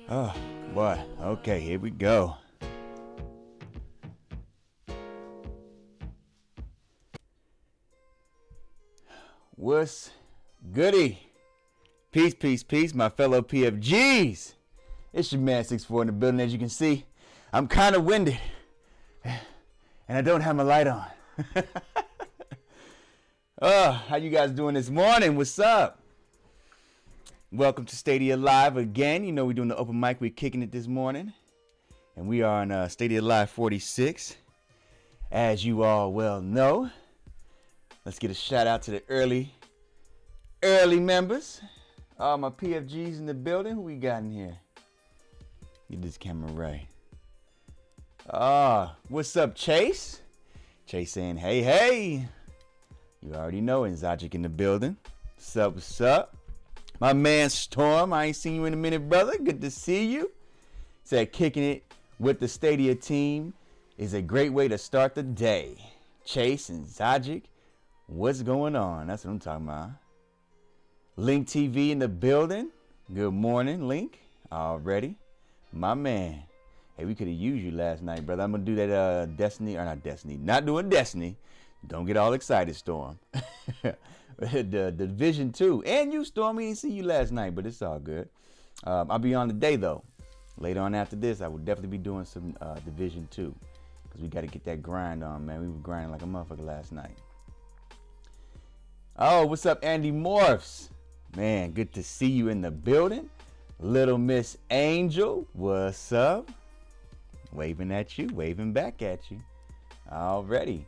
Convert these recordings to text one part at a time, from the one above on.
Oh, boy. Okay, here we go. What's goody? Peace, peace, peace, my fellow PFGs. It's your man 6'4" in the building. As you can see, I'm kind of winded. And I don't have my light on. How you guys doing this morning? What's up? Welcome to Stadia Live again. You know we're doing the open mic. We're kicking it this morning. And we are on Stadia Live 46. As you all well know. Let's get a shout out to the early members. All my PFGs in the building. Who we got in here? Get this camera right. What's up, Chase? Chase saying, hey. You already know, Zajic in the building. What's up? My man Storm, I ain't seen you in a minute, brother. Good to see you. Said kicking it with the Stadia team is a great way to start the day. Chase and Zajic, what's going on? That's what I'm talking about. Link TV in the building. Good morning, Link. Already. My man. Hey, we could have used you last night, brother. I'm going to do that Not doing Destiny. Don't get all excited, Storm. the Division 2. And you, Storm. We didn't see you last night, but it's all good. I'll be on today, though. Later on after this, I will definitely be doing some Division 2. Because we got to get that grind on, man. We were grinding like a motherfucker last night. Oh, what's up, Andy Morphs? Man, good to see you in the building. Little Miss Angel, what's up? Waving at you, waving back at you. Already.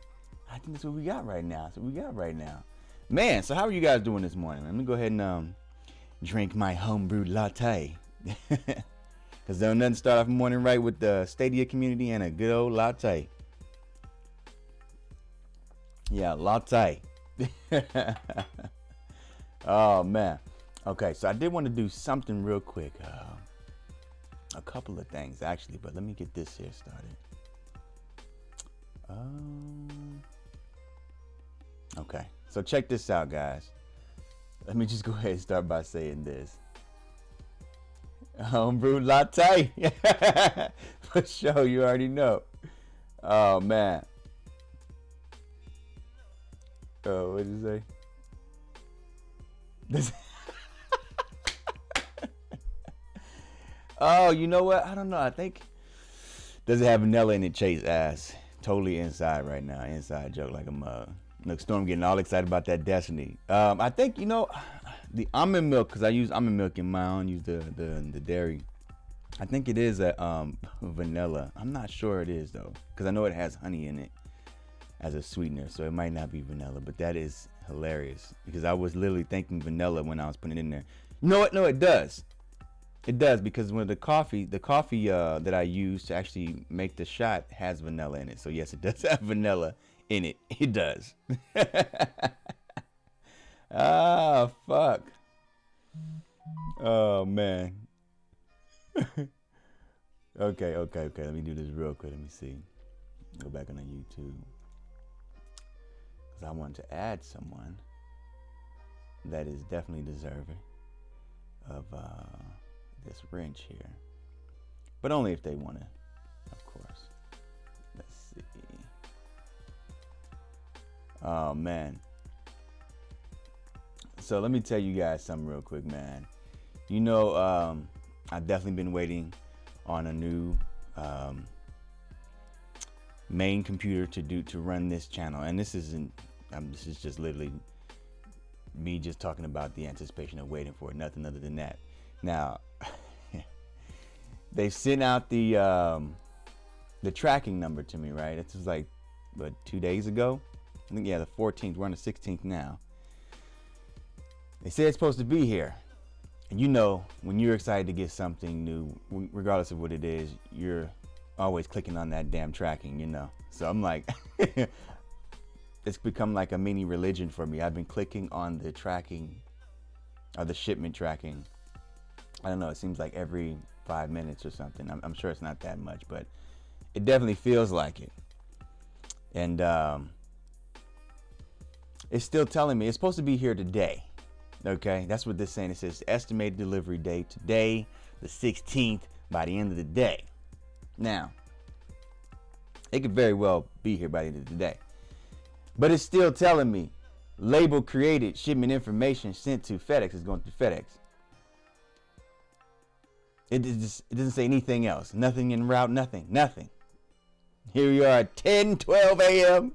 I think that's what we got right now. Man, so how are you guys doing this morning? Let me go ahead and drink my homebrewed latte. Because there's nothing start off the morning right with the Stadia community and a good old latte. Yeah, latte. Oh, man. Okay, so I did want to do something real quick. A couple of things, actually, but let me get this here started. Okay, so check this out, guys. Let me just go ahead and start by saying this. Homebrew latte. For sure, you already know. Oh, man. Oh, what did you say? Oh, you know what? I don't know. I think does it have vanilla in it? Chase ass. Totally inside right now. Inside joke like a mug. Look, Storm getting all excited about that Destiny. I think the almond milk, because I use almond milk in mine. I don't use the dairy. I think it is a vanilla. I'm not sure it is though, because I know it has honey in it as a sweetener, so it might not be vanilla. But that is hilarious because I was literally thinking vanilla when I was putting it in there. No, it does. It does, because when the coffee that I use to actually make the shot has vanilla in it. So yes, it does have vanilla in it. It does. Ah, fuck. Oh, man. Okay. Let me do this real quick. Let me see. Go back on the YouTube. Because I want to add someone that is definitely deserving of this wrench here, but only if they want to, of course. Let's see. Oh, man. So let me tell you guys something real quick, man. I've definitely been waiting on a new main computer to run this channel, and this is just literally me just talking about the anticipation of waiting for it, nothing other than that. Now, they sent out the tracking number to me, right? This was like, 2 days ago? I think, yeah, the 14th. We're on the 16th now. They say it's supposed to be here. And when you're excited to get something new, regardless of what it is, you're always clicking on that damn tracking, So I'm like, it's become like a mini religion for me. I've been clicking on the tracking, or the shipment tracking. I don't know, it seems like every 5 minutes or something. I'm sure it's not that much, but it definitely feels like it. And it's still telling me it's supposed to be here today. Okay, that's what this is saying. It says estimated delivery date today, the 16th, by the end of the day. Now, it could very well be here by the end of the day. But it's still telling me label created, shipment information sent to FedEx is going through FedEx. It doesn't say anything else. Nothing en route, nothing. Here we are at 10:12 a.m.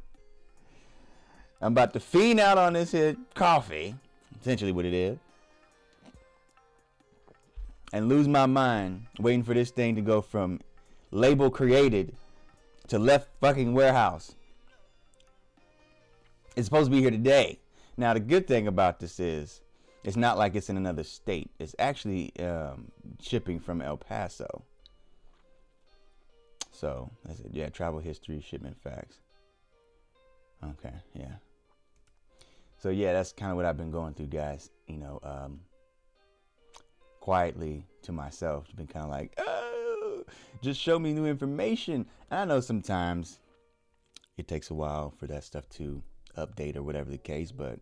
I'm about to fiend out on this here coffee, essentially what it is, and lose my mind waiting for this thing to go from label created to left fucking warehouse. It's supposed to be here today. Now, the good thing about this is it's not like it's in another state. It's actually shipping from El Paso. So, that's it. Yeah, travel history, shipment facts. Okay, yeah. So, yeah, that's kind of what I've been going through, guys. You know, quietly to myself. Been kind of like, oh, just show me new information. And I know sometimes it takes a while for that stuff to update or whatever the case, but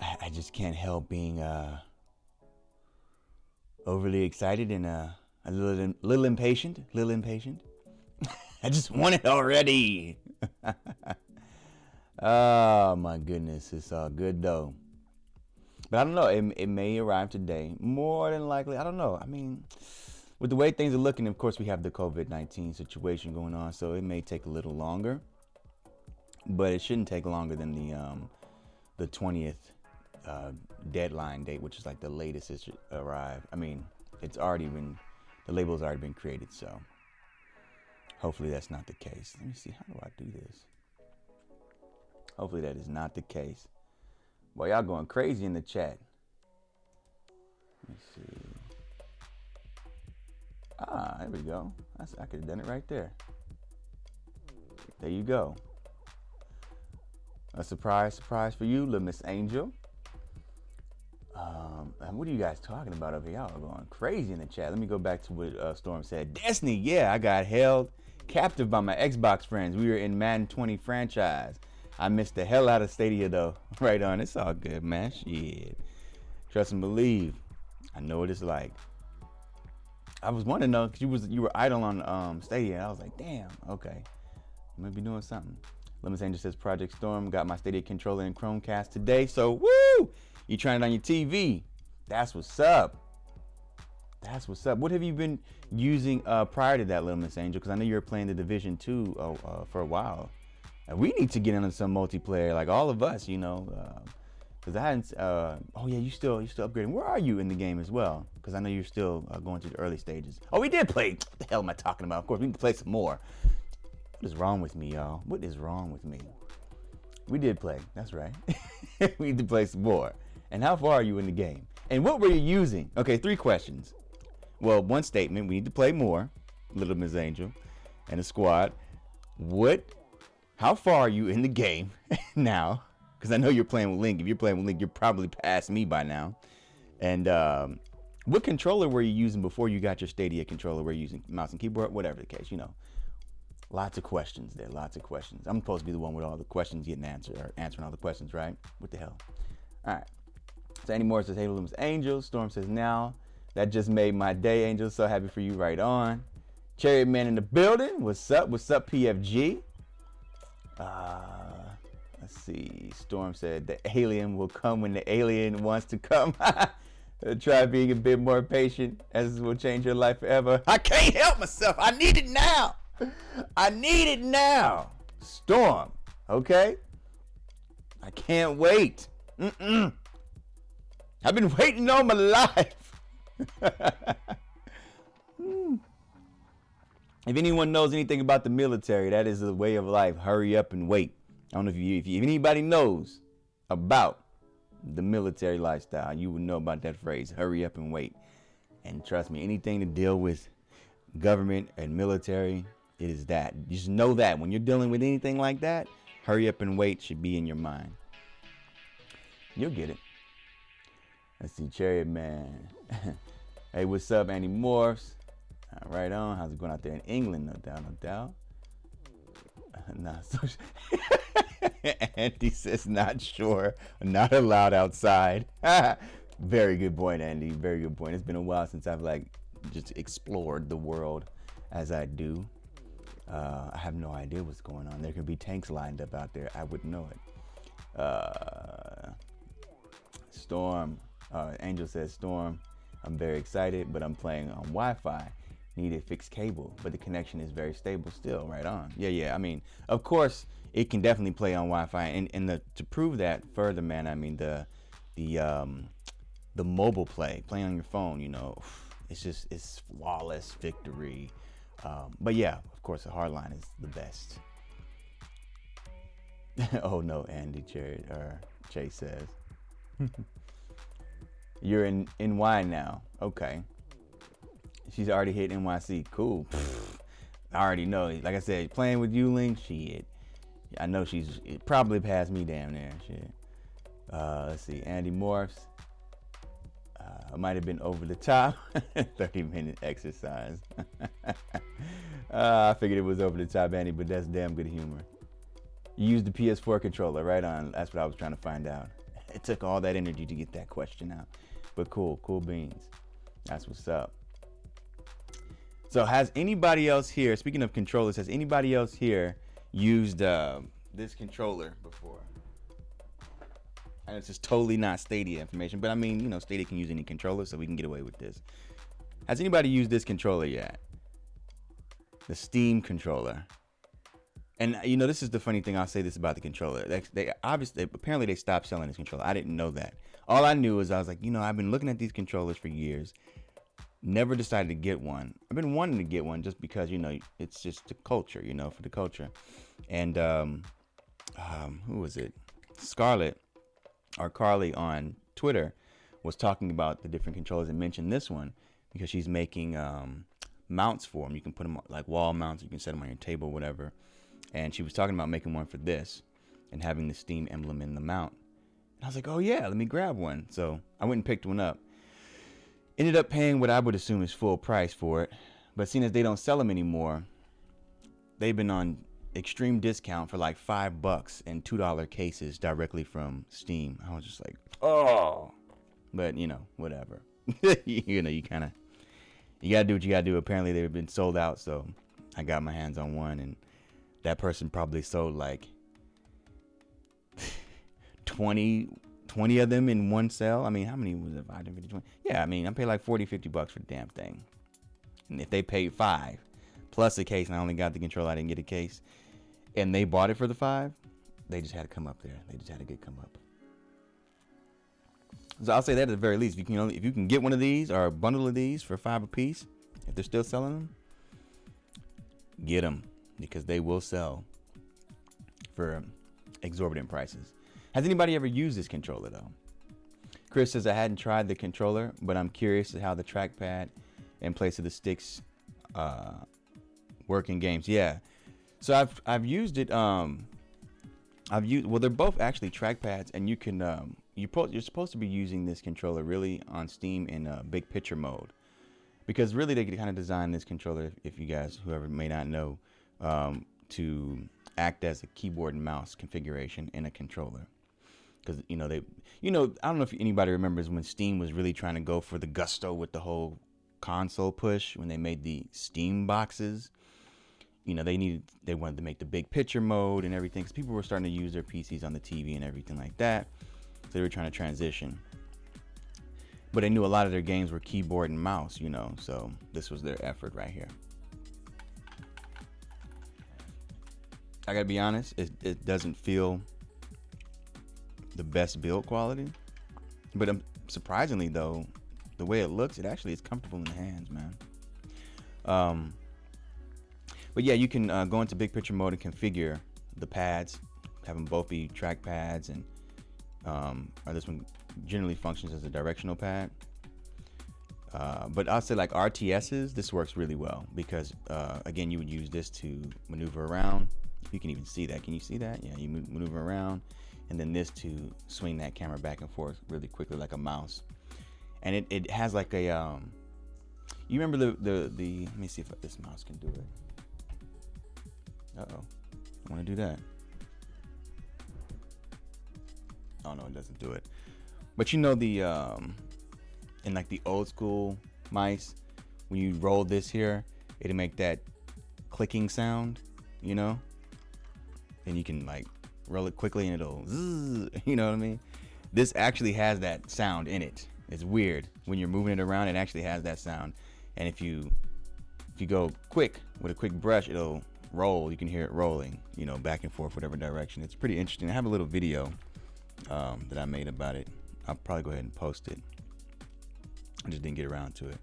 I just can't help being overly excited and a little impatient. I just want it already. Oh my goodness, it's all good though. But I don't know, it may arrive today. More than likely, I don't know. I mean, with the way things are looking, of course, we have the COVID-19 situation going on, so it may take a little longer. But it shouldn't take longer than the 20th deadline date, which is like the latest it should arrive. I mean, the label's already been created, so hopefully that's not the case. Let me see, how do I do this? Hopefully that is not the case. Boy, y'all going crazy in the chat. Let me see. There we go. I could have done it right there. There you go. A surprise for you, little Miss Angel. What are you guys talking about over here? Y'all are going crazy in the chat. Let me go back to what Storm said. Destiny, yeah, I got held captive by my Xbox friends. We were in Madden 20 franchise. I missed the hell out of Stadia though. Right on, it's all good, man. Shit. Trust and believe. I know what it's like. I was wondering though, because you were idle on Stadia. I was like, damn, okay. I'm gonna be doing something. Lemon Angel says Project Storm got my Stadia controller and Chromecast today. So woo! You trying it on your TV. That's what's up. That's what's up. What have you been using prior to that, Little Miss Angel? Because I know you were playing the Division 2 for a while. And we need to get into some multiplayer, like all of us, you know. Because I hadn't. Oh yeah, you still upgrading. Where are you in the game as well? Because I know you're still going through the early stages. Oh, we did play. What the hell am I talking about? Of course, we need to play some more. What is wrong with me, y'all? What is wrong with me? We did play. That's right. We need to play some more. And how far are you in the game? And what were you using? Okay, 3 questions. Well, one statement. We need to play more, Little Miss Angel, and the squad. How far are you in the game now? Because I know you're playing with Link. If you're playing with Link, you're probably past me by now. And what controller were you using before you got your Stadia controller? Were you using mouse and keyboard? Whatever the case, you know. Lots of questions there. Lots of questions. I'm supposed to be the one with all the questions getting answered, or answering all the questions, right? What the hell? All right. So Andy Moore says, hey, Little Miss Angel. Storm says, now. That just made my day, Angel. So happy for you, right on. Cherry Man in the building. What's up? What's up, PFG? Let's see. Storm said the alien will come when the alien wants to come. Try being a bit more patient, as this will change your life forever. I can't help myself. I need it now. I need it now. Storm. Okay? I can't wait. I've been waiting all my life. If anyone knows anything about the military, that is a way of life. Hurry up and wait. I don't know if anybody knows about the military lifestyle, you would know about that phrase, hurry up and wait. And trust me, anything to deal with government and military, it is that. Just know that when you're dealing with anything like that, hurry up and wait should be in your mind. You'll get it. Let's see, Chariot Man. Hey, what's up, Andy Morphs? Right on. How's it going out there in England? No doubt, no doubt. Nah, so Andy says not sure, not allowed outside. Very good point, Andy. Very good point. It's been a while since I've like just explored the world as I do. I have no idea what's going on. There could be tanks lined up out there. I wouldn't know it. Storm. Angel says, Storm, I'm very excited, but I'm playing on Wi-Fi. Need a fixed cable, but the connection is very stable still. Right on. Yeah. I mean, of course, it can definitely play on Wi-Fi. And to prove that further, man, I mean, the mobile play on your phone, you know, it's flawless victory. But yeah, of course, the hardline is the best. Oh no, Andy Chase says. You're in NY now. Okay. She's already hit NYC. Cool. I already know. Like I said, playing with you, Link, shit. I know she's probably passed me damn near. Shit. Let's see. Andy Morphs. Might have been over the top. 30-minute exercise. I figured it was over the top, Andy, but that's damn good humor. You used the PS4 controller, right on. That's what I was trying to find out. It took all that energy to get that question out. But cool beans. That's what's up. So has anybody else here, speaking of controllers, has anybody else here used this controller before? And it's just totally not Stadia information, but I mean, you know, Stadia can use any controller, so we can get away with this. Has anybody used this controller yet? The Steam controller. And you know, this is the funny thing. I'll say this about the controller. They obviously, apparently, they stopped selling this controller. I didn't know that. All I knew is I was like, you know, I've been looking at these controllers for years. Never decided to get one. I've been wanting to get one just because, you know, it's just the culture, you know, for the culture. And who was it? Scarlett or Carly on Twitter was talking about the different controllers and mentioned this one because she's making mounts for them. You can put them like wall mounts. You can set them on your table, whatever. And she was talking about making one for this and having the Steam emblem in the mount. And I was like, oh yeah, let me grab one. So I went and picked one up. Ended up paying what I would assume is full price for it. But seeing as they don't sell them anymore, they've been on extreme discount for like $5 and $2 cases directly from Steam. I was just like, oh. But you know, whatever. You know, you gotta do what you gotta do. Apparently they've been sold out, so I got my hands on one, and that person probably sold like 20 of them in one sale. I mean, how many was it? 5, 10, 50, 20? Yeah, I mean, I paid like $40, $50 for the damn thing. And if they paid $5 plus a case, and I only got the controller, I didn't get a case, and they bought it for the $5, they just had to come up there. They just had to come up. So I'll say that at the very least, if you can get one of these or a bundle of these for $5 a piece, if they're still selling them, get them, because they will sell for exorbitant prices. Has anybody ever used this controller though? Chris says, I hadn't tried the controller, but I'm curious how the trackpad in place of the sticks work in games. Yeah. So I've used it. Well, they're both actually trackpads, and you can you're supposed to be using this controller really on Steam in big picture mode, because really they could kind of design this controller, if you guys, whoever may not know, to act as a keyboard and mouse configuration in a controller. Because I don't know if anybody remembers when Steam was really trying to go for the gusto with the whole console push when they made the Steam boxes. You know, they wanted to make the big picture mode and everything, because people were starting to use their PCs on the TV and everything like that. So they were trying to transition. But they knew a lot of their games were keyboard and mouse, you know, so this was their effort right here. I gotta be honest, it doesn't feel the best build quality, but surprisingly though, the way it looks, it actually is comfortable in the hands, man. But yeah, you can go into big picture mode and configure the pads, have them both be track pads, and or this one generally functions as a directional pad. But I'll say like RTSs, this works really well, because again, you would use this to maneuver around. You can even see that. Can you see that? Yeah, you maneuver around, and then this to swing that camera back and forth really quickly like a mouse. And it has like a you remember the let me see if this mouse can do it. I want to do that. Oh no, it doesn't do it. But you know the in like the old school mice, when you roll this here, it'll make that clicking sound, you know? And you can like roll it quickly and it'll zzz, you know what I mean? This actually has that sound in it. It's weird. When you're moving it around, it actually has that sound. And if you go quick with a quick brush, it'll roll. You can hear it rolling, you know, back and forth, whatever direction. It's pretty interesting. I have a little video that I made about it. I'll probably go ahead and post it. I just didn't get around to it.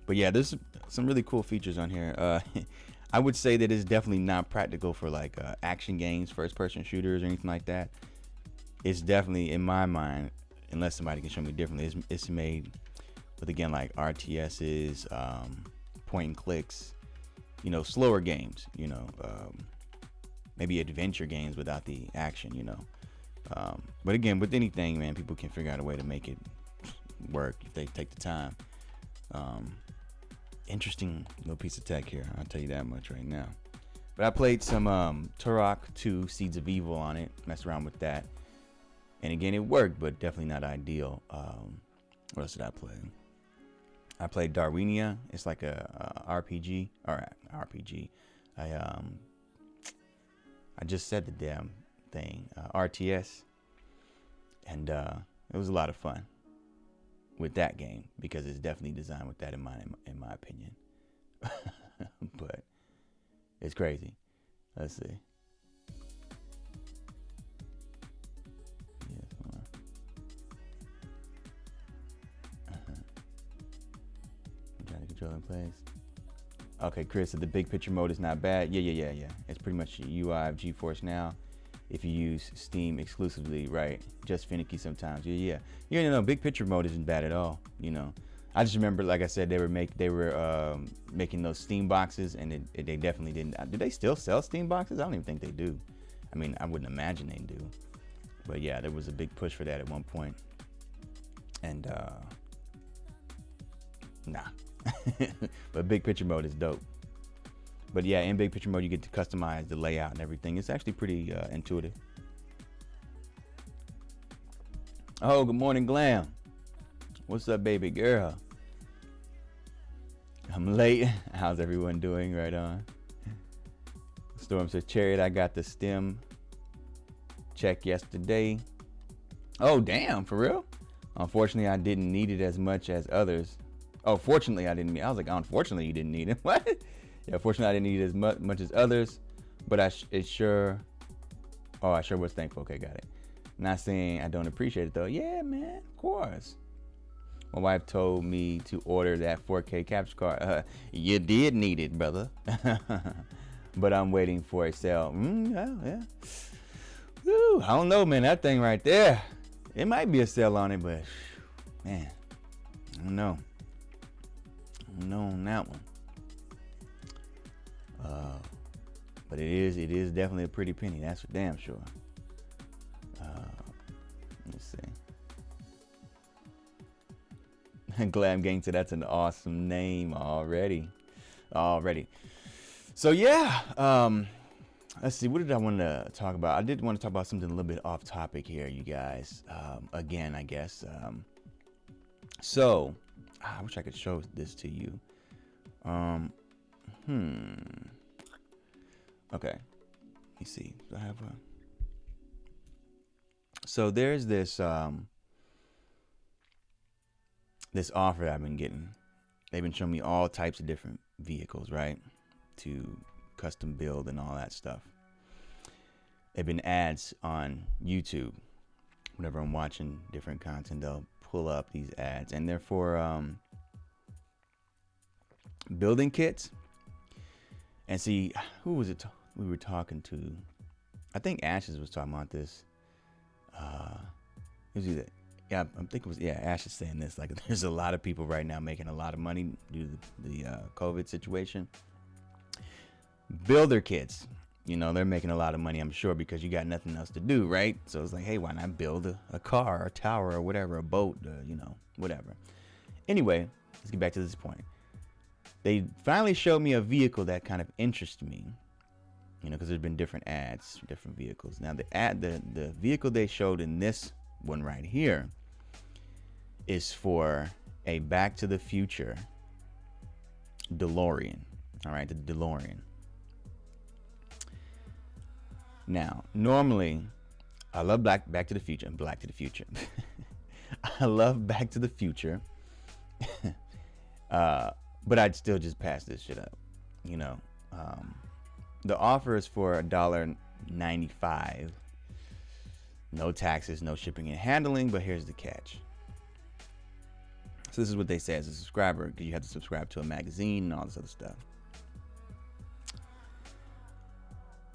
But yeah, there's some really cool features on here. I would say that it's definitely not practical for like action games, first-person shooters, or anything like that. It's definitely, in my mind, unless somebody can show me differently, it's made with, again, like RTSs, point and clicks, you know, slower games, you know, maybe adventure games without the action, you know. But again, with anything, man, people can figure out a way to make it work if they take the time. Interesting little piece of tech here, I'll tell you that much right now. But I played some Turok 2 Seeds of Evil on it, messed around with that. And again, it worked, but definitely not ideal. What else did I play? I played Darwinia. It's like a RPG, or RPG. I just said the damn thing, RTS, and it was a lot of fun with that game because it's definitely designed with that in mind, in my opinion. But it's crazy. Let's see. Control in place. Okay, Chris said the big picture mode is not bad. Yeah. It's pretty much the UI of GeForce Now if you use Steam exclusively, right? Just finicky sometimes. Yeah. No, big picture mode isn't bad at all. You know, I just remember, like I said, they were making those Steam boxes, and they definitely didn't. Do they still sell Steam boxes? I don't even think they do. I mean, I wouldn't imagine they do. But yeah, there was a big push for that at one point, and nah. But big picture mode is dope. But yeah, in big picture mode, you get to customize the layout and everything. It's actually pretty intuitive. Oh, good morning, Glam. What's up, baby girl? I'm late. How's everyone doing? Right on. Storm says, Chariot, I got the stem check yesterday. Oh, damn, for real? Unfortunately, I didn't need it as much as others. Oh, fortunately, I didn't need it. I was like, unfortunately, you didn't need it. What? Yeah, fortunately, I didn't need it as much as others, but I sure was thankful. Okay, got it. Not saying I don't appreciate it, though. Yeah, man, of course. My wife told me to order that 4K capture card. You did need it, brother. But I'm waiting for a sale. Yeah. Woo, I don't know, man. That thing right there. It might be a sale on it, but, man, I don't know. On that one, but it is definitely a pretty penny, that's for damn sure. Let's see. Glam Gang said that's an awesome name already. So yeah, let's see, what did I want to talk about? I did want to talk about something a little bit off topic here, you guys. Again, I guess. So I wish I could show this to you. Okay. Let me see. Do I have a... So there's this this offer that I've been getting. They've been showing me all types of different vehicles, right? To custom build and all that stuff. They've been ads on YouTube. Whenever I'm watching different content, they'll pull up these ads, and they're for building kits. And see, who was it we were talking to? I think Ashes was talking about this. It was either, I think it was, Ashes saying this, like, there's a lot of people right now making a lot of money due to the COVID situation. Builder kits, you know, they're making a lot of money, I'm sure, because you got nothing else to do, right? So it's like, hey, why not build a car, a tower, or whatever, a boat, you know, whatever. Anyway, let's get back to this point. They finally showed me a vehicle that kind of interests me, you know, because there's been different ads for different vehicles. Now, the vehicle they showed in this one right here is for a Back to the Future DeLorean. All right, the DeLorean. Now, normally, I love Back to the Future and Black to the Future. I love Back to the Future, but I'd still just pass this shit up. You know, the offer is for $1.95. No taxes, no shipping and handling, but here's the catch. So this is what they say as a subscriber, because you have to subscribe to a magazine and all this other stuff.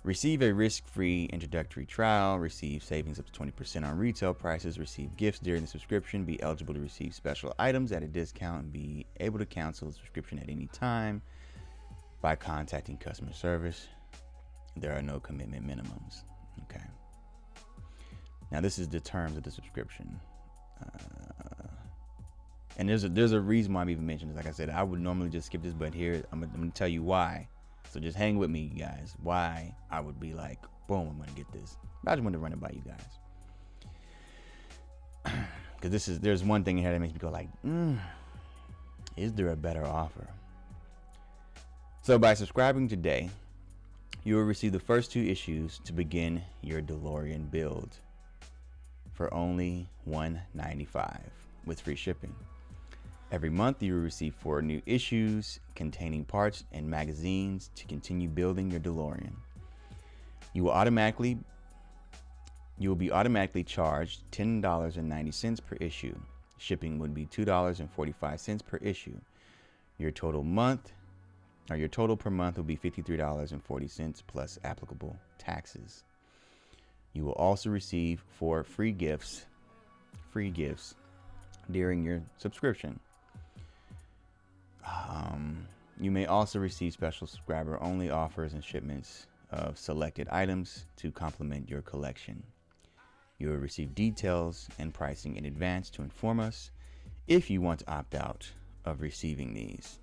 Receive a risk-free introductory trial, receive savings up to 20% on retail prices, receive gifts during the subscription, be eligible to receive special items at a discount, and be able to cancel the subscription at any time by contacting customer service. There are no commitment minimums. Okay. Now this is the terms of the subscription. And there's a reason why I'm even mentioning this. Like I said, I would normally just skip this, but here I'm gonna tell you why. So just hang with me, you guys. Why I would be like, boom, I'm gonna get this. I just wanted to run it by you guys. Because there's one thing in here that makes me go like, is there a better offer? So by subscribing today, you will receive the first 2 issues to begin your DeLorean build for only $1.95 with free shipping. Every month, you will receive 4 new issues containing parts and magazines to continue building your DeLorean. You will be automatically charged $10.90 per issue. Shipping would be $2.45 per issue. Your total per month will be $53.40 plus applicable taxes. You will also receive 4 free gifts during your subscription. You may also receive special subscriber-only offers and shipments of selected items to complement your collection. You will receive details and pricing in advance to inform us if you want to opt out of receiving these.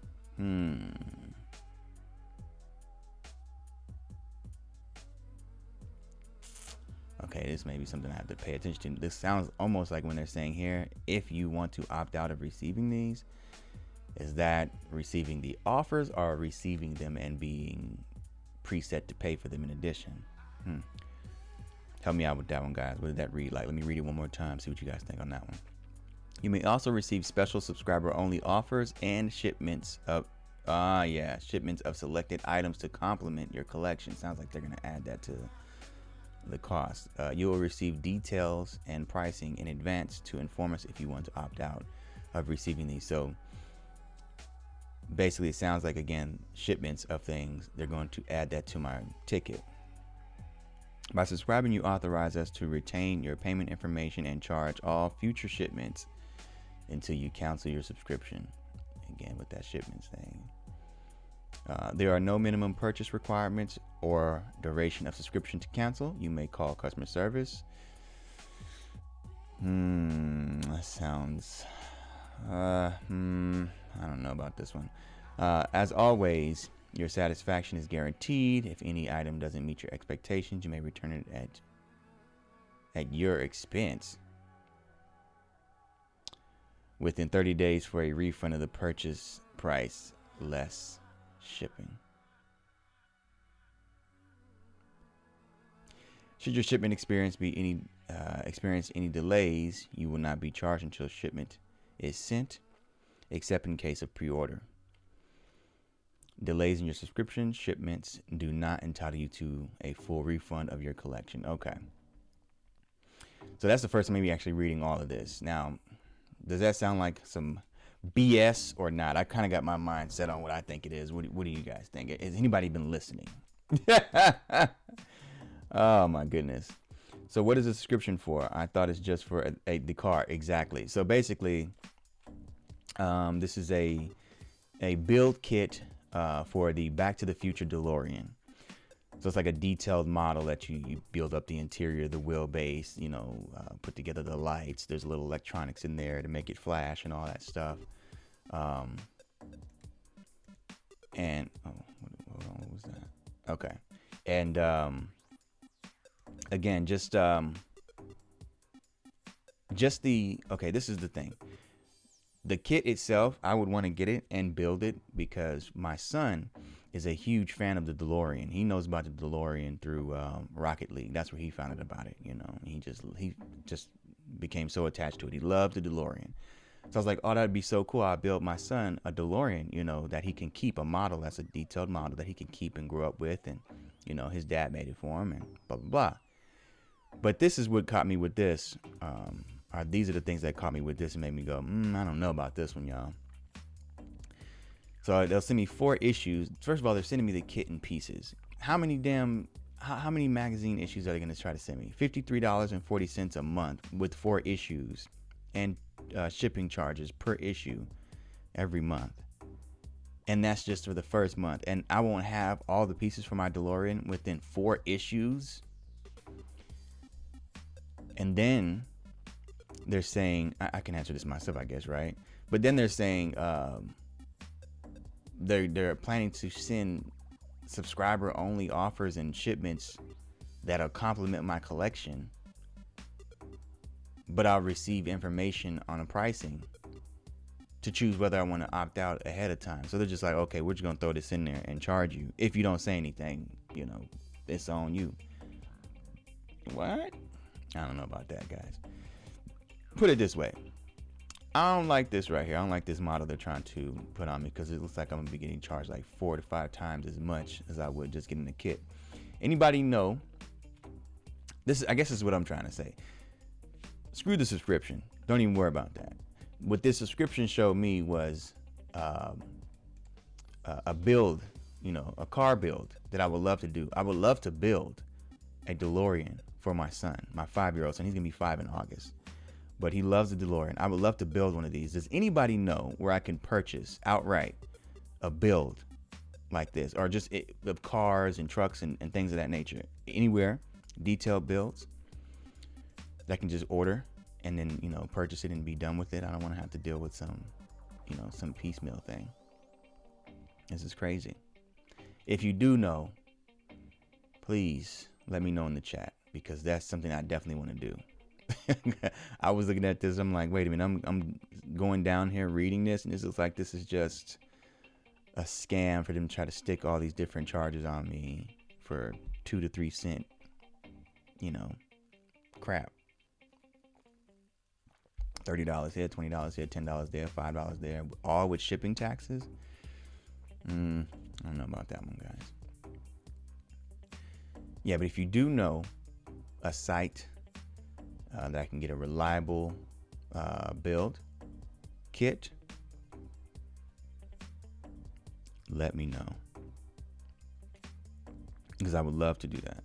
Okay, this may be something I have to pay attention to. This sounds almost like when they're saying here, if you want to opt out of receiving these, is that receiving the offers or receiving them and being preset to pay for them in addition? Help me out with that one, guys. What did that read like? Let me read it one more time, see what you guys think on that one. You may also receive special subscriber-only offers and shipments of selected items to complement your collection. Sounds like they're going to add that to the cost. You will receive details and pricing in advance to inform us if you want to opt out of receiving these. So basically, it sounds like, again, shipments of things. They're going to add that to my ticket. By subscribing, you authorize us to retain your payment information and charge all future shipments until you cancel your subscription. Again, with that shipments thing. There are no minimum purchase requirements or duration of subscription to cancel. You may call customer service. That sounds... I don't know about this one. As always, your satisfaction is guaranteed. If any item doesn't meet your expectations, you may return it at your expense within 30 days for a refund of the purchase price less shipping. Should your shipment experience any delays, you will not be charged until shipment is sent, except in case of pre-order. Delays in your subscription shipments do not entitle you to a full refund of your collection. Okay. So that's the first time maybe actually reading all of this. Now, does that sound like some BS or not? I kind of got my mind set on what I think it is. What do you guys think? Has anybody been listening? Oh my goodness. So what is the subscription for? I thought it's just for the car. Exactly. So basically, this is a build kit for the Back to the Future DeLorean. So it's like a detailed model that you build up the interior, the wheelbase, put together the lights. There's a little electronics in there to make it flash and all that stuff. And what was that? Okay. And again, just This is the thing. The kit itself, I would want to get it and build it because my son is a huge fan of the DeLorean. He knows about the DeLorean through Rocket League. That's where he found out about it. He just became so attached to it. He loved the DeLorean. So I was like, oh, that'd be so cool. I built my son a DeLorean, that he can keep, a model that's a detailed model that he can keep and grow up with, and his dad made it for him, and blah blah blah. But this is what caught me with this. These are the things that caught me with this and made me go, I don't know about this one, y'all. So they'll send me 4 issues. First of all, they're sending me the kit in pieces. How many magazine issues are they going to try to send me? $53.40 a month with 4 issues and shipping charges per issue every month. And that's just for the first month. And I won't have all the pieces for my DeLorean within 4 issues. And then they're saying, I can answer this myself, I guess, right? But then they're saying they're planning to send subscriber only offers and shipments that'll complement my collection, but I'll receive information on the pricing to choose whether I want to opt out ahead of time. So they're just like, okay, we're just gonna throw this in there and charge you. If you don't say anything, it's on you. What? I don't know about that, guys. Put it this way. I don't like this right here. I don't like this model they're trying to put on me because it looks like I'm going to be getting charged like 4 to 5 times as much as I would just getting the kit. Anybody know? I guess this is what I'm trying to say. Screw the subscription. Don't even worry about that. What this subscription showed me was a build, a car build that I would love to do. I would love to build a DeLorean for my son, my 5-year-old son. He's going to be 5 in August. But he loves the DeLorean. I would love to build one of these. Does anybody know where I can purchase outright a build like this, or just of cars and trucks and things of that nature? Anywhere, detailed builds that I can just order and then purchase it and be done with it. I don't want to have to deal with some piecemeal thing. This is crazy. If you do know, please let me know in the chat, because that's something I definitely want to do. I was looking at this. I'm like, wait a minute. I'm going down here reading this, and this looks like this is just a scam for them to try to stick all these different charges on me for 2 to 3 cent, crap. $30 here, $20 here, $10 there, $5 there, all with shipping taxes. I don't know about that one, guys. Yeah, but if you do know a site that I can get a reliable build kit, let me know, because I would love to do that.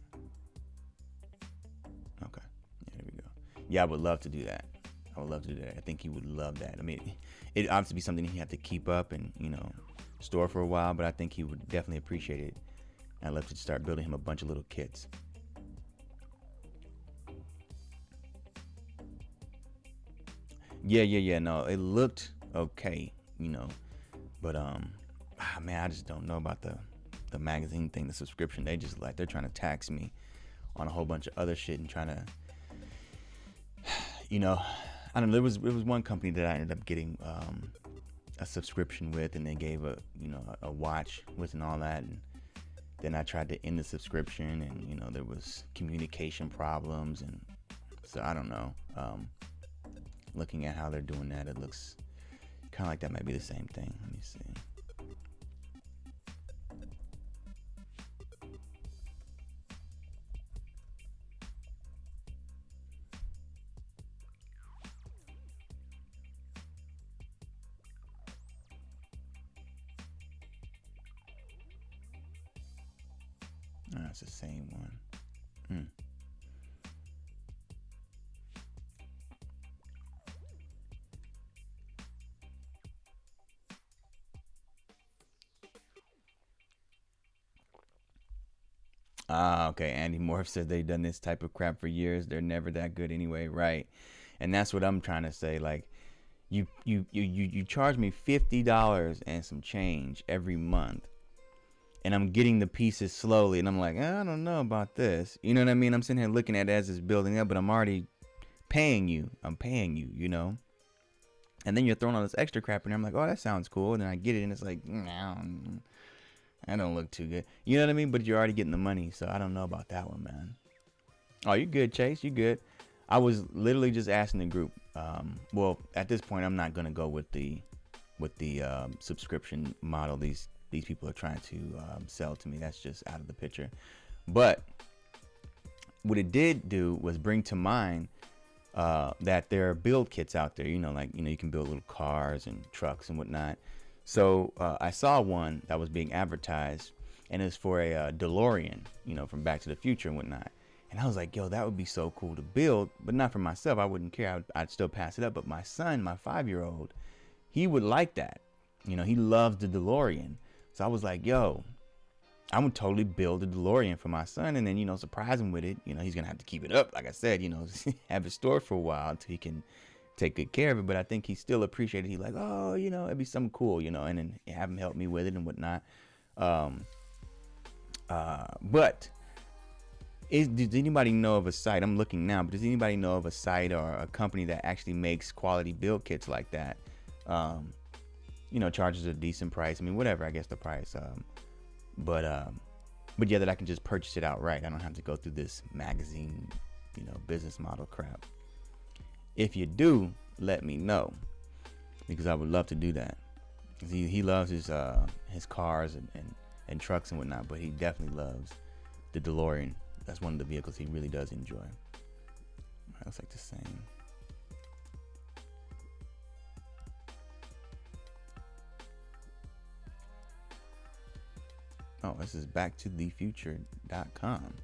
Okay, there we go. Yeah, I would love to do that. I think he would love that. I mean, it obviously be something he have to keep up and store for a while, but I think he would definitely appreciate it. I'd love to start building him a bunch of little kits. Yeah. No, it looked okay, but man, I just don't know about the magazine thing, the subscription. They're trying to tax me on a whole bunch of other shit and trying to, I don't know. It was one company that I ended up getting a subscription with, and they gave a watch with and all that, and then I tried to end the subscription, and there was communication problems, and so I don't know. Looking at how they're doing that, it looks kind of like that might be the same thing. Let me see. Oh, it's the same one. Okay. Andy Morph says they've done this type of crap for years. They're never that good anyway, right? And that's what I'm trying to say. Like, you charge me $50 and some change every month, and I'm getting the pieces slowly, and I'm like, I don't know about this. You know what I mean? I'm sitting here looking at it as it's building up, but I'm already paying you. I'm paying you, you know. And then you're throwing all this extra crap in there. I'm like, oh, that sounds cool. And then I get it, and it's like, no, that don't look too good. You know what I mean? But you're already getting the money, so I don't know about that one, man. Oh, you good, Chase? You good? I was literally just asking the group. Well, at this point, I'm not gonna go with the subscription model. These people are trying to sell to me. That's just out of the picture. But what it did do was bring to mind that there are build kits out there. You know, like you can build little cars and trucks and whatnot. So I saw one that was being advertised, and it's for a DeLorean, from Back to the Future and whatnot. And I was like, yo, that would be so cool to build, but not for myself. I wouldn't care. I'd still pass it up. But my son, my 5-year-old, he would like that. He loves the DeLorean. So I was like, yo, I would totally build a DeLorean for my son and then, surprise him with it. He's going to have to keep it up. Like I said, have it stored for a while until he can take good care of it. But I think he still appreciated it. He's like, oh, it'd be something cool, and then have him help me with it and whatnot. But does anybody know of a site? I'm looking now, but does anybody know of a site or a company that actually makes quality build kits like that? Charges a decent price. I mean, whatever, I guess the price. But yeah, that I can just purchase it outright. I don't have to go through this magazine, business model crap. If you do, let me know, because I would love to do that. He loves his cars and trucks and whatnot, but he definitely loves the DeLorean. That's one of the vehicles he really does enjoy. Looks like the same. Oh, this is backtothefuture.com.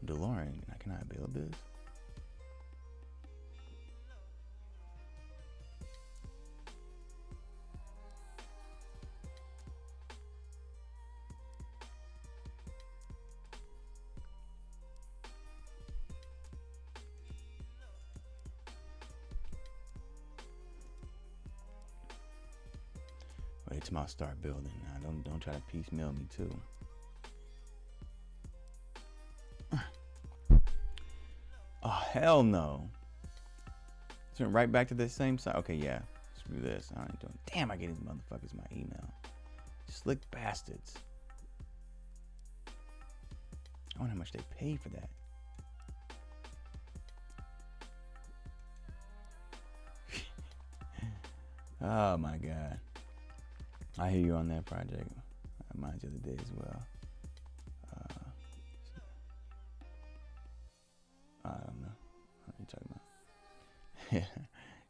DeLorean. Can I build this? Wait till I start building. Now, don't try to piecemeal me too. Oh hell no! It's went right back to the same side. Okay, yeah. Screw this. I ain't doing. Damn! I get these motherfuckers my email. Slick bastards. I wonder how much they paid for that. Oh my god. I hear you on that project. I mind you the other day as well. I don't know. What are you talking about?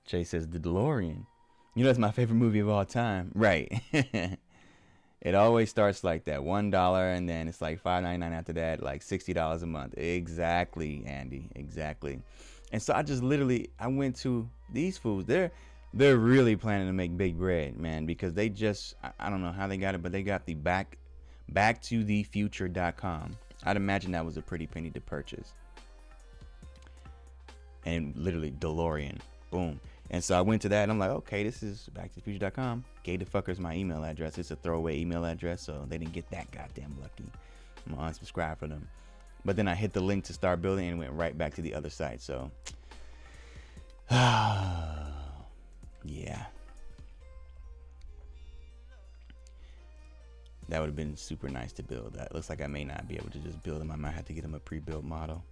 Jay says the DeLorean. That's my favorite movie of all time. Right. It always starts like that, $1, and then it's like $5.99 after that, like $60 a month. Exactly, Andy. Exactly. And so I went to these fools. They're really planning to make big bread, man, because they just, I don't know how they got it, but they got the backtothefuture.com. I'd imagine that was a pretty penny to purchase. And literally DeLorean, boom. And so I went to that and I'm like, okay, this is backtothefuture.com. Gave the fuckers my email address. It's a throwaway email address, so they didn't get that goddamn lucky. I'm gonna unsubscribe for them. But then I hit the link to start building and went right back to the other site. So yeah, that would have been super nice to build. That looks like I may not be able to just build them. I might have to get them a pre-built model.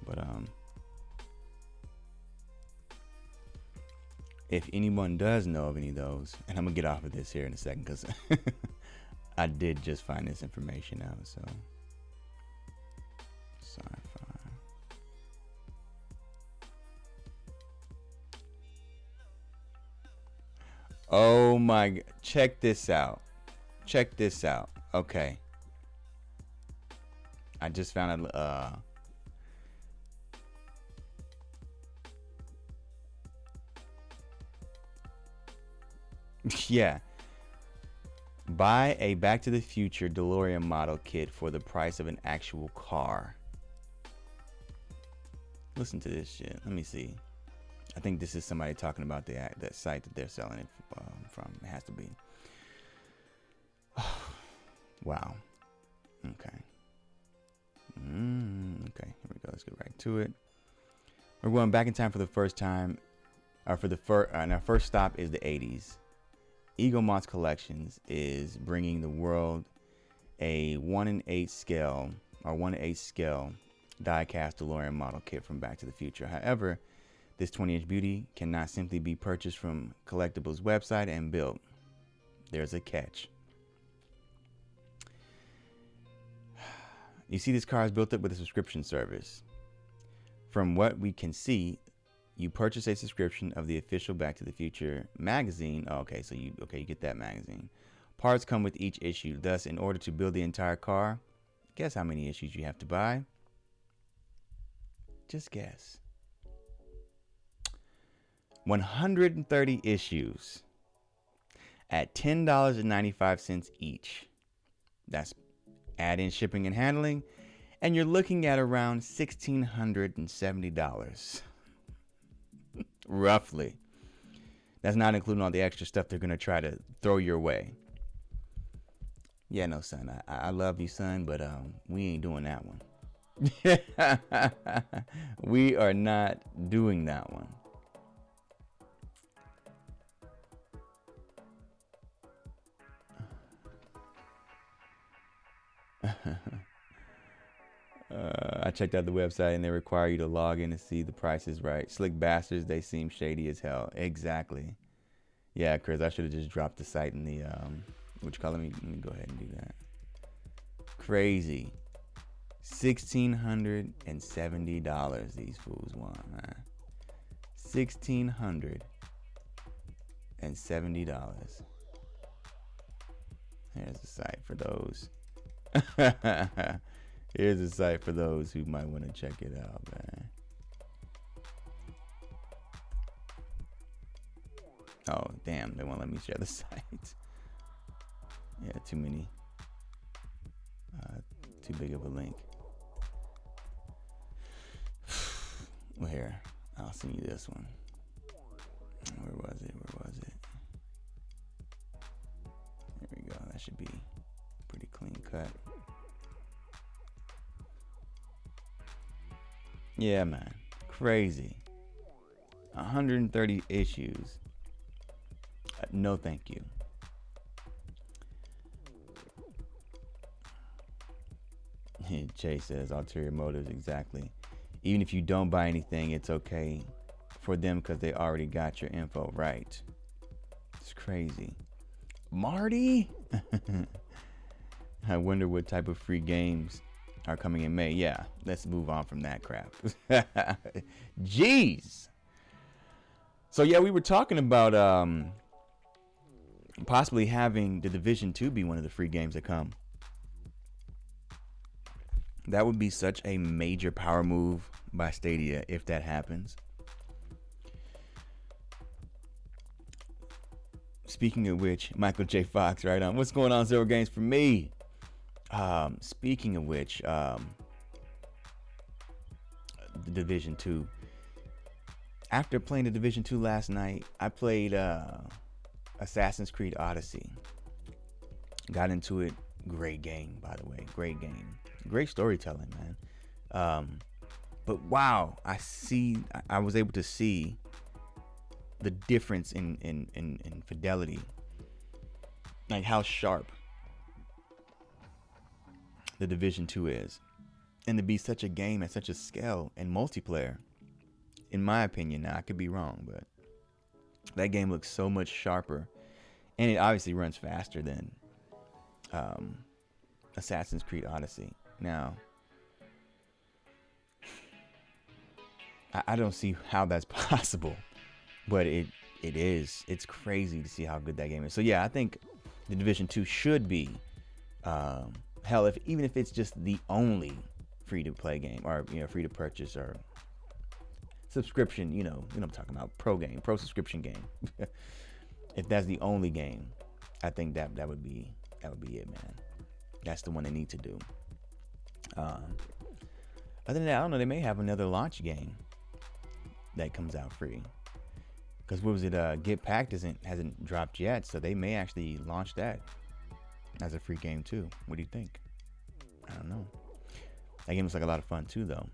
But if anyone does know of any of those, and I'm gonna get off of this here in a second because I did just find this information out. So sci-fi. Oh my god, check this out. Okay, I just found yeah, buy a Back to the Future DeLorean model kit for the price of an actual car. Listen to this shit. Let me see. I think this is somebody talking about that site that they're selling it from. It has to be. Wow. Okay. Okay. Here we go. Let's get right to it. We're going back in time for the first time, or for the first, and our first stop is the 80s. Eaglemont's Collections is bringing the world a 1 in 8 scale, or 1 in 8 scale die-cast DeLorean model kit from Back to the Future. However, this 20-inch beauty cannot simply be purchased from Collectibles' website and built. There's a catch. You see, this car is built up with a subscription service. From what we can see, you purchase a subscription of the official Back to the Future magazine. Oh, okay, so you get that magazine. Parts come with each issue. Thus, in order to build the entire car, guess how many issues you have to buy? Just guess. 130 issues at $10.95 each. That's add in shipping and handling, and you're looking at around $1,670. Roughly. That's not including all the extra stuff they're going to try to throw your way. Yeah, no, son. I love you, son, but we ain't doing that one. We are not doing that one. I checked out the website and they require you to log in to see the prices right. Slick bastards, they seem shady as hell. Exactly. Yeah, Chris, I should have just dropped the site in the let me go ahead and do that. Crazy. $1,670 these fools want, man. $1,670. Here's the site for those. Here's a site for those who might want to check it out, man. Oh, damn, they won't let me share the site. Yeah, too many. Too big of a link. Well, here, I'll send you this one. Where was it? There we go. That should be pretty clean cut. Yeah, man. Crazy. 130 issues. No, thank you. Chase says ulterior motives. Exactly. Even if you don't buy anything, it's okay for them because they already got your info right. It's crazy. Marty? I wonder what type of free games are coming in May. Yeah, let's move on from that crap. Jeez. So yeah, we were talking about possibly having The Division 2 be one of the free games that come. That would be such a major power move by Stadia if that happens. Speaking of which, Michael J. Fox, right on. What's going on, Zero Games for me? Speaking of which, The Division 2. After playing The Division 2 last night, I played Assassin's Creed Odyssey. Got into it. Great game, by the way. Great game. Great storytelling, man. But wow, I was able to see the difference in fidelity. Like how sharp The Division 2 is. And to be such a game at such a scale and multiplayer, in my opinion, now I could be wrong, but that game looks so much sharper. And it obviously runs faster than Assassin's Creed Odyssey. Now, I don't see how that's possible, but it is. It's crazy to see how good that game is. So yeah, I think The Division 2 should be, hell, even if it's just the only free-to-play game, or free to purchase or subscription. You know what I'm talking about, pro subscription game. If that's the only game, I think that would be it, man. That's the one they need to do. Other than that, I don't know. They may have another launch game that comes out free. Because what was it? Get Packed hasn't dropped yet, so they may actually launch that as a free game too. What do you think? I don't know. That game looks like a lot of fun too, though.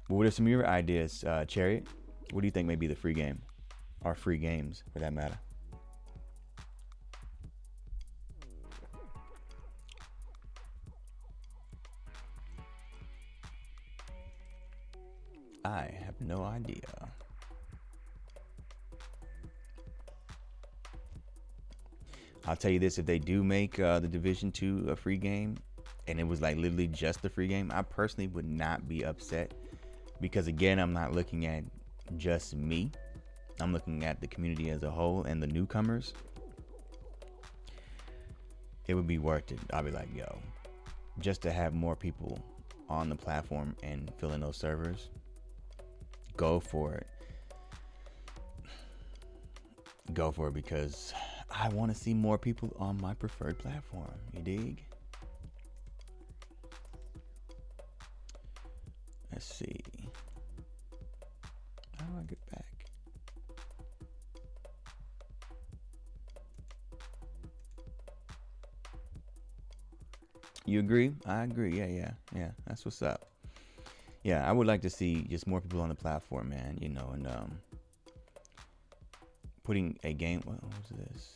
But what are some of your ideas, Chariot? What do you think may be the free game, or free games for that matter? I have no idea. I'll tell you this: if they do make the Division 2 a free game, and it was like literally just a free game, I personally would not be upset, because again, I'm not looking at just me. I'm looking at the community as a whole and the newcomers. It would be worth it. I'll be like, yo, just to have more people on the platform and fill in those servers, go for it. Go for it, because I want to see more people on my preferred platform. You dig? Let's see. How do I get back? You agree? I agree. Yeah. That's what's up. Yeah, I would like to see just more people on the platform, man. You know, and putting a game. What was this?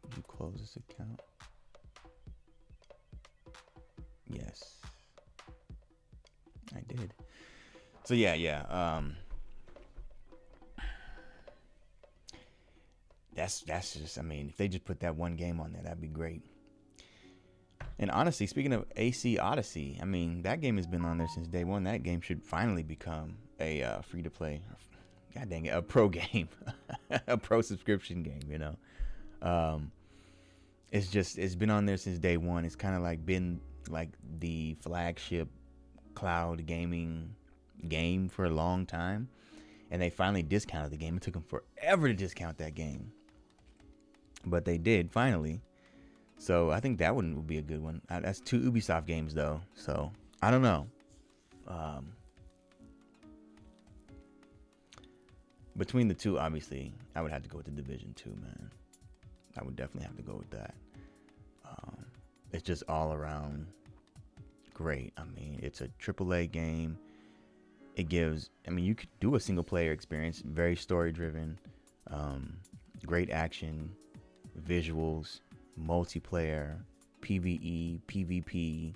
Did you close this account? Yes, I did. So yeah. That's just. I mean, if they just put that one game on there, that'd be great. And honestly, speaking of AC Odyssey, I mean, that game has been on there since day one. That game should finally become a free-to-play, god dang it, a pro game, a pro subscription game, you know. It's been on there since day one. It's kind of like been like the flagship cloud gaming game for a long time. And they finally discounted the game. It took them forever to discount that game, but they did finally. So I think that one would be a good one. That's 2 Ubisoft games though, so I don't know. Between the two, obviously, I would have to go with the Division 2, man. I would definitely have to go with that. It's just all around great. I mean, it's a AAA game. It gives, I mean, you could do a single player experience, very story driven, great action, visuals, multiplayer, PvE, PvP.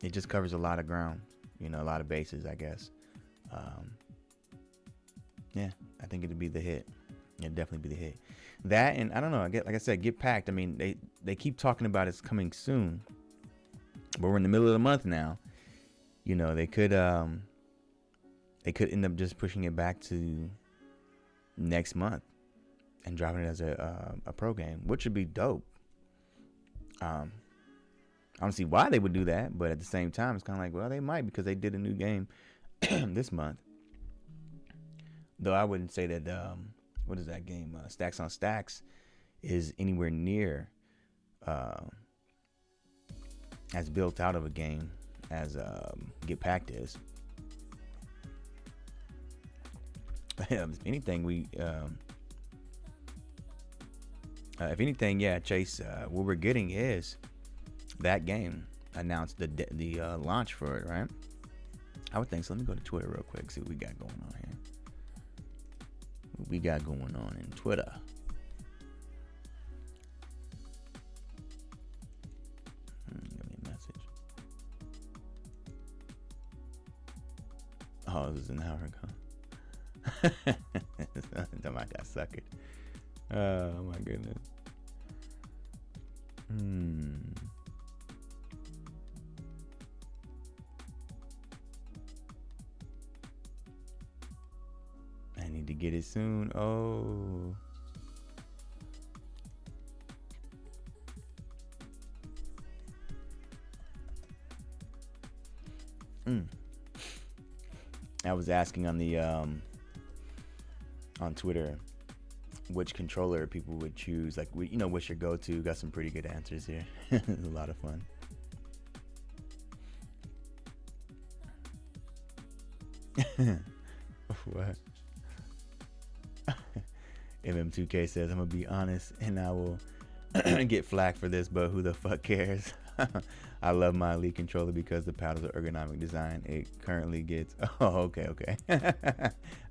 It just covers a lot of ground, you know, a lot of bases, I guess. Yeah, I think it'd be the hit. It'd definitely be the hit. That, and I don't know, like I said, Get Packed. I mean, they keep talking about it's coming soon, but we're in the middle of the month now. You know, they could end up just pushing it back to next month and dropping it as a pro game, which would be dope. I don't see why they would do that, but at the same time, it's kind of like, well, they might, because they did a new game this month. Though I wouldn't say that, what is that game? Stacks on Stacks is anywhere near as built out of a game as Get Packed is. If anything, if anything, yeah, Chase, what we're getting is that game announced the launch for it, right? I would think so. Let me go to Twitter real quick, see what we got going on here. What we got going on in Twitter. Give me a message. Oh, this is an hour ago. I got suckered. Oh my goodness. I need to get it soon. Oh. I was asking on the on Twitter which controller people would choose, like, you know, what's your go-to. Got some pretty good answers here. It's a lot of fun. What? MM2K says, I'm gonna be honest and I will get flack for this, but who the fuck cares? I love my Elite controller because the paddles are ergonomic design. It currently gets, okay.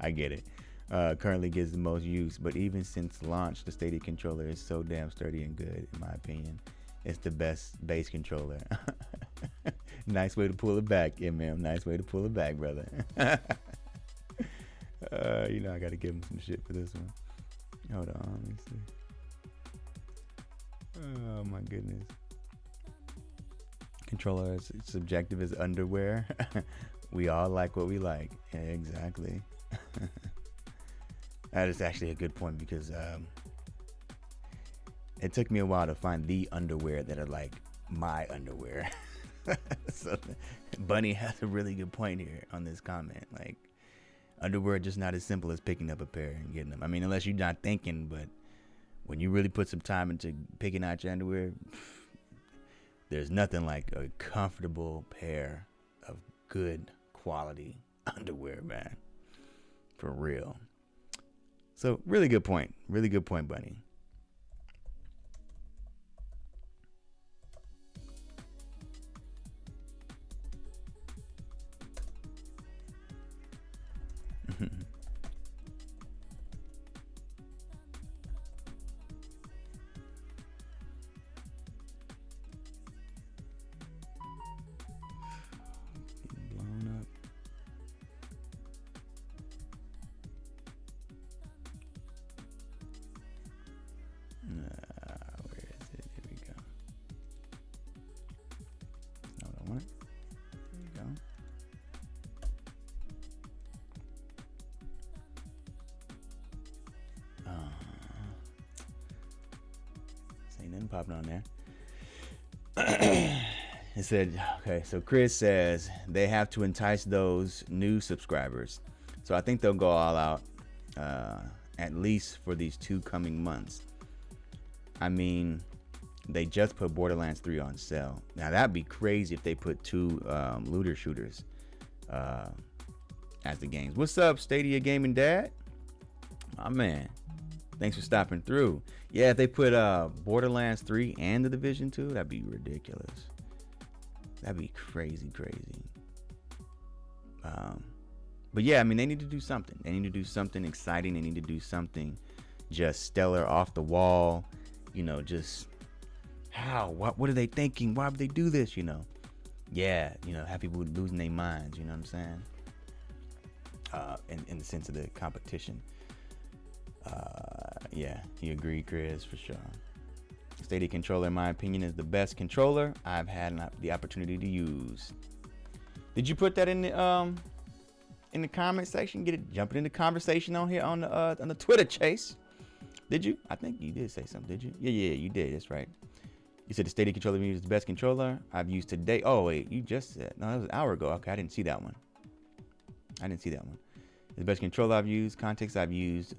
I get it. Currently gets the most use, but even since launch, the Stadia controller is so damn sturdy and good, in my opinion. It's the best base controller. Nice way to pull it back, ma'am. Nice way to pull it back, brother. You know, I gotta give him some shit for this one. Hold on, let me see. Oh my goodness. Controller is subjective as underwear. We all like what we like. Yeah, exactly. That is actually a good point because it took me a while to find the underwear that are like my underwear. So Bunny has a really good point here on this comment. Like, underwear just not as simple as picking up a pair and getting them. I mean, unless you're not thinking, but when you really put some time into picking out your underwear, there's nothing like a comfortable pair of good quality underwear, man. For real. So, really good point. Really good point, Bunny. Blown up. Where is it? Here we go. No, I don't want it. There we go. Ain't nothing popping on there. It said, okay, so Chris says they have to entice those new subscribers. So I think they'll go all out, at least for these 2 coming months. I mean, they just put Borderlands 3 on sale. Now that'd be crazy if they put 2 looter shooters as the games. What's up, Stadia Gaming Dad? My man. Thanks for stopping through. Yeah, if they put Borderlands 3 and The Division 2, that'd be ridiculous. That'd be crazy. But yeah, I mean, they need to do something. They need to do something exciting. They need to do something just stellar, off the wall. You know, just how? What are they thinking? Why would they do this? You know? Yeah, you know, have people losing their minds. You know what I'm saying? In the sense of the competition. Yeah, you agree, Chris, for sure. Stadia controller, in my opinion, is the best controller I've had the opportunity to use. Did you put that in the comment section? Get it jumping in the conversation on here on the Twitter, Chase. Did you? I think you did say something. Did you? Yeah, you did. That's right. You said the Stadia controller is the best controller I've used today. Oh wait, you just said no. That was an hour ago. Okay, I didn't see that one. The best controller I've used. Context I've used.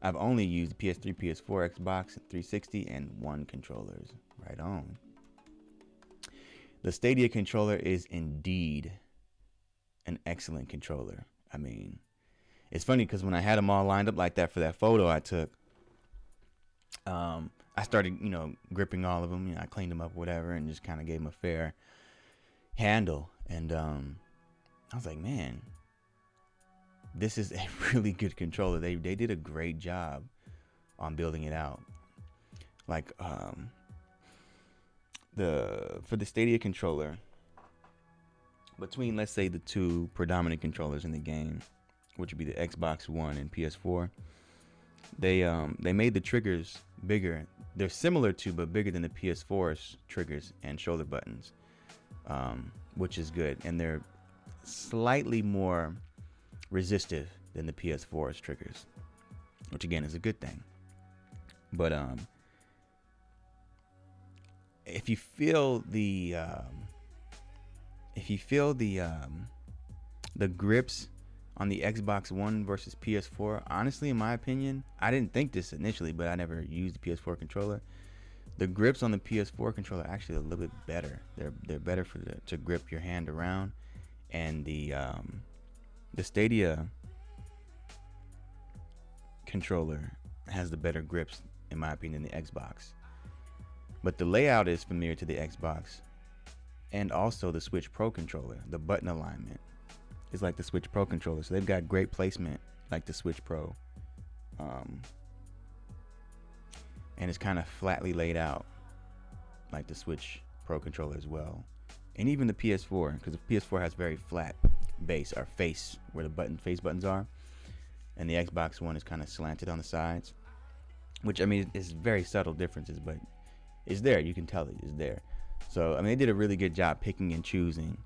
I've only used PS3, PS4, Xbox 360, and 1 controllers. Right on. The Stadia controller is indeed an excellent controller. I mean, it's funny because when I had them all lined up like that for that photo I took, I started, gripping all of them. I cleaned them up, whatever, and just kind of gave them a fair handle. And I was like, man, this is a really good controller. They did a great job on building it out. Like for the Stadia controller, between, let's say, the 2 predominant controllers in the game, which would be the Xbox One and PS4, they made the triggers bigger. They're similar to, but bigger than the PS4's triggers and shoulder buttons, which is good. And they're slightly more resistive than the PS4's triggers, which again is a good thing. But if you feel the grips on the Xbox One versus PS4, honestly, in my opinion, I didn't think this initially, but I never used the PS4 controller. The grips on the PS4 controller are actually a little bit better. They're better to grip your hand around, and the Stadia controller has the better grips, in my opinion, than the Xbox. But the layout is familiar to the Xbox. and also the Switch Pro controller. The button alignment is like the Switch Pro controller, so they've got great placement like the Switch Pro, and it's kind of flatly laid out like the Switch Pro controller as well, and even the PS4, because the PS4 has very flat base or face where the face buttons are, and the Xbox One is kind of slanted on the sides, which I mean is very subtle differences, but it's there. You can tell it is there. So I mean they did a really good job picking and choosing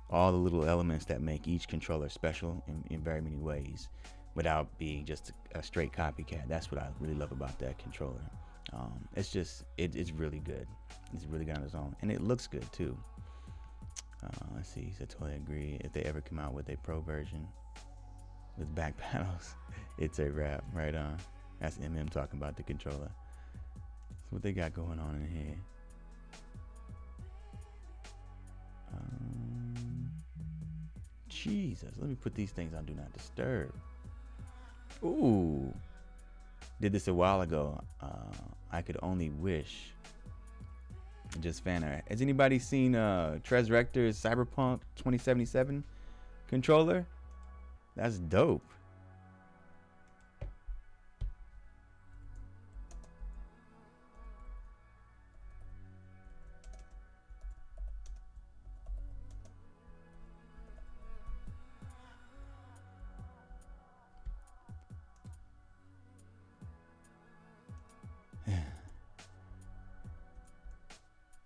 all the little elements that make each controller special in very many ways, without being just a straight copycat. That's what I really love about that controller. It's just it's really good. It's really good on its own, and it looks good too. Let's see. I totally agree. If they ever come out with a pro version with back panels, it's a wrap. Right on. That's MM talking about the controller. That's what they got going on in here. Jesus, let me put these things on Do Not Disturb. Ooh, did this a while ago. I could only wish. Just fan art. Has anybody seen Trez Rector's Cyberpunk 2077 controller? That's dope.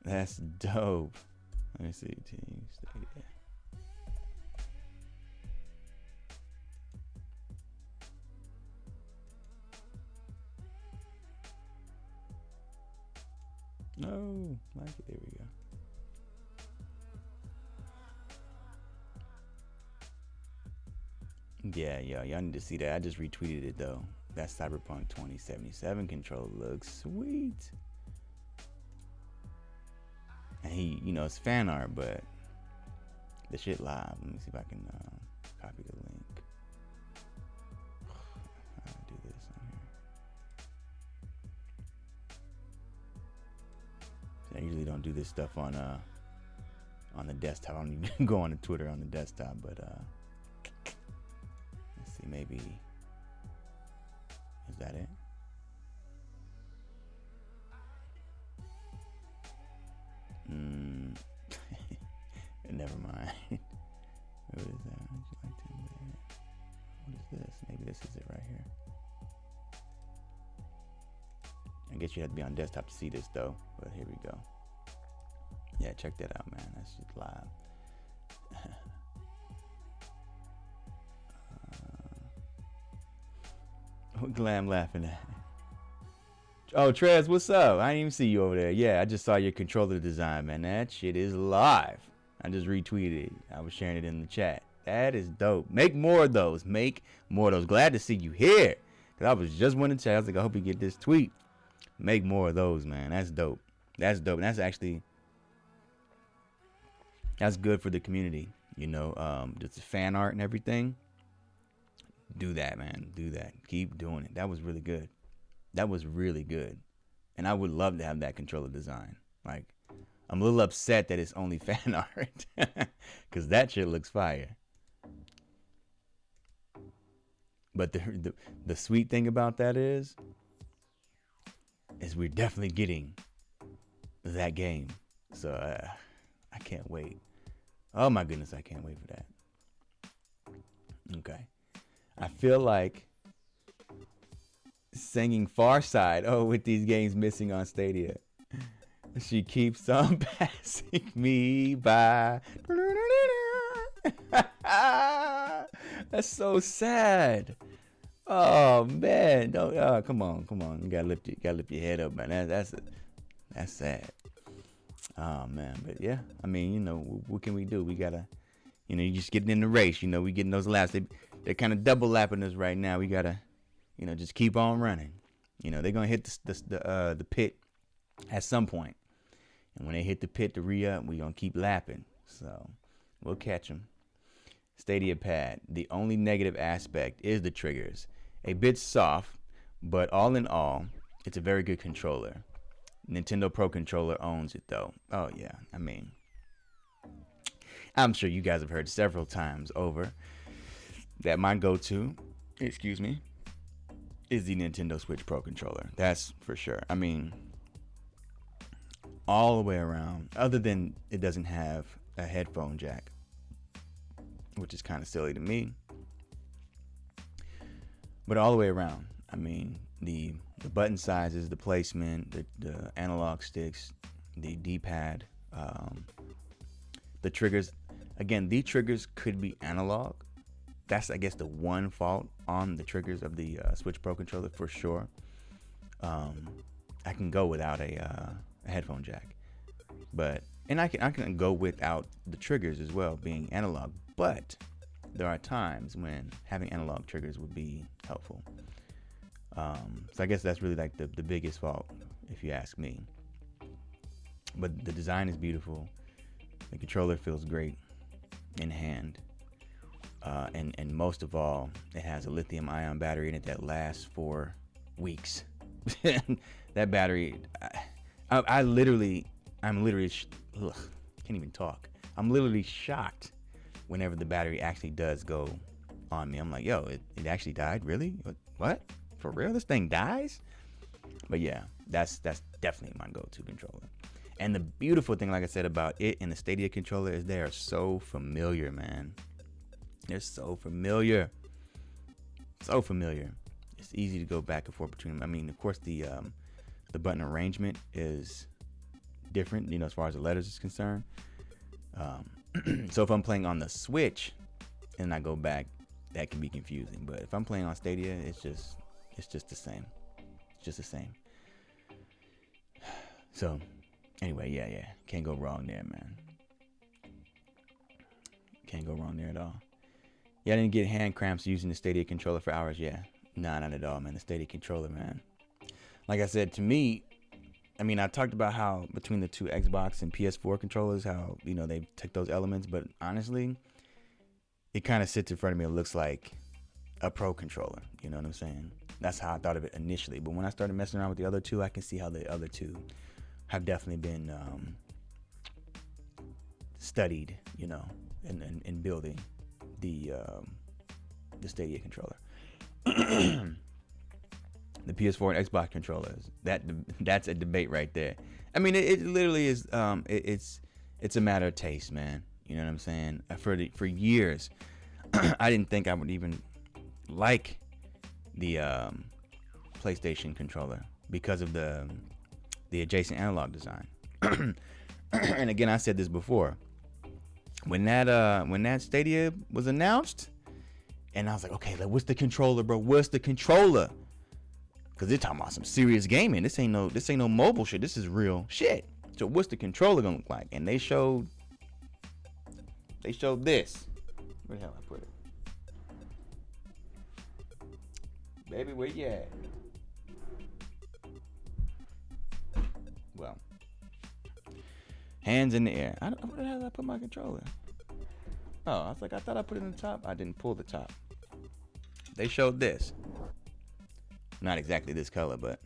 That's dope. Let me see. Team Stadia. No, like it. There we go. Yeah, y'all need to see that. I just retweeted it though. That Cyberpunk 2077 controller looks sweet. And he, it's fan art, but the shit live. Let me see if I can copy the link. How do I do this on here? I usually don't do this stuff on the desktop. I don't even go on the Twitter on the desktop, but let's see, maybe is that it? Never mind. What is that? Would you like to embed? What is this? Maybe this is it right here. I guess you have to be on desktop to see this though, but here we go. Yeah, check that out, man. That's just live. What Glam laughing at? Oh, Trez, what's up? I didn't even see you over there. Yeah, I just saw your controller design, man. That shit is live. I just retweeted it. I was sharing it in the chat. That is dope. Make more of those. Make more of those. Glad to see you here. Because I was just wanting to chat. I was like, I hope you get this tweet. Make more of those, man. That's dope. That's dope. And that's good for the community. Just the fan art and everything. Do that, man. Do that. Keep doing it. That was really good. That was really good. And I would love to have that controller design. Like, I'm a little upset that it's only fan art. Because that shit looks fire. But the sweet thing about that is we're definitely getting that game. So I can't wait. Oh my goodness, I can't wait for that. Okay. I feel like singing Far Side, with these games missing on Stadia. She keeps on passing me by. That's so sad. Oh man, don't. Come on. You gotta lift your head up, man. That's sad. Oh man, but yeah. I mean, what can we do? We gotta, you just getting in the race. We getting those laps. They're kind of double lapping us right now. We gotta, just keep on running. They're gonna hit the pit at some point. And when they hit the pit to re-up, we're going to keep lapping. So we'll catch them. Stadia Pad. The only negative aspect is the triggers. A bit soft, but all in all, it's a very good controller. Nintendo Pro Controller owns it, though. Oh, yeah. I mean, I'm sure you guys have heard several times over that my go-to, excuse me, is the Nintendo Switch Pro controller. That's for sure. I mean, all the way around, other than it doesn't have a headphone jack, which is kind of silly to me. But all the way around, I mean, the button sizes, the placement, the analog sticks, the D-pad, the triggers. Again, the triggers could be analog. That's, I guess, the one fault on the triggers of the Switch Pro controller for sure. I can go without a headphone jack, and I can go without the triggers as well being analog. But there are times when having analog triggers would be helpful. So I guess that's really like the biggest fault, if you ask me. But the design is beautiful. The controller feels great in hand. And most of all, it has a lithium-ion battery in it that lasts for weeks. That battery, I'm literally, can't even talk. I'm literally shocked whenever the battery actually does go on me. I'm like, yo, it actually died? Really? What? For real? This thing dies? But yeah, that's definitely my go-to controller. And the beautiful thing, like I said, about it and the Stadia controller is they are so familiar, man. They're so familiar. So familiar. It's easy to go back and forth between them. I mean, of course, the button arrangement is different, as far as the letters is concerned. So if I'm playing on the Switch and I go back, that can be confusing. But if I'm playing on Stadia, it's just the same. It's just the same. So anyway, yeah. Can't go wrong there, man. Can't go wrong there at all. Yeah, I didn't get hand cramps using the Stadia controller for hours. Yeah, nah, not at all, man. The Stadia controller, man. Like I said, to me, I mean, I talked about how between the two Xbox and PS4 controllers, how, they took those elements. But honestly, it kind of sits in front of me. It looks like a Pro controller. You know what I'm saying? That's how I thought of it initially. But when I started messing around with the other two, I can see how the other two have definitely been studied, in building the Stadia controller. The PS4 and Xbox controllers. That's a debate right there. I mean, it literally is. It's a matter of taste, man. You know what I'm saying? For years, I didn't think I would even like the PlayStation controller because of the adjacent analog design. And again, I said this before. When that Stadia was announced, and I was like, okay, what's the controller, bro? What's the controller? Because they're talking about some serious gaming. This ain't no mobile shit. This is real shit. So what's the controller gonna look like? And they showed this. Where the hell I put it? Baby, where you at? Well, hands in the air. Where the hell did I put my controller? Oh, I was like, I thought I put it in the top. I didn't pull the top. They showed this. Not exactly this color, but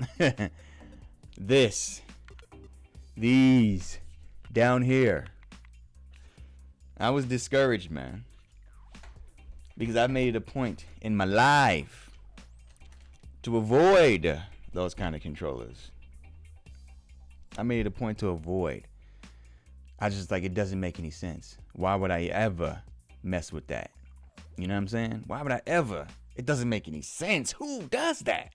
these down here. I was discouraged, man, because I made it a point in my life to avoid those kind of controllers. I made it a point to avoid. I just it doesn't make any sense. Why would I ever mess with that? You know what I'm saying? Why would I ever? It doesn't make any sense. Who does that?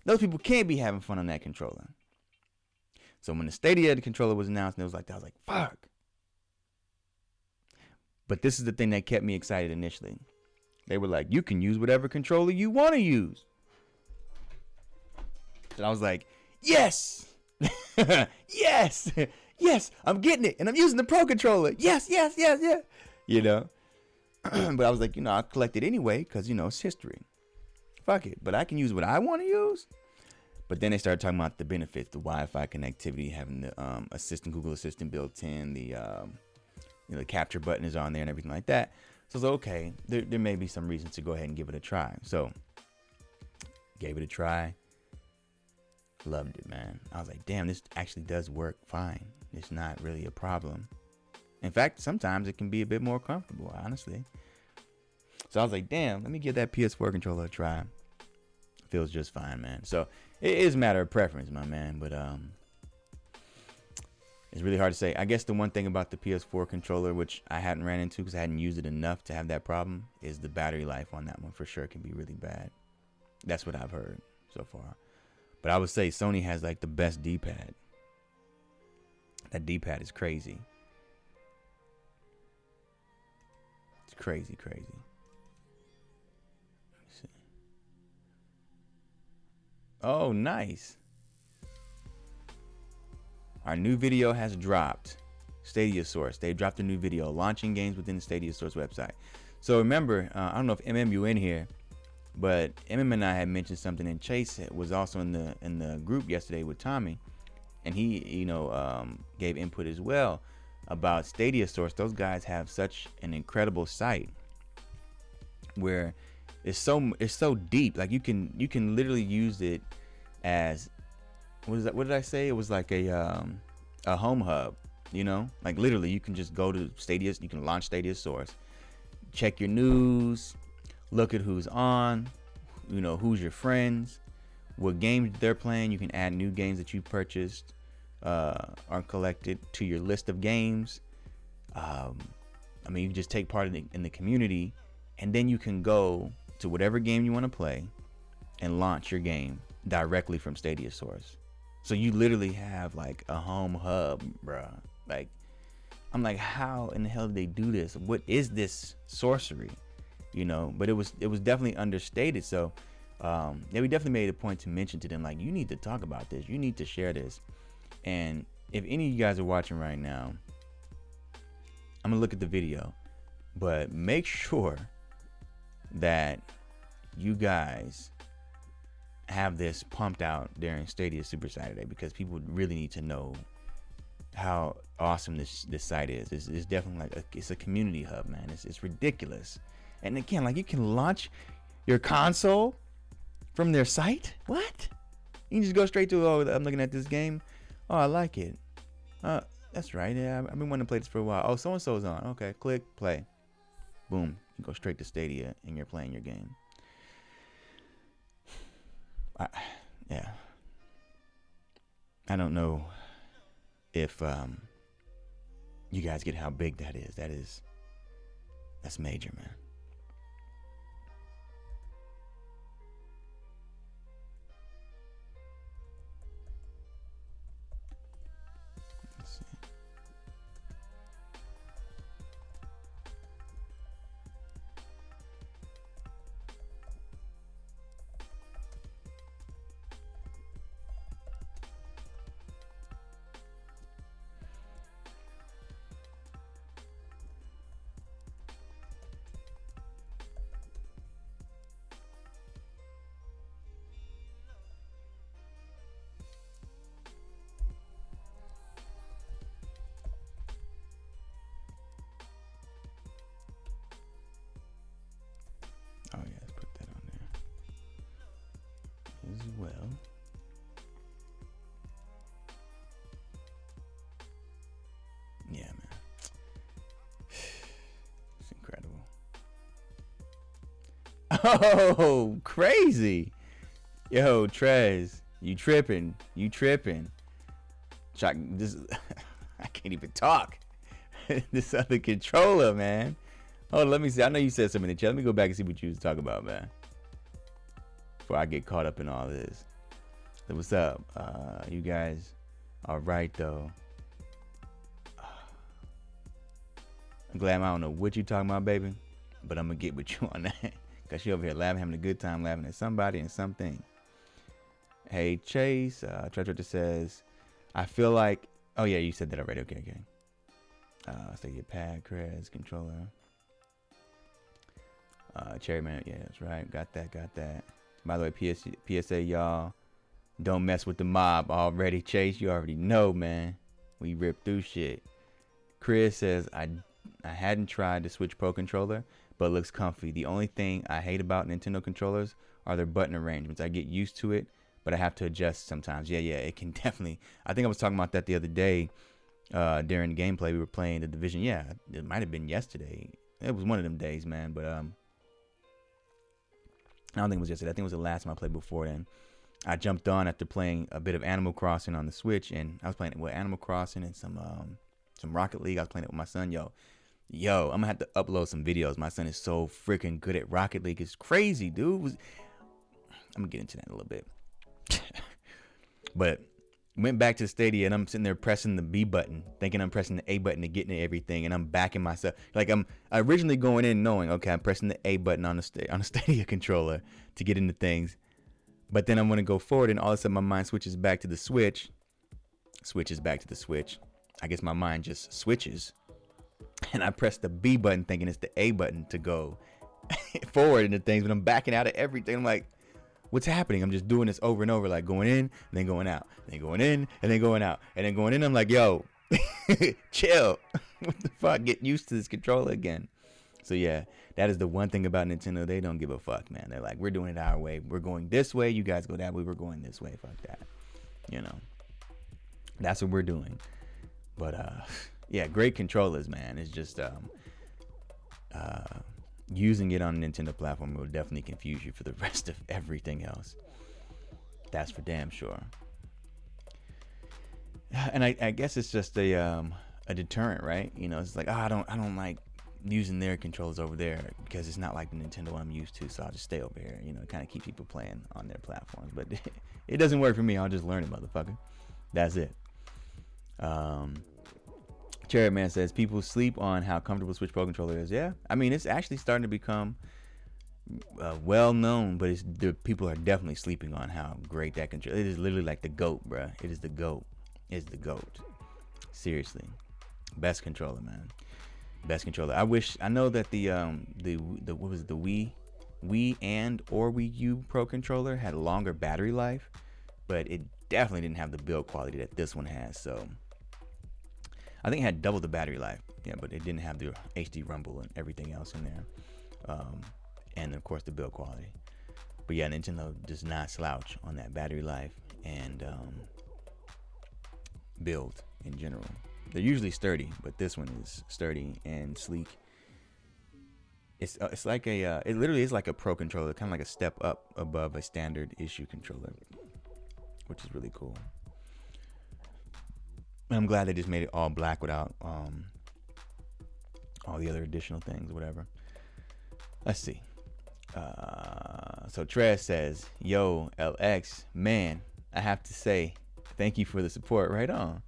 Those people can't be having fun on that controller. So when the Stadia controller was announced, and it was like that, I was like, fuck. But this is the thing that kept me excited initially. They were like, you can use whatever controller you want to use. And I was like, yes. Yes. Yes, I'm getting it. And I'm using the Pro controller. Yes. But I was like, I'll collect it anyway because, it's history. Fuck it. But I can use what I want to use. But then they started talking about the benefits, the Wi-Fi connectivity, having the Google Assistant built in, the capture button is on there and everything like that. So I was like, okay, there may be some reasons to go ahead and give it a try. So gave it a try. Loved it, man. I was like, damn, this actually does work fine. It's not really a problem. In fact, sometimes it can be a bit more comfortable, honestly. So I was like, damn, let me give that PS4 controller a try. Feels just fine, man. So it is a matter of preference, my man. But it's really hard to say. I guess the one thing about the PS4 controller, which I hadn't ran into because I hadn't used it enough to have that problem, is the battery life on that one for sure can be really bad. That's what I've heard so far. But I would say Sony has like the best D-pad. That D-pad is crazy. It's crazy. Let me see. Oh, nice. Our new video has dropped. Stadia Source. They dropped a new video launching games within the Stadia Source website. So remember, I don't know if you in here, but and I had mentioned something, and Chase was also in the group yesterday with Tommy, and he gave input as well about Stadia Source. Those guys have such an incredible site where it's so deep. Like you can literally use it as what did I say? It was like a home hub, like literally you can just go to Stadia, you can launch Stadia Source, check your news, look at who's on, who's your friends, what games they're playing. You can add new games that you purchased or collected to your list of games. You can just take part in the community, and then you can go to whatever game you want to play and launch your game directly from Stadia Source. So you literally have like a home hub, bruh. Like, I'm like, how in the hell did they do this? What is this sorcery? But it was definitely understated. So we definitely made a point to mention to them, like, you need to talk about this. You need to share this. And if any of you guys are watching right now, I'm gonna look at the video, but make sure that you guys have this pumped out during Stadia Super Saturday, because people really need to know how awesome this site is. It's definitely like it's a community hub, man. It's ridiculous. And again, like, you can launch your console from their site. What? You can just go straight to, I'm looking at this game. Oh, I like it. That's right. Yeah, I've been wanting to play this for a while. Oh, so and so's on. Okay, click play. Boom. You go straight to Stadia and you're playing your game. I don't know if you guys get how big that is. That's major, man. Let's see. Oh yeah, let's put that on there as well. Yeah, man. It's incredible. Oh, crazy. Yo, Trez, you tripping. Chuck, this I can't even talk. This other controller, man. Oh, let me see. I know you said something in the chat. Let me go back and see what you was talking about, man, before I get caught up in all this. So what's up? You guys all right, though? I'm glad I don't know what you talking about, baby, but I'm going to get with you on that, because you over here laughing, having a good time, laughing at somebody and something. Hey, Chase. Treasure says, I feel like... Oh, yeah, you said that already. Okay. So your pad, Crez, controller. Cherry Man, yeah, that's right. Got that. By the way, PSA, y'all, don't mess with the mob already. Chase, you already know, man. We rip through shit. Chris says, I hadn't tried the Switch Pro controller, but it looks comfy. The only thing I hate about Nintendo controllers are their button arrangements. I get used to it, but I have to adjust sometimes. Yeah, it can definitely. I think I was talking about that the other day. during gameplay. We were playing the Division. Yeah, it might have been yesterday. It was one of them days, man. But I don't think it was yesterday. I think it was the last time I played before then. I jumped on after playing a bit of Animal Crossing on the Switch, and I was playing it with Animal Crossing and some Rocket League. I was playing it with my son. Yo, I'm gonna have to upload some videos. My son is so freaking good at Rocket League. It's crazy, dude. I'm gonna get into that in a little bit. But went back to Stadia, and I'm sitting there pressing the B button, thinking I'm pressing the A button to get into everything, and I'm backing myself. Like I'm originally going in knowing, okay, I'm pressing the A button on the Stadia controller to get into things. But then I'm going to go forward, and all of a sudden my mind switches back to the Switch. Switches back to the Switch. I guess my mind just switches. And I press the B button thinking it's the A button to go forward into things, but I'm backing out of everything. I'm like, what's happening? I'm just doing this over and over, like going in, and then going out, and then going in, and then going out, and then going in. I'm like, yo, chill. What the fuck? Get used to this controller again. So yeah, that is the one thing about Nintendo. They don't give a fuck, man. They're like, we're doing it our way. We're going this way. You guys go that way. We're going this way. Fuck that. You know, that's what we're doing. But yeah, great controllers, man. It's just using it on a Nintendo platform will definitely confuse you for the rest of everything else. That's for damn sure. And I guess it's just a deterrent, right? You know, it's like, I don't like using their controllers over there because it's not like the Nintendo I'm used to, so I'll just stay over here. You know, kind of keep people playing on their platforms. But it doesn't work for me. I'll just learn it, motherfucker. That's it. Cherry Man says people sleep on how comfortable Switch Pro controller is. Yeah, I mean it's actually starting to become well known, but the people are definitely sleeping on how great that controller. It is literally like the GOAT, bruh. It is the GOAT. It's the GOAT. Seriously, best controller, man. Best controller. I know that the what was it, the Wii and or Wii U Pro controller had a longer battery life, but it definitely didn't have the build quality that this one has. So I think it had double the battery life. Yeah, but it didn't have the HD rumble and everything else in there, and of course the build quality. But yeah, Nintendo does not slouch on that battery life and build in general. They're usually sturdy, but this one is sturdy and sleek. It's like it literally is like a pro controller, kind of like a step up above a standard issue controller, which is really cool. And I'm glad they just made it all black without all the other additional things or whatever. Let's see. So Trez says, yo, LX, man, I have to say thank you for the support. Right on.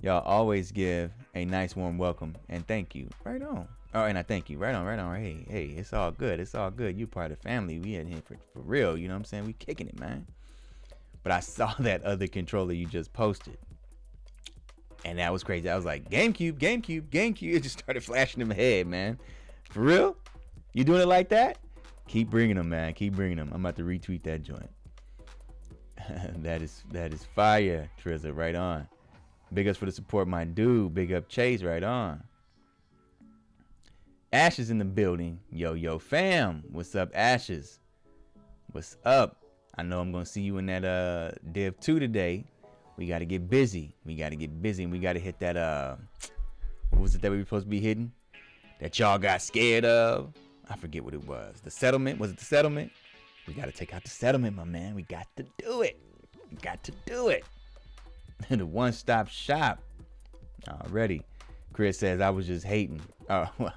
Y'all always give a nice warm welcome and thank you. Right on. Oh, and I thank you. Right on, right on. Hey, it's all good. It's all good. You part of the family. We in here for real. You know what I'm saying? We kicking it, man. But I saw that other controller you just posted. And that was crazy. I was like, GameCube. It just started flashing in my head, man. For real? You doing it like that? Keep bringing them, man. Keep bringing them. I'm about to retweet that joint. that is fire, Trizza. Right on. Big ups for the support, my dude. Big up Chase. Right on. Ashes in the building. Yo, fam. What's up, Ashes? What's up? I know I'm going to see you in that Div 2 today. We got to get busy. And we got to hit that, what was it that we were supposed to be hitting? That y'all got scared of? I forget what it was. The settlement? Was it the settlement? We got to take out the settlement, my man. We got to do it. The one-stop shop. Already. Chris says, I was just hating. Oh, well,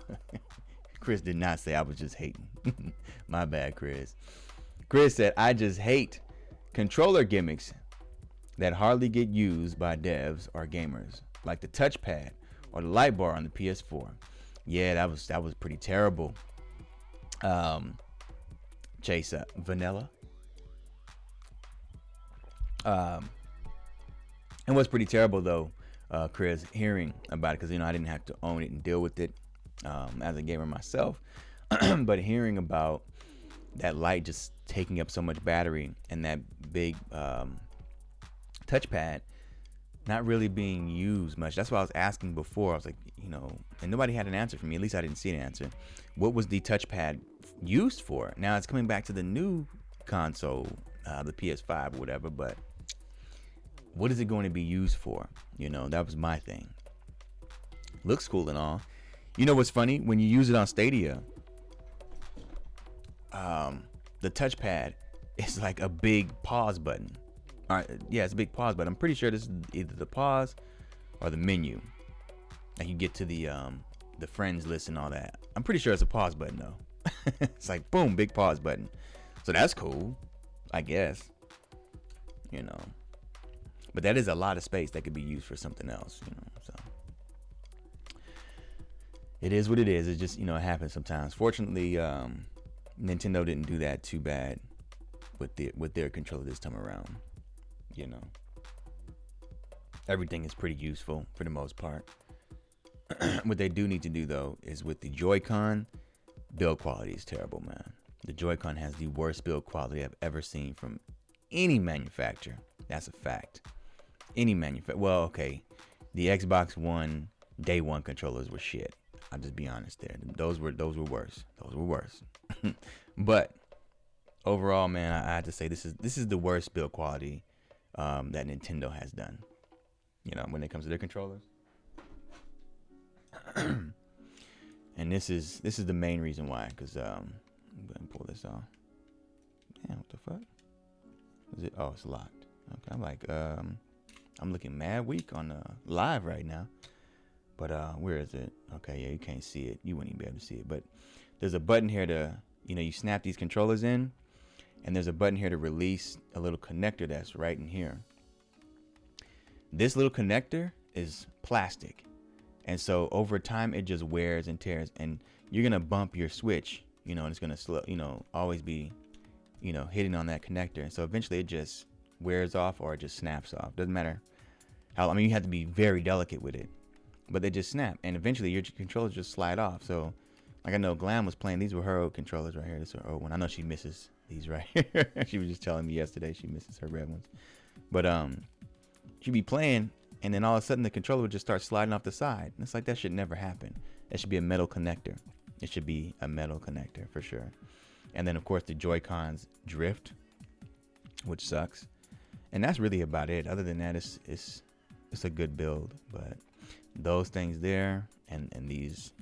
Chris did not say I was just hating. My bad, Chris. Chris said, I just hate controller gimmicks that hardly get used by devs or gamers, like the touchpad or the light bar on the PS4. Yeah, that was pretty terrible. Chase Vanilla. And what's pretty terrible though, Chris, hearing about it, because I didn't have to own it and deal with it as a gamer myself, but hearing about that light just taking up so much battery and that big touchpad not really being used much. That's what I was asking before. I was like, and nobody had an answer for me. At least I didn't see an answer. What was the touchpad used for? Now it's coming back to the new console, the PS5 or whatever, but what is it going to be used for? That was my thing. Looks cool and all. You know what's funny? When you use it on Stadia, the touchpad is like a big pause button. All right, yeah, it's a big pause button. I'm pretty sure this is either the pause or the menu. Like you get to the friends list and all that. I'm pretty sure it's a pause button though. It's like boom, big pause button. So that's cool, I guess. You know, but that is a lot of space that could be used for something else. You know, so it is what it is. It just, you know, it happens sometimes. Fortunately, Nintendo didn't do that too bad with their controller this time around. You know, everything is pretty useful for the most part. What they do need to do though is with the Joy-Con, build quality is terrible, man. The Joy-Con has the worst build quality I've ever seen from any manufacturer. That's a fact. Any manufacturer. Well, okay, the Xbox One day one controllers were shit. I'll just be honest there. Those were worse. Those were worse. But overall, man, I have to say this is the worst build quality that Nintendo has done. You know, when it comes to their controllers. And this is the main reason why, because I'm gonna pull this off. Damn, what the fuck? Is it? Oh, it's locked. Okay, I'm like, I'm looking mad weak on live right now. But where is it? Okay, yeah, you can't see it. You wouldn't even be able to see it. But there's a button here to, you know, you snap these controllers in, and there's a button here to release a little connector that's right in here. This little connector is plastic. And so over time, it just wears and tears, and you're going to bump your switch, you know, and it's going to slow, you know, always be, you know, hitting on that connector. And so eventually it just wears off or it just snaps off. Doesn't matter how, I mean, you have to be very delicate with it, but they just snap, and eventually your controllers just slide off. So like I know Glam was playing, these were her old controllers right here. This is her old one. I know she misses these right here. She was just telling me yesterday she misses her red ones. But she'd be playing, and then all of a sudden the controller would just start sliding off the side. And it's like, that should never happen. It should be a metal connector. It should be a metal connector for sure. And then of course the Joy-Cons drift, which sucks. And that's really about it. Other than that, it's a good build. But those things there and these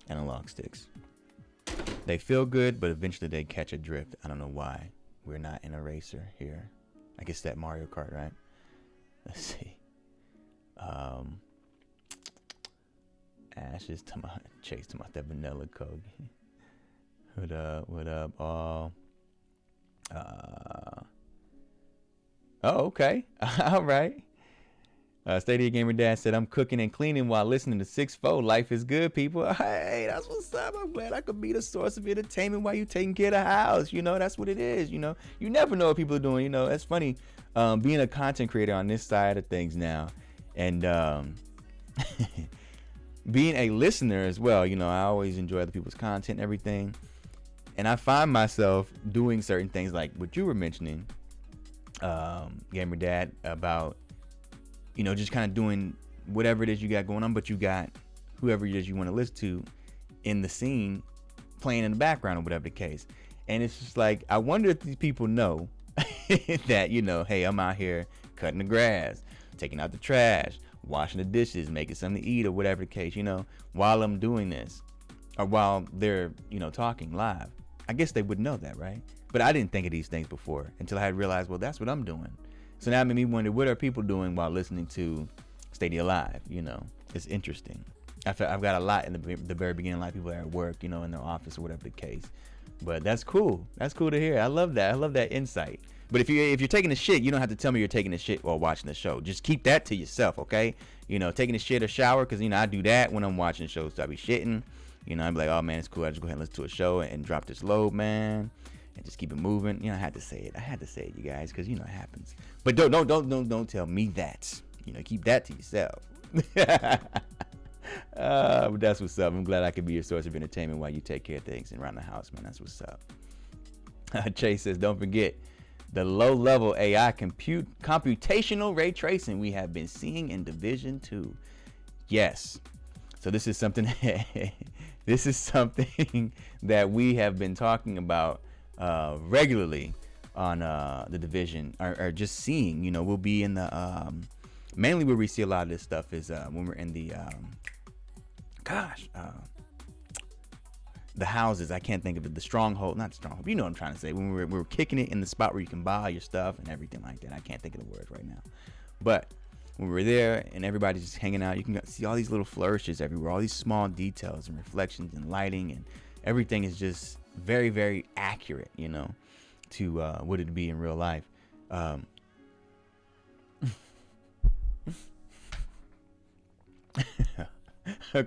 analog sticks, they feel good, but eventually they catch a drift. I don't know why. We're not in a racer here. I guess that Mario Kart, right? Let's see. Ashes to my Chase to my that vanilla Coke. What up, all? Oh, okay. All right. Stadia Gamer Dad said, I'm cooking and cleaning while listening to 6-4. Life is good, people. Hey, that's what's up. I'm glad I could be the source of entertainment while you taking care of the house. You know, that's what it is. You know, you never know what people are doing. You know, that's funny. Being a content creator on this side of things now, and being a listener as well, you know, I always enjoy other people's content and everything. And I find myself doing certain things like what you were mentioning, Gamer Dad, about, you know, just kind of doing whatever it is you got going on, but you got whoever it is you want to listen to in the scene playing in the background or whatever the case. And it's just like, I wonder if these people know that, you know, hey, I'm out here cutting the grass, taking out the trash, washing the dishes, making something to eat or whatever the case, you know, while I'm doing this or while they're, you know, talking live. I guess they would know that, right? But I didn't think of these things before until I had realized, well, that's what I'm doing. So now it made me wonder, what are people doing while listening to Stadia Live? You know, it's interesting. I've got a lot in the very beginning, a lot of people are at work, you know, in their office or whatever the case. But that's cool. That's cool to hear. I love that. I love that insight. But if you're taking a shit, you don't have to tell me you're taking a shit while watching the show. Just keep that to yourself, okay? You know, taking a shit or shower, because, you know, I do that when I'm watching shows. So I be shitting. You know, I'm like, oh, man, it's cool. I just go ahead and listen to a show and drop this load, man, and just keep it moving. You know, I had to say it. I had to say it, you guys, because, you know, it happens. But don't tell me that. You know, keep that to yourself. But that's what's up. I'm glad I could be your source of entertainment while you take care of things around the house, man. That's what's up. Chase says, don't forget the low-level AI computational ray tracing we have been seeing in Division 2. Yes. So this is something that we have been talking about regularly on the Division, or just seeing. You know, we'll be in the mainly where we see a lot of this stuff is when we're in the gosh, the houses. I can't think of it. The stronghold, not stronghold. You know what I'm trying to say. When we were kicking it in the spot where you can buy your stuff and everything like that. I can't think of the words right now. But when we were there and everybody's just hanging out, you can see all these little flourishes everywhere, all these small details and reflections and lighting, and everything is just very, very accurate, you know, to what it'd be in real life.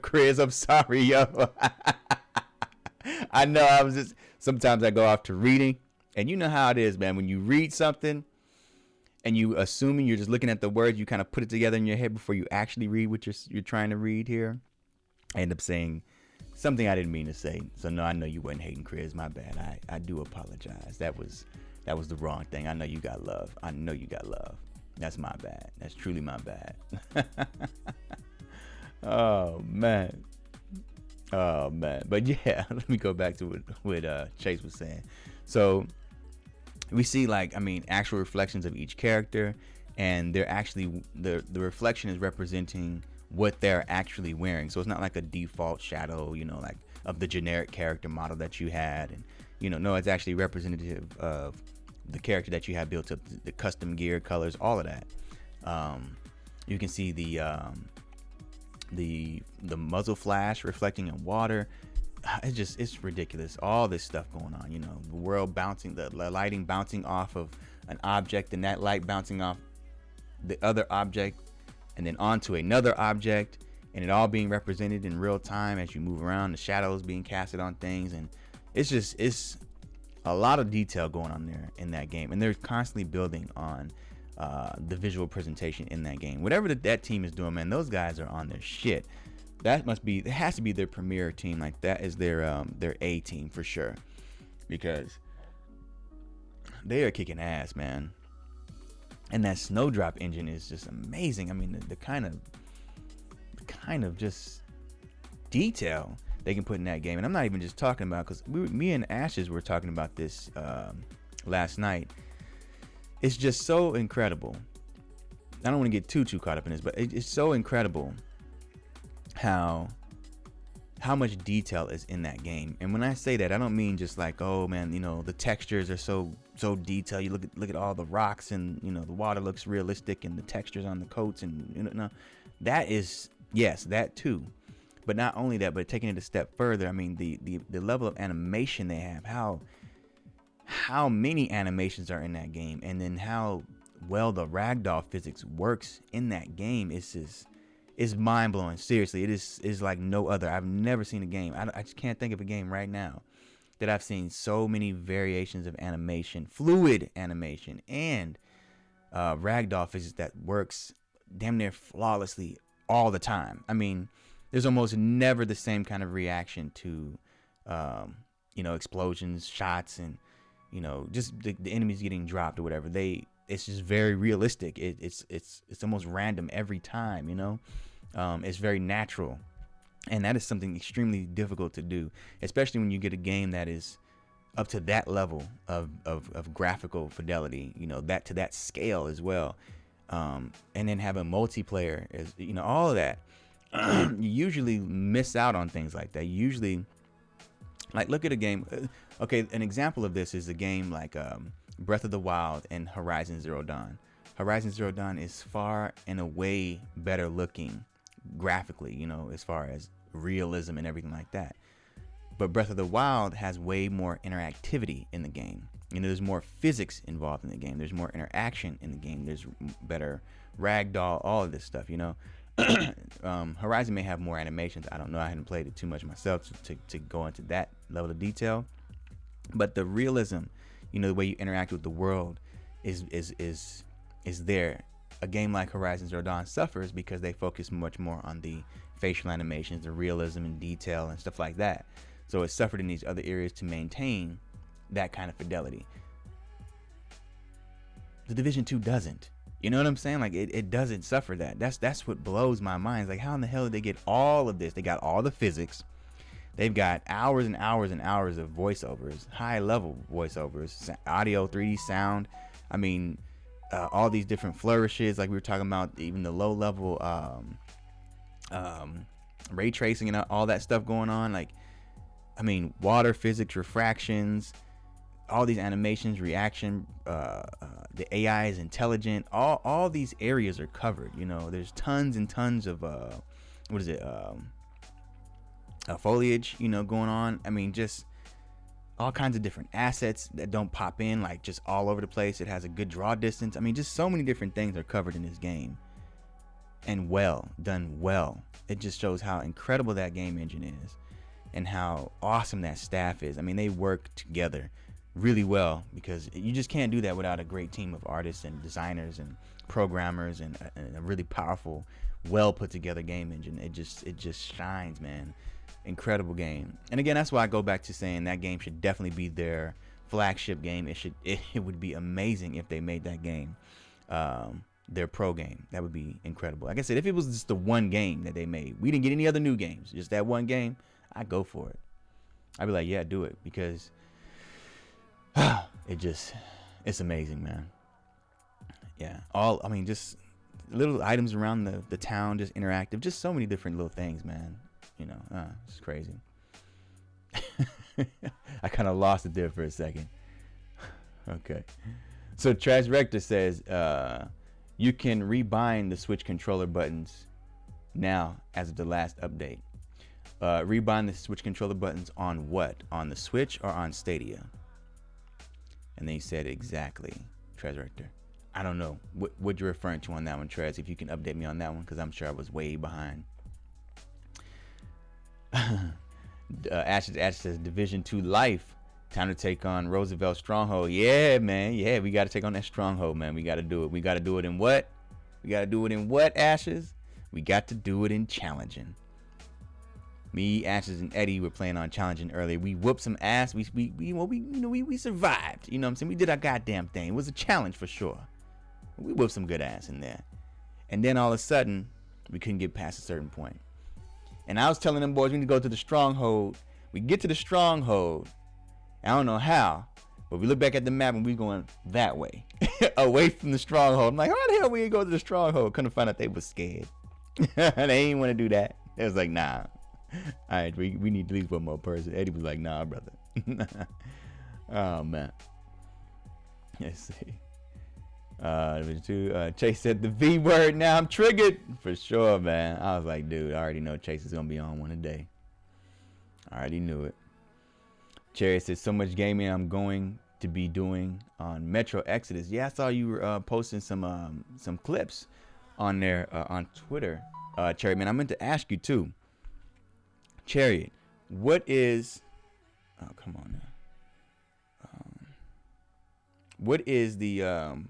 Chris, I'm sorry, yo. I know I was just, sometimes I go off to reading, and you know how it is, man. When you read something and you assuming you're just looking at the words, you kind of put it together in your head before you actually read what you're trying to read here. I end up saying something I didn't mean to say. So no, I know you wasn't hating, Chris. My bad. I do apologize. That was the wrong thing. I know you got love. I know you got love. That's my bad. That's truly my bad. Oh man. But yeah, let me go back to what Chase was saying. So we see, like, I mean, actual reflections of each character, and they're actually, the reflection is representing what they're actually wearing. So it's not like a default shadow, you know, like of the generic character model that you had. And, you know, no, it's actually representative of the character that you have built up, the custom gear, colors, all of that. You can see the muzzle flash reflecting in water. It's ridiculous. All this stuff going on, you know, the world bouncing, the lighting bouncing off of an object, and that light bouncing off the other object and then onto another object, and it all being represented in real time as you move around, the shadows being casted on things. And it's a lot of detail going on there in that game, and they're constantly building on the visual presentation in that game. Whatever that team is doing, man, those guys are on their shit. It has to be their premier team. Like, that is their A team for sure, because they are kicking ass, man. And that snowdrop engine is just amazing. I mean, the kind of just detail they can put in that game. And I'm not even just talking about, because me and Ashes were talking about this last night. It's just so incredible. I don't want to get too caught up in this, but it's so incredible how much detail is in that game. And when I say that, I don't mean just like, oh man, you know, the textures are so detailed. You look at all the rocks, and you know, the water looks realistic, and the textures on the coats, and you know, no, that is, yes, that too. But not only that, but taking it a step further, I mean, the level of animation they have, how many animations are in that game, and then how well the ragdoll physics works in that game is mind-blowing. Seriously, it is like no other. I've never seen a game. I just can't think of a game right now that I've seen so many variations of animation, fluid animation, and ragdoll physics that works damn near flawlessly all the time. I mean, there's almost never the same kind of reaction to you know, explosions, shots, and you know, just the enemies getting dropped or whatever. It's just very realistic. It's almost random every time, you know. It's very natural, and that is something extremely difficult to do, especially when you get a game that is up to that level of graphical fidelity, you know, that to that scale as well. And then have a multiplayer, is, you know, all of that. You usually miss out on things like that. You usually, like, look at a game. Okay, an example of this is a game like Breath of the Wild and Horizon Zero Dawn. Horizon Zero Dawn is far and away better looking graphically, you know, as far as realism and everything like that. But Breath of the Wild has way more interactivity in the game. You know, there's more physics involved in the game. There's more interaction in the game. There's better ragdoll, all of this stuff, you know. Horizon may have more animations. I don't know. I hadn't played it too much myself to go into that level of detail. But the realism, you know, the way you interact with the world is there. A game like Horizon Zero Dawn suffers because they focus much more on the facial animations, the realism and detail and stuff like that. So it suffered in these other areas to maintain that kind of fidelity. The Division 2 doesn't. You know what I'm saying? Like, it doesn't suffer that. That's what blows my mind. It's like, how in the hell did they get all of this? They got all the physics. They've got hours and hours and hours of voiceovers, high level voiceovers, audio, 3D sound. I mean, all these different flourishes, like we were talking about, even the low level ray tracing and all that stuff going on. Like, I mean, water physics, refractions, all these animations, reaction, the AI is intelligent. All these areas are covered. You know, there's tons and tons of foliage, you know, going on. I mean, just all kinds of different assets that don't pop in like just all over the place. It has a good draw distance. I mean, just so many different things are covered in this game, and done well. It just shows how incredible that game engine is and how awesome that staff is. I mean, they work together really well, because you just can't do that without a great team of artists and designers and programmers and a really powerful, well put together game engine. It just shines, man. Incredible game. And again, that's why I go back to saying that game should definitely be their flagship game. It would be amazing if they made that game their pro game. That would be incredible. Like I said, if it was just the one game that they made, we didn't get any other new games, just that one game, I'd go for it. I'd be like, yeah, do it, because it's amazing, man. Yeah, I mean, just little items around the town, just interactive, just so many different little things, man. You know, it's crazy. I kind of lost it there for a second. Okay. So Trash Rector says, you can rebind the Switch controller buttons now as of the last update. Rebind the Switch controller buttons on what? On the Switch or on Stadia? And they said exactly, Trash Rector. I don't know what you're referring to on that one, Trash. If you can update me on that one, because I'm sure I was way behind. Ashes says Division 2 Life. Time to take on Roosevelt Stronghold. Yeah, man. Yeah, we got to take on that Stronghold, man. We got to do it. We got to do it in what? We got to do it in what, Ashes? We got to do it in challenging. Me, Ashes, and Eddie were playing on challenging earlier. We whooped some ass. We survived. You know what I'm saying? We did our goddamn thing. It was a challenge for sure. We whooped some good ass in there. And then all of a sudden, we couldn't get past a certain point. And I was telling them boys, we need to go to the Stronghold. We get to the Stronghold. I don't know how, but we look back at the map and we going that way, away from the Stronghold. I'm like, how the hell we ain't go to the Stronghold? Couldn't find out they was scared. They ain't want to do that. They was like, nah. All right, we need at least one more person. Eddie was like, nah, brother. Oh, man. Let's see. Chase said the V word. Now I'm triggered. For sure, man. I was like, dude, I already know Chase is going to be on one today. I already knew it. Cherry said, so much gaming I'm going to be doing on Metro Exodus. Yeah, I saw you were posting some clips on there on Twitter. Cherry, man, I meant to ask you too. Chariot, what is... Oh, come on now. What is the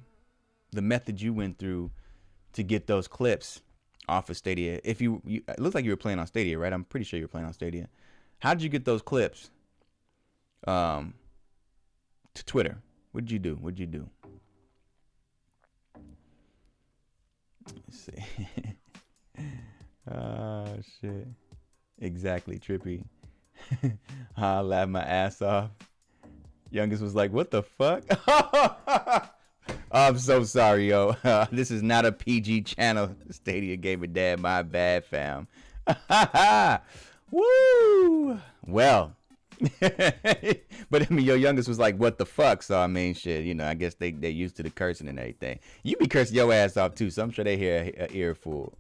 method you went through to get those clips off of Stadia? If you it looks like you were playing on Stadia, right? I'm pretty sure you were playing on Stadia. How did you get those clips to Twitter? What'd you do? Let's see. Oh shit. Exactly, Trippy. I laughed my ass off. Youngest was like, what the fuck? I'm so sorry, yo. This is not a PG channel. Stadia gave a dad, my bad, fam. Woo! Well. But I mean, your youngest was like, what the fuck? So I mean, shit, you know, I guess they used to the cursing and everything. You be cursing your ass off too, so I'm sure they hear an earful.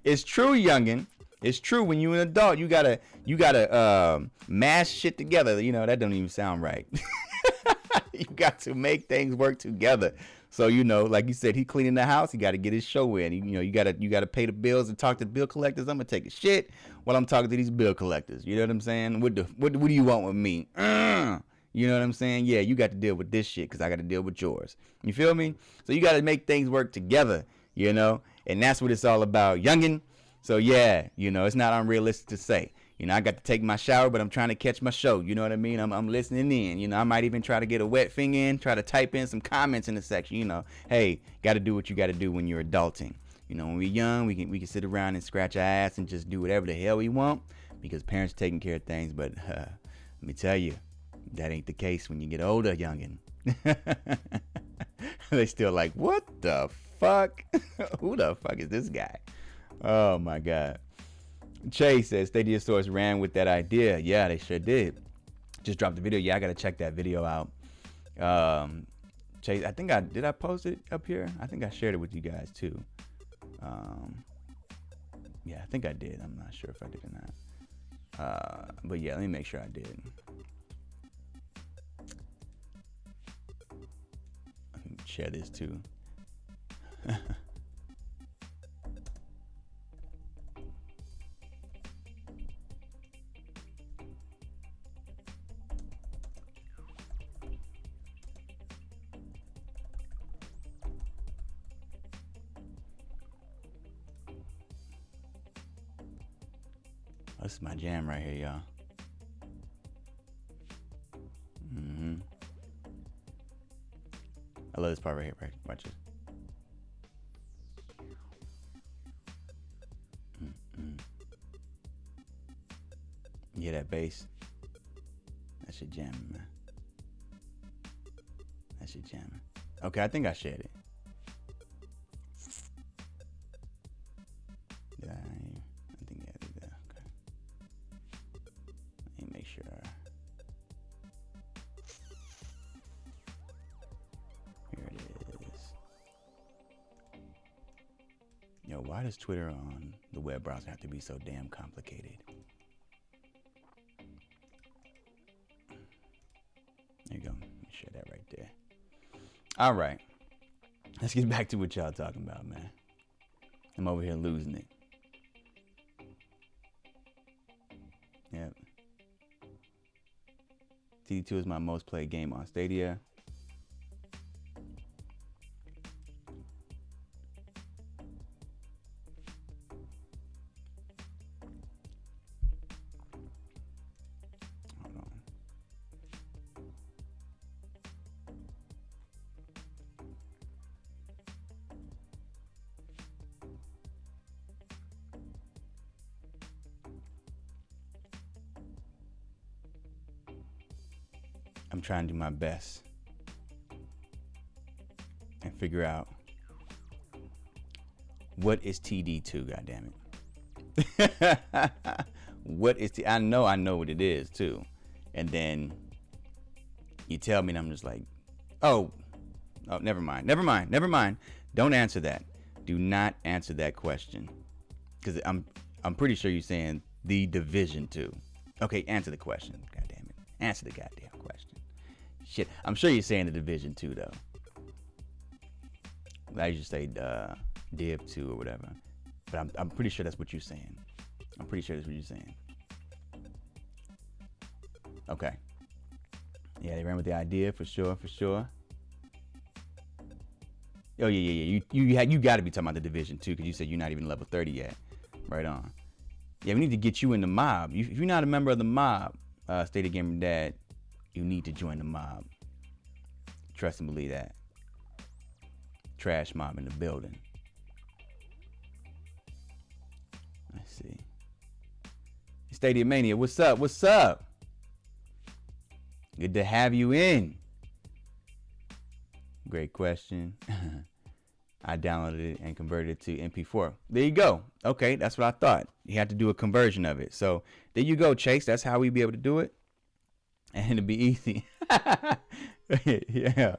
It's true, youngin'. It's true. When you an adult, you gotta mash shit together. You know, that don't even sound right. You got to make things work together. So, you know, like you said, he cleaning the house. He got to get his show in. You gotta pay the bills and talk to the bill collectors. I'm gonna take a shit while I'm talking to these bill collectors. You know what I'm saying? What do you want with me? You know what I'm saying? Yeah, you got to deal with this shit because I got to deal with yours. You feel me? So you got to make things work together. You know, and that's what it's all about, youngin'. So yeah, you know, it's not unrealistic to say. You know, I got to take my shower, but I'm trying to catch my show. You know what I mean? I'm listening in. You know, I might even try to get a wet finger in, try to type in some comments in the section. You know, hey, got to do what you got to do when you're adulting. You know, when we're young, we can sit around and scratch our ass and just do whatever the hell we want because parents are taking care of things. But let me tell you, that ain't the case when you get older, youngin'. They still like, what the fuck? Who the fuck is this guy? Oh my God. Chase says Stadia source ran with that idea. Yeah, they sure did. Just dropped the video. Yeah, I gotta check that video out. Chase, I think I post it up here. I think I shared it with you guys too. Yeah, I think I did. I'm not sure if I did or not. But yeah, let me make sure I did. Let me share this too. This is my jam right here, y'all. I love this part right here. Right? Watch this. Yeah, that bass. That shit jamming, man. That shit jamming. Okay, I think I shared it. Did I? I think yeah, I did that. Okay. Let me make sure. Here it is. Yo, why does Twitter on the web browser have to be so damn complicated? There you go. Let me share that right there. All right. Let's get back to what y'all talking about, man. I'm over here losing it. Yep. TD2 is my most played game on Stadia. Hold on. I'm trying to do my best and figure out what is TD2, goddammit. What is I know what it is too. And then you tell me and I'm just like, oh, never mind. Don't answer that. Do not answer that question. Because I'm pretty sure you're saying the Division 2. Okay, answer the question. God damn it. Answer the goddamn question. Shit. I'm sure you're saying the Division 2 though. I usually say Div 2 or whatever. But I'm pretty sure that's what you're saying. Okay. Yeah, they ran with the idea for sure. Oh yeah. You got to be talking about the Division 2 because you said you're not even level 30 yet. Right on. Yeah, we need to get you in the mob. If you're not a member of the mob, Stadia Gamer Dad, you need to join the mob. Trust and believe that. Trash mob in the building. Let's see. Stadia Mania, what's up? Good to have you in. Great question. I downloaded it and converted it to MP4. There you go. Okay, that's what I thought. You had to do a conversion of it. So there you go, Chase. That's how we be able to do it. And it'll be easy. Yeah.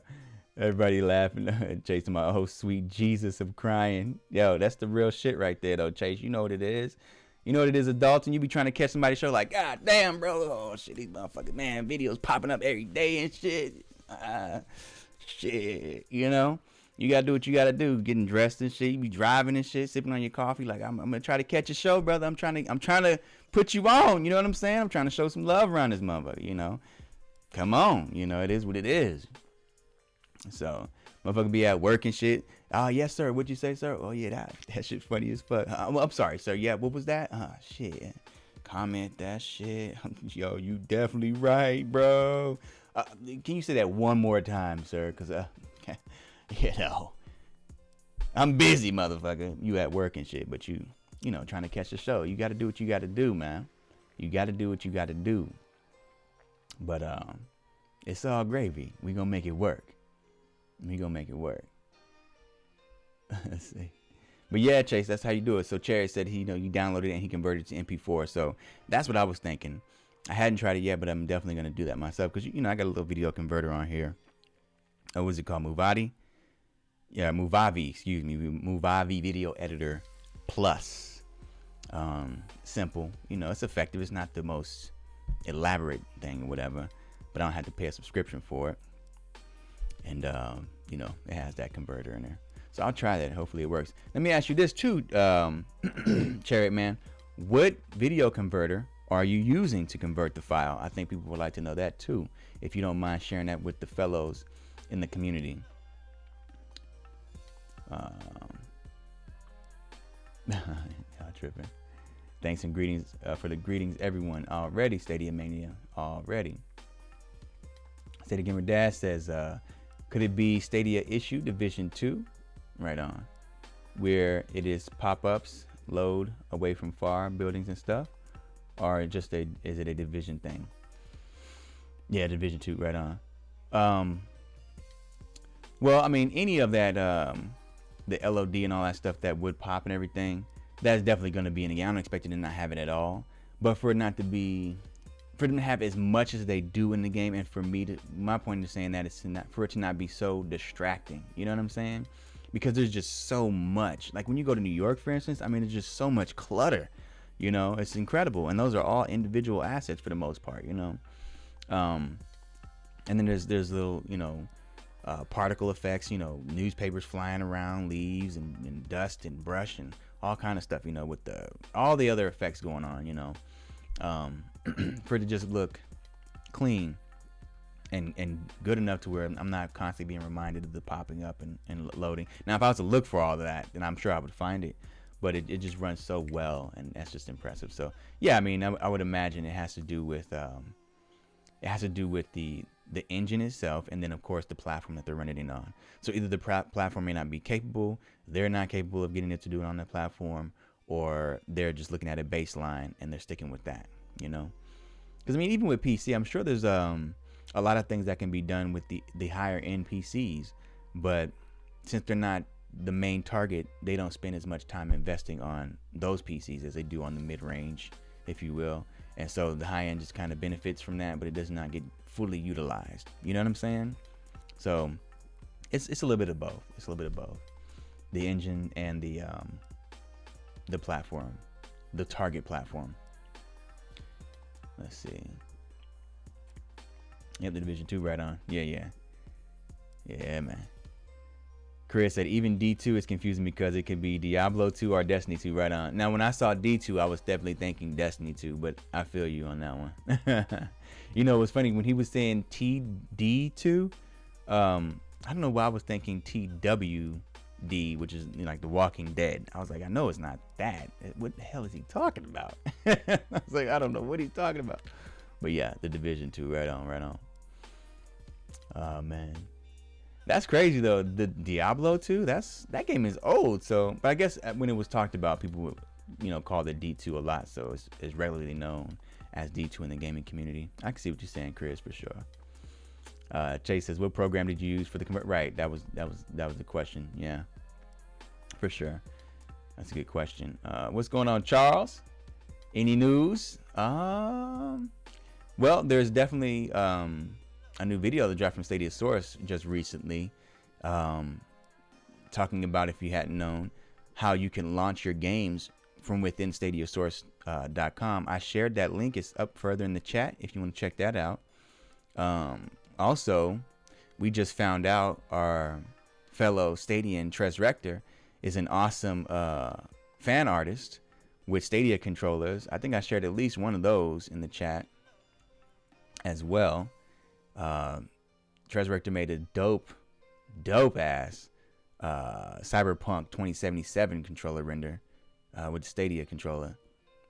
Everybody laughing. Chasing my sweet Jesus of crying. Yo, that's the real shit right there, though, Chase. You know what it is. You know what it is, adults, and you be trying to catch somebody's show like, God damn, bro. Oh, shit, these motherfuckers, man, videos popping up every day and shit. Shit, you know? You got to do what you got to do. Getting dressed and shit. You be driving and shit, sipping on your coffee. Like, I'm going to try to catch a show, brother. I'm trying to put you on. You know what I'm saying? I'm trying to show some love around this motherfucker, you know? Come on. You know, it is what it is. So, motherfucker be at work and shit. Oh, yes, sir. What'd you say, sir? Oh, yeah, that shit funny as fuck. Well, I'm sorry, sir. Yeah, what was that? Shit. Comment that shit. Yo, you definitely right, bro. Can you say that one more time, sir? Because, you know, I'm busy, motherfucker. You at work and shit, but you know, trying to catch the show. You got to do what you got to do, man. You got to do what you got to do. But it's all gravy. We gonna make it work. Let's see. But yeah, Chase, that's how you do it. So Cherry said he, you downloaded it and he converted it to MP4. So that's what I was thinking. I hadn't tried it yet, but I'm definitely gonna do that myself because I got a little video converter on here. What was it called? Movavi? Yeah, Movavi. Excuse me, Movavi Video Editor Plus. Simple. It's effective. It's not the most elaborate thing or whatever, but I don't have to pay a subscription for it. And it has that converter in there. So I'll try that. Hopefully it works. Let me ask you this too, Chariot Man. What video converter are you using to convert the file? I think people would like to know that too. If you don't mind sharing that with the fellows in the community. Tripping. Thanks and greetings for the greetings, everyone. Already, Stadia Mania. Already. Stadia Gamer Dash says, could it be Stadia issue Division 2? Right on. Where it is pop-ups, load away from far buildings and stuff? Or is it a Division thing? Yeah, Division 2, right on. Well, I mean, any of that, the LOD and all that stuff that would pop and everything, that's definitely going to be in the game. I don't expect it to not have it at all. But for them to have as much as they do in the game, and for me my point of saying that is for it to not be so distracting. You know what I'm saying? Because there's just so much. Like when you go to New York, for instance, I mean, there's just so much clutter. It's incredible. And those are all individual assets for the most part, And then there's little, particle effects, newspapers flying around, leaves and dust and brush and all kind of stuff, with all the other effects going on, for it to just look clean and good enough to where I'm not constantly being reminded of the popping up and loading. Now, if I was to look for all of that, then I'm sure I would find it, but it just runs so well, and that's just impressive. So yeah, I mean, I would imagine it has to do with the engine itself, and then of course the platform that they're running it on. So either the platform may not be capable, they're not capable of getting it to do it on the platform, or they're just looking at a baseline and they're sticking with that, because I mean, even with PC, I'm sure there's a lot of things that can be done with the higher end PCs, but since they're not the main target, they don't spend as much time investing on those PCs as they do on the mid-range, if you will. And so the high end just kind of benefits from that, but it does not get fully utilized. You know what I'm saying? So it's a little bit of both. It's a little bit of both. The engine and the platform, the target platform. Let's see. Yep, the Division 2 right on. Yeah, man. Chris said even D2 is confusing because it could be Diablo 2 or Destiny 2 right on. Now, when I saw D2, I was definitely thinking Destiny 2, but I feel you on that one. It was funny when he was saying TD2. I don't know why I was thinking TWD, which is like The Walking Dead. I was like, I know it's not that. What the hell is he talking about? I was like, I don't know what he's talking about. But yeah, the Division 2, right on. Oh man. That's crazy though. The Diablo 2, that game is old. So, but I guess when it was talked about, people would, call it D2 a lot. So it's regularly known as D2 in the gaming community. I can see what you're saying, Chris, for sure. Chase says, "What program did you use for the convert?" Right, that was the question. Yeah, for sure. That's a good question. What's going on, Charles? Any news? Well, there's definitely a new video that dropped from Stadia Source just recently, talking about, if you hadn't known, how you can launch your games from within StadiaSource.com. I shared that link. It's up further in the chat if you want to check that out. Also, we just found out our fellow Stadian Tres Rector is an awesome fan artist with Stadia controllers. I think I shared at least one of those in the chat as well. Tres Rector made a dope ass Cyberpunk 2077 controller render with the Stadia controller.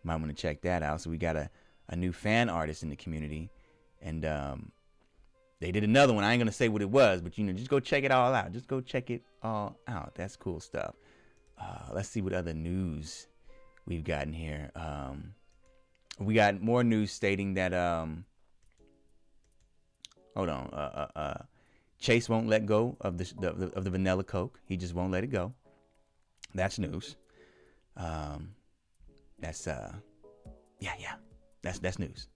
Might want to check that out. So we got a new fan artist in the community, and they did another one. I ain't gonna say what it was, but just go check it all out. Just go check it all out. That's cool stuff. Let's see what other news we've gotten here. We got more news stating that hold on. Chase won't let go of the vanilla Coke. He just won't let it go. That's news. That's yeah. That's news.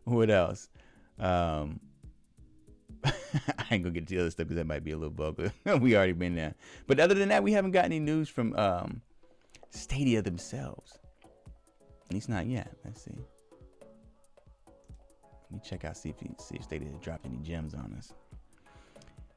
What else? I ain't gonna get to the other stuff because that might be a little vulgar. We already been there. But other than that, we haven't got any news from Stadia themselves. At least not yet. Let's see. Let me check out, see if Stadia dropped any gems on us.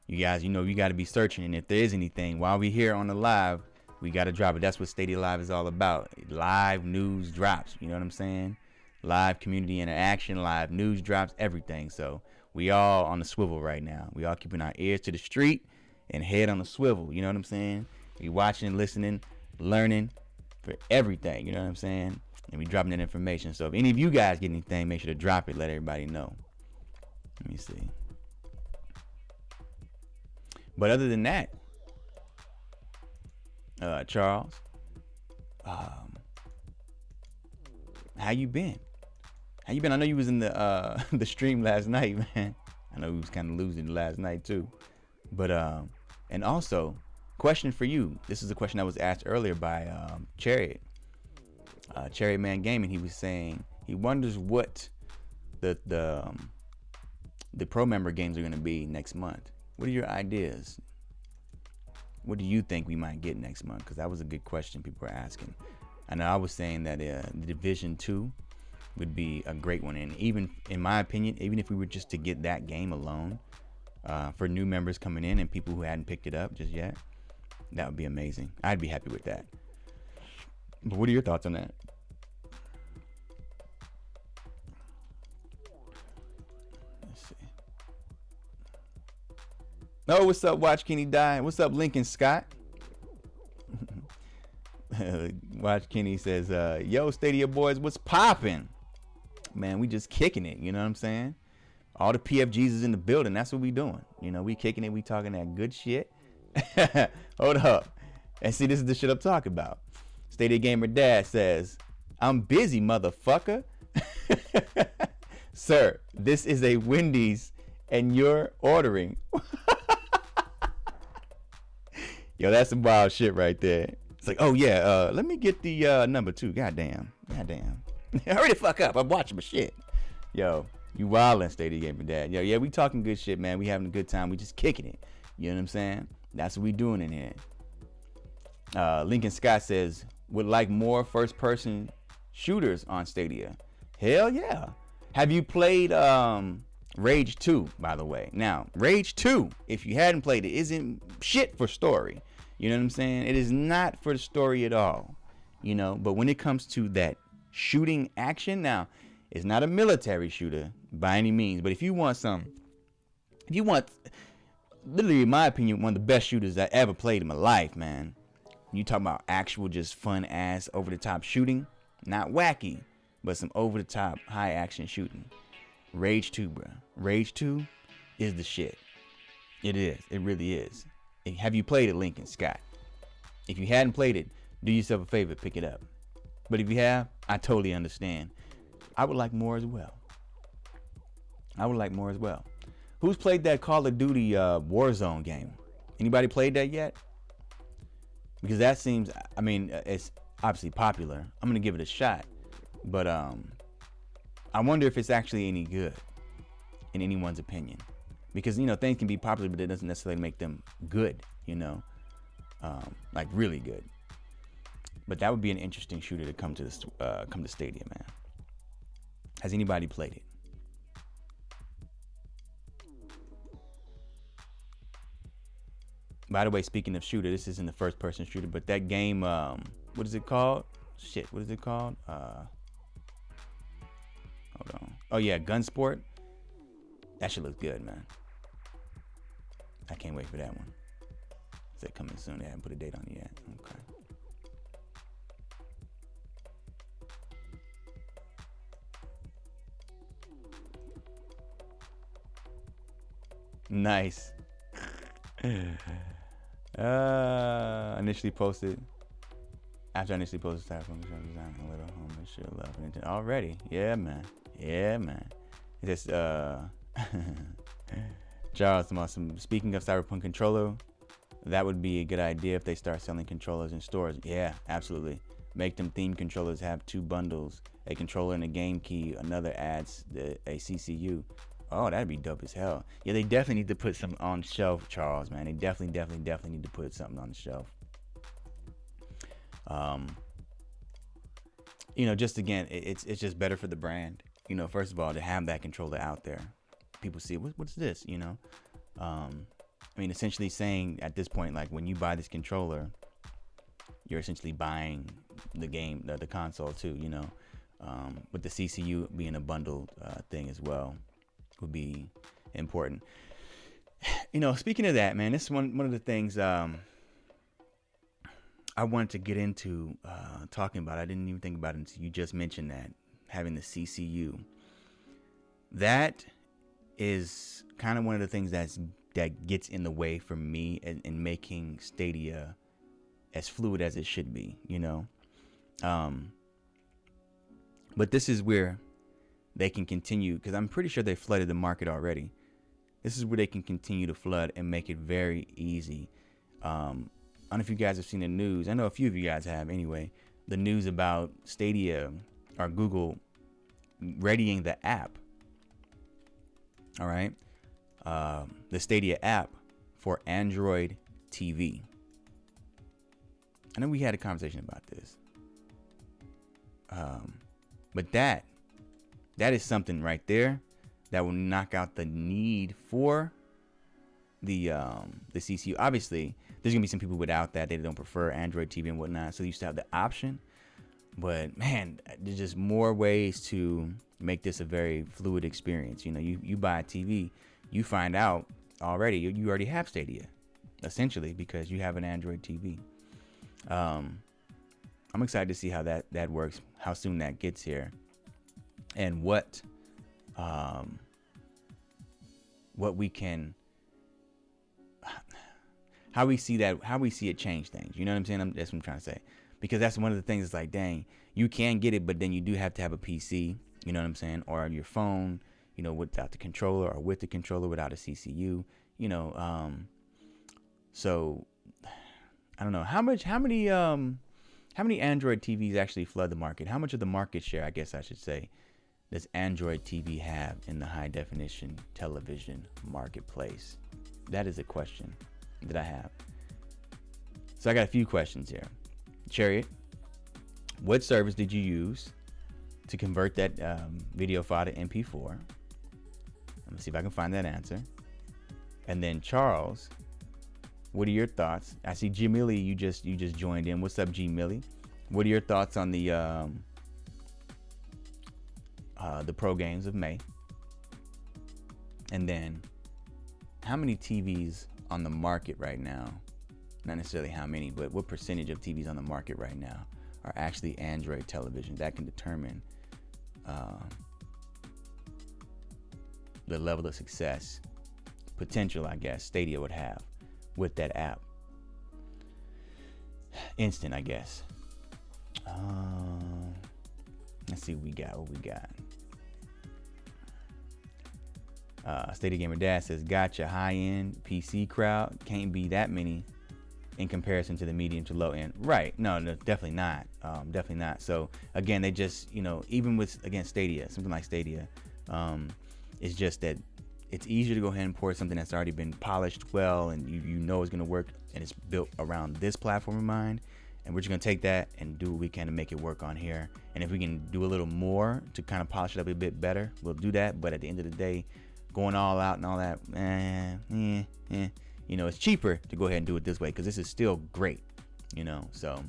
You guys, you got to be searching, and if there is anything while we here on the live, we got to drop it. That's what Stadia Live is all about. Live news drops. You know what I'm saying? Live community interaction, live news drops, everything. So we all on the swivel right now. We all keeping our ears to the street and head on the swivel. You know what I'm saying? We watching, listening, learning for everything. You know what I'm saying? And we dropping that information. So if any of you guys get anything, make sure to drop it. Let everybody know. Let me see. But other than that, Charles, how you been? How you been? I know you was in the the stream last night, man. I know we was kind of losing last night too. But and also, question for you. This is a question that was asked earlier by Chariot Man Gaming. He was saying he wonders what the pro member games are going to be next month. What are your ideas? What do you think we might get next month? Because that was a good question people were asking. I know I was saying that Division 2 would be a great one. And even, in my opinion, even if we were just to get that game alone, for new members coming in and people who hadn't picked it up just yet, that would be amazing. I'd be happy with that. But what are your thoughts on that? Let's see. Oh, what's up, Watch Kenny Die? What's up, Lincoln Scott? Watch Kenny says, yo, Stadia boys, what's popping? Man, we just kicking it, you know what I'm saying? All the PFGs is in the building. That's what we doing. You know, we kicking it. We talking that good shit. Hold up. And see, this is the shit I'm talking about. Stadia Gamer Dad says, I'm busy, motherfucker. Sir, this is a Wendy's and you're ordering. Yo, that's some wild shit right there. It's like, oh yeah, let me get the number 2. Goddamn. Hurry the fuck up. I'm watching my shit. Yo, you wildin', Stadia Gamer Dad. Yo, yeah, we talking good shit, man. We having a good time. We just kicking it. You know what I'm saying? That's what we doing in here. Lincoln Scott says, would like more first-person shooters on Stadia. Hell yeah. Have you played Rage 2, by the way? Now, Rage 2, if you hadn't played it, isn't shit for story. You know what I'm saying? It is not for the story at all. You know, but when it comes to that shooting action, now, it's not a military shooter by any means, but if you want, literally, in my opinion, one of the best shooters I ever played in my life, man. You talk about actual, just fun ass, over the top shooting, not wacky, but some over the top, high action shooting. Rage 2, bro. Rage 2 is the shit. It is. It really is. Have you played it, Lincoln Scott? If you hadn't played it, do yourself a favor, pick it up. But if you have, I totally understand. I would like more as well. Who's played that Call of Duty Warzone game? Anybody played that yet? Because that seems, I mean, it's obviously popular. I'm going to give it a shot. But I wonder if it's actually any good in anyone's opinion. Because, you know, things can be popular, but it doesn't necessarily make them good, you know, like really good. But that would be an interesting shooter to come to Stadia, man. Has anybody played it? By the way, speaking of shooter, this isn't the first person shooter, but that game, what is it called? Shit, what is it called? Hold on. Oh yeah, Gunsport. That shit looks good, man. I can't wait for that one. Is that coming soon? They haven't put a date on it yet. Okay. Nice. Initially posted. After I initially posted Cyberpunk design a little home and sure love and already. Yeah, man. It's just Charles, speaking of Cyberpunk controller, That would be a good idea if they start selling controllers in stores. Yeah, absolutely. Make them theme controllers have 2 bundles, a controller and a game key. Another adds a CCU. Oh, that'd be dope as hell. Yeah, they definitely need to put something on the shelf, Charles, man. They definitely need to put something on the shelf. Just again, it's just better for the brand. First of all, to have that controller out there, people see what's this. Essentially saying at this point, like when you buy this controller, you're essentially buying the game, the console too. With the CCU being a bundled thing as well, would be important. Speaking of that, man, this is one of the things I wanted to get into talking about. I didn't even think about it until you just mentioned that, having the CCU. That is kind of one of the things that gets in the way for me in making Stadia as fluid as it should be, But this is where they can continue, because I'm pretty sure they flooded the market already. This is where they can continue to flood and make it very easy. I don't know if you guys have seen the news. I know a few of you guys have anyway. The news about Stadia or Google readying the app. All right. The Stadia app for Android TV. I know we had a conversation about this. But that is something right there that will knock out the need for the CCU. Obviously, there's gonna be some people without that. They don't prefer Android TV and whatnot, so you still have the option. But man, there's just more ways to make this a very fluid experience. You buy a TV, you find out already you already have Stadia, essentially, because you have an Android TV. I'm excited to see how that works, how soon that gets here, and what we can, how we see it change things. You know what I'm saying? That's what I'm trying to say. Because that's one of the things. It's like, dang, you can get it, but then you do have to have a PC. You know what I'm saying? Or your phone, without the controller, or with the controller without a CCU. So I don't know how many Android TVs actually flood the market. How much of the market share, I guess I should say, does Android TV have in the high definition television marketplace? That is a question that I have. So I got a few questions here. Chariot, what service did you use to convert that video file to MP4? Let me see if I can find that answer. And then Charles, what are your thoughts? I see G Millie, you just joined in. What's up, G Millie? What are your thoughts on the pro games of May? And then, how many TVs on the market right now? Not necessarily how many, but what percentage of TVs on the market right now are actually Android television? That can determine the level of success, potential, I guess, Stadia would have with that app. Instant, I guess. Let's see what we got. Stadia Gamer Dad says, gotcha, high-end PC crowd. Can't be that many in comparison to the medium to low end. Right. No, definitely not. Definitely not. So again, they just, even with, again, Stadia, something like Stadia, it's just that it's easier to go ahead and port something that's already been polished well, and you know it's going to work, and it's built around this platform in mind. And we're just going to take that and do what we can to make it work on here. And if we can do a little more to kind of polish it up a bit better, we'll do that. But at the end of the day, going all out and all that, it's cheaper to go ahead and do it this way, because this is still great, so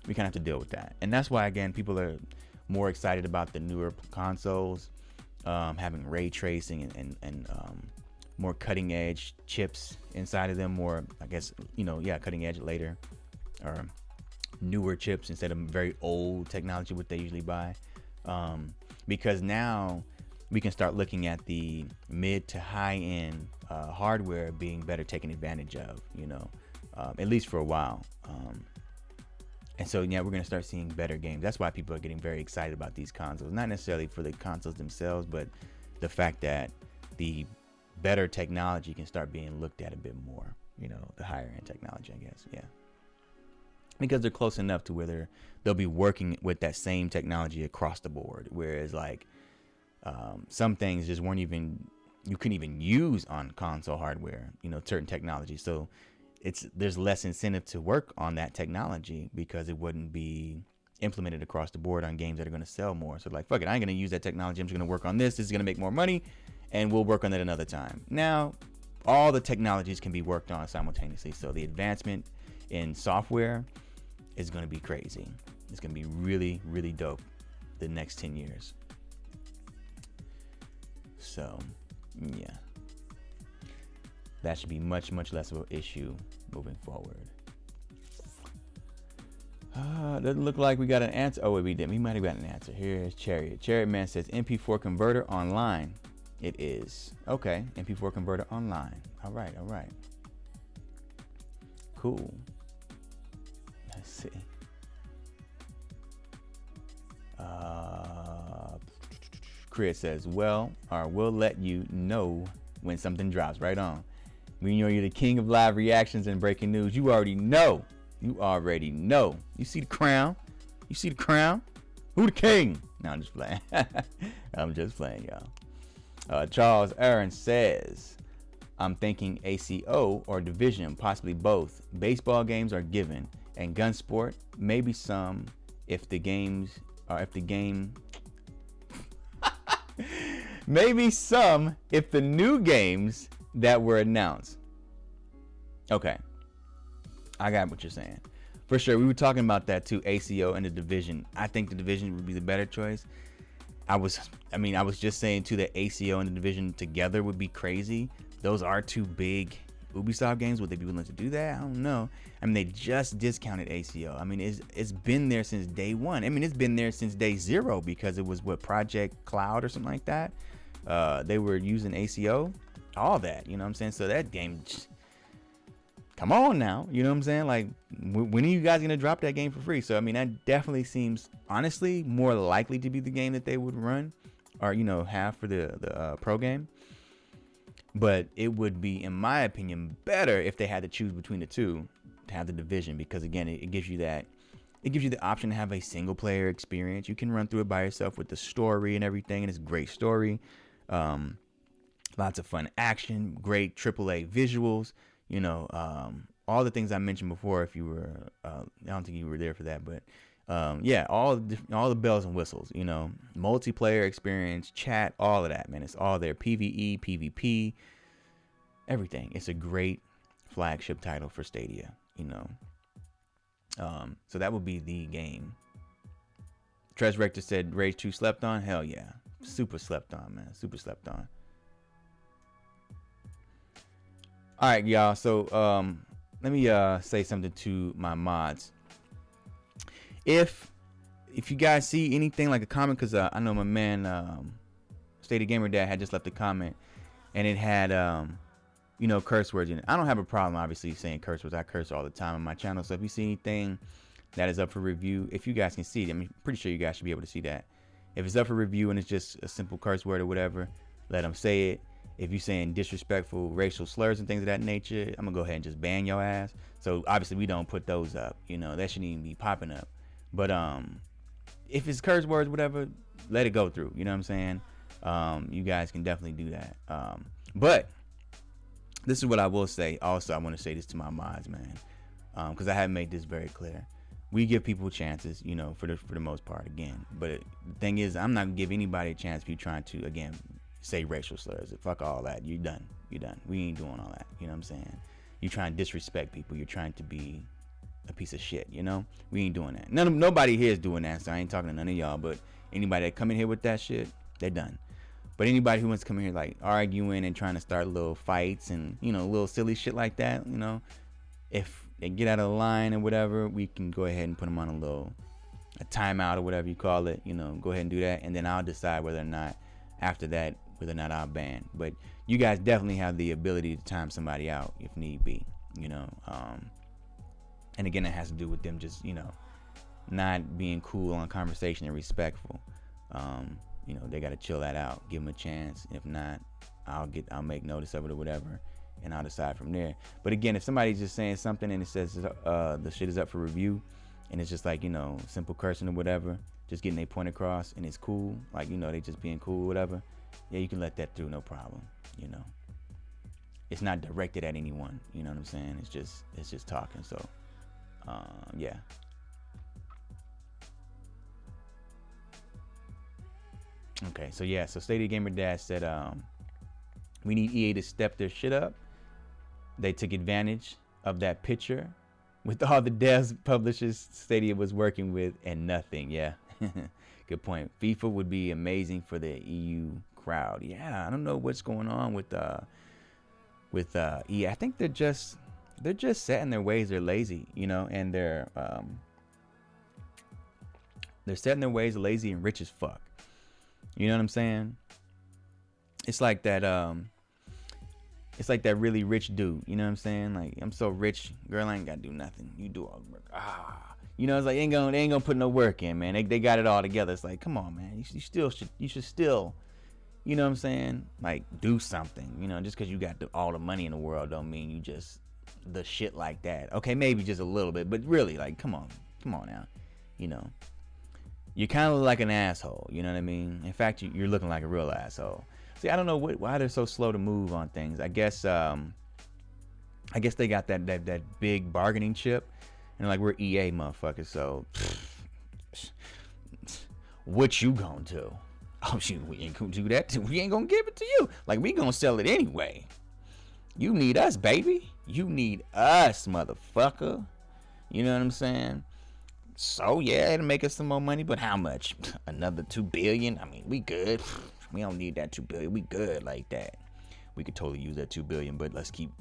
we kind of have to deal with that. And that's why, again, people are more excited about the newer consoles, having ray tracing and more cutting edge chips inside of them, more, I guess, cutting edge later, or newer chips instead of very old technology, what they usually buy, because now we can start looking at the mid to high end hardware being better taken advantage of, at least for a while. And so, we're going to start seeing better games. That's why people are getting very excited about these consoles. Not necessarily for the consoles themselves, but the fact that the better technology can start being looked at a bit more. the higher end technology, I guess. Yeah. Because they're close enough to where they'll be working with that same technology across the board. Whereas like some things just weren't even, you couldn't even use on console hardware, certain technology. So there's less incentive to work on that technology because it wouldn't be implemented across the board on games that are going to sell more. So like, fuck it, I ain't going to use that technology. I'm just going to work on this. This is going to make more money and we'll work on it another time. Now, all the technologies can be worked on simultaneously. So the advancement in software is going to be crazy. It's going to be really, really dope the next 10 years. So, yeah. That should be much, much less of an issue moving forward. Doesn't look like we got an answer. Oh, wait, we didn't. We might have got an answer. Here's Chariot. Chariot Man says MP4 converter online. It is. Okay, MP4 converter online. All right, all right. Cool. Let's see. Chris says, we'll let you know when something drops. Right on. We know you're the king of live reactions and breaking news. You already know. You already know. You see the crown? You see the crown? Who the king? No, I'm just playing. I'm just playing, y'all. Charles Aaron says, I'm thinking ACO or Division, possibly both. Baseball games are given, and gun sport, maybe some if the game maybe some if the new games that were announced. Okay. I got what you're saying. For sure. We were talking about that too, ACO and the Division. I think the Division would be the better choice. I was just saying too that ACO and the Division together would be crazy. Those are two big Ubisoft games. Would they be willing to do that? I don't know. I mean, they just discounted ACO. I mean, it's been there since day one. I mean, it's been there since day zero because it was Project Cloud or something like that. They were using ACO, all that, you know what I'm saying? So that game, come on now, you know what I'm saying? Like, when are you guys gonna drop that game for free? So I mean, that definitely seems honestly more likely to be the game that they would run or have for the pro game. But it would be, in my opinion, better if they had to choose between the two to have the Division, because again, it gives you the option to have a single player experience. You can run through it by yourself with the story and everything, and it's a great story. Lots of fun action, great AAA visuals, all the things I mentioned before. If you were, I don't think you were there for that, but yeah, all the bells and whistles, multiplayer experience, chat, all of that, man. It's all there. PvE, PvP, everything. It's a great flagship title for Stadia, so that would be the game. Tres Rector said Rage 2 slept on. Hell yeah. Super slept on, man. Super slept on. All right, y'all. So let me say something to my mods. If you guys see anything like a comment, because I know my man Stadia Gamer Dad had just left a comment, and it had curse words in it. I don't have a problem obviously saying curse words. I curse all the time on my channel. So if you see anything that is up for review, if you guys can see it, I'm pretty sure you guys should be able to see that. If it's up for review and it's just a simple curse word or whatever, let them say it. If you're saying disrespectful racial slurs and things of that nature, I'm gonna go ahead and just ban your ass. So obviously we don't put those up. That shouldn't even be popping up. But if it's curse words, whatever, let it go through. You know what I'm saying? You guys can definitely do that. But this is what I will say. Also, I want to say this to my mods, man, because I have made this very clear. We give people chances, for the most part, again. But the thing is, I'm not gonna give anybody a chance if you're trying to, again, say racial slurs. Fuck all that. You're done. You're done. We ain't doing all that. You know what I'm saying? You're trying to disrespect people. You're trying to be a piece of shit. We ain't doing that. Nobody here is doing that. So I ain't talking to none of y'all. But anybody that come in here with that shit, they're done. But anybody who wants to come in here like arguing and trying to start little fights and little silly shit like that, if they get out of the line or whatever, we can go ahead and put them on a timeout or whatever you call it. Go ahead and do that, and then I'll decide whether or not after that I'll ban. But you guys definitely have the ability to time somebody out if need be. And again, it has to do with them just not being cool on conversation and respectful. They got to chill that out, give them a chance. If not, I'll make notice of it or whatever, and I'll decide from there. But again, if somebody's just saying something and it says the shit is up for review, and it's just like, simple cursing or whatever, just getting their point across, and it's cool, like, they just being cool or whatever, yeah, you can let that through, no problem. It's not directed at anyone, you know what I'm saying? It's just talking. So yeah. Okay, so yeah, so Stadia Gamer Dad said we need EA to step their shit up. They took advantage of that picture with all the devs publishers Stadia was working with and nothing. Yeah. Good point. FIFA would be amazing for the EU crowd. Yeah, I don't know what's going on with EA. I think they're just set in their ways. They're lazy, and they're set in their ways, lazy and rich as fuck. You know what I'm saying? It's like that really rich dude, you know what I'm saying? Like, I'm so rich, girl, I ain't gotta do nothing. You do all the work. It's like they ain't gonna put no work in, man. They got it all together. It's like, come on, man. You should still, you know what I'm saying? Like, do something. Just because you got all the money in the world don't mean you just the shit like that. Okay, maybe just a little bit, but really, like, come on now. You're kind of like an asshole. You know what I mean? In fact, you're looking like a real asshole. See, I don't know why they're so slow to move on things. I guess they got that big bargaining chip, and like, we're EA motherfuckers. So, what you gonna do? Oh shoot, we ain't gonna do that. We ain't gonna give it to you. Like, we gonna sell it anyway. You need us, baby. You need us, motherfucker. You know what I'm saying? So yeah, it'll make us some more money, but how much? Another $2 billion? I mean, we good. We don't need that $2 billion. We good like that. We could totally use that $2 billion, but let's keep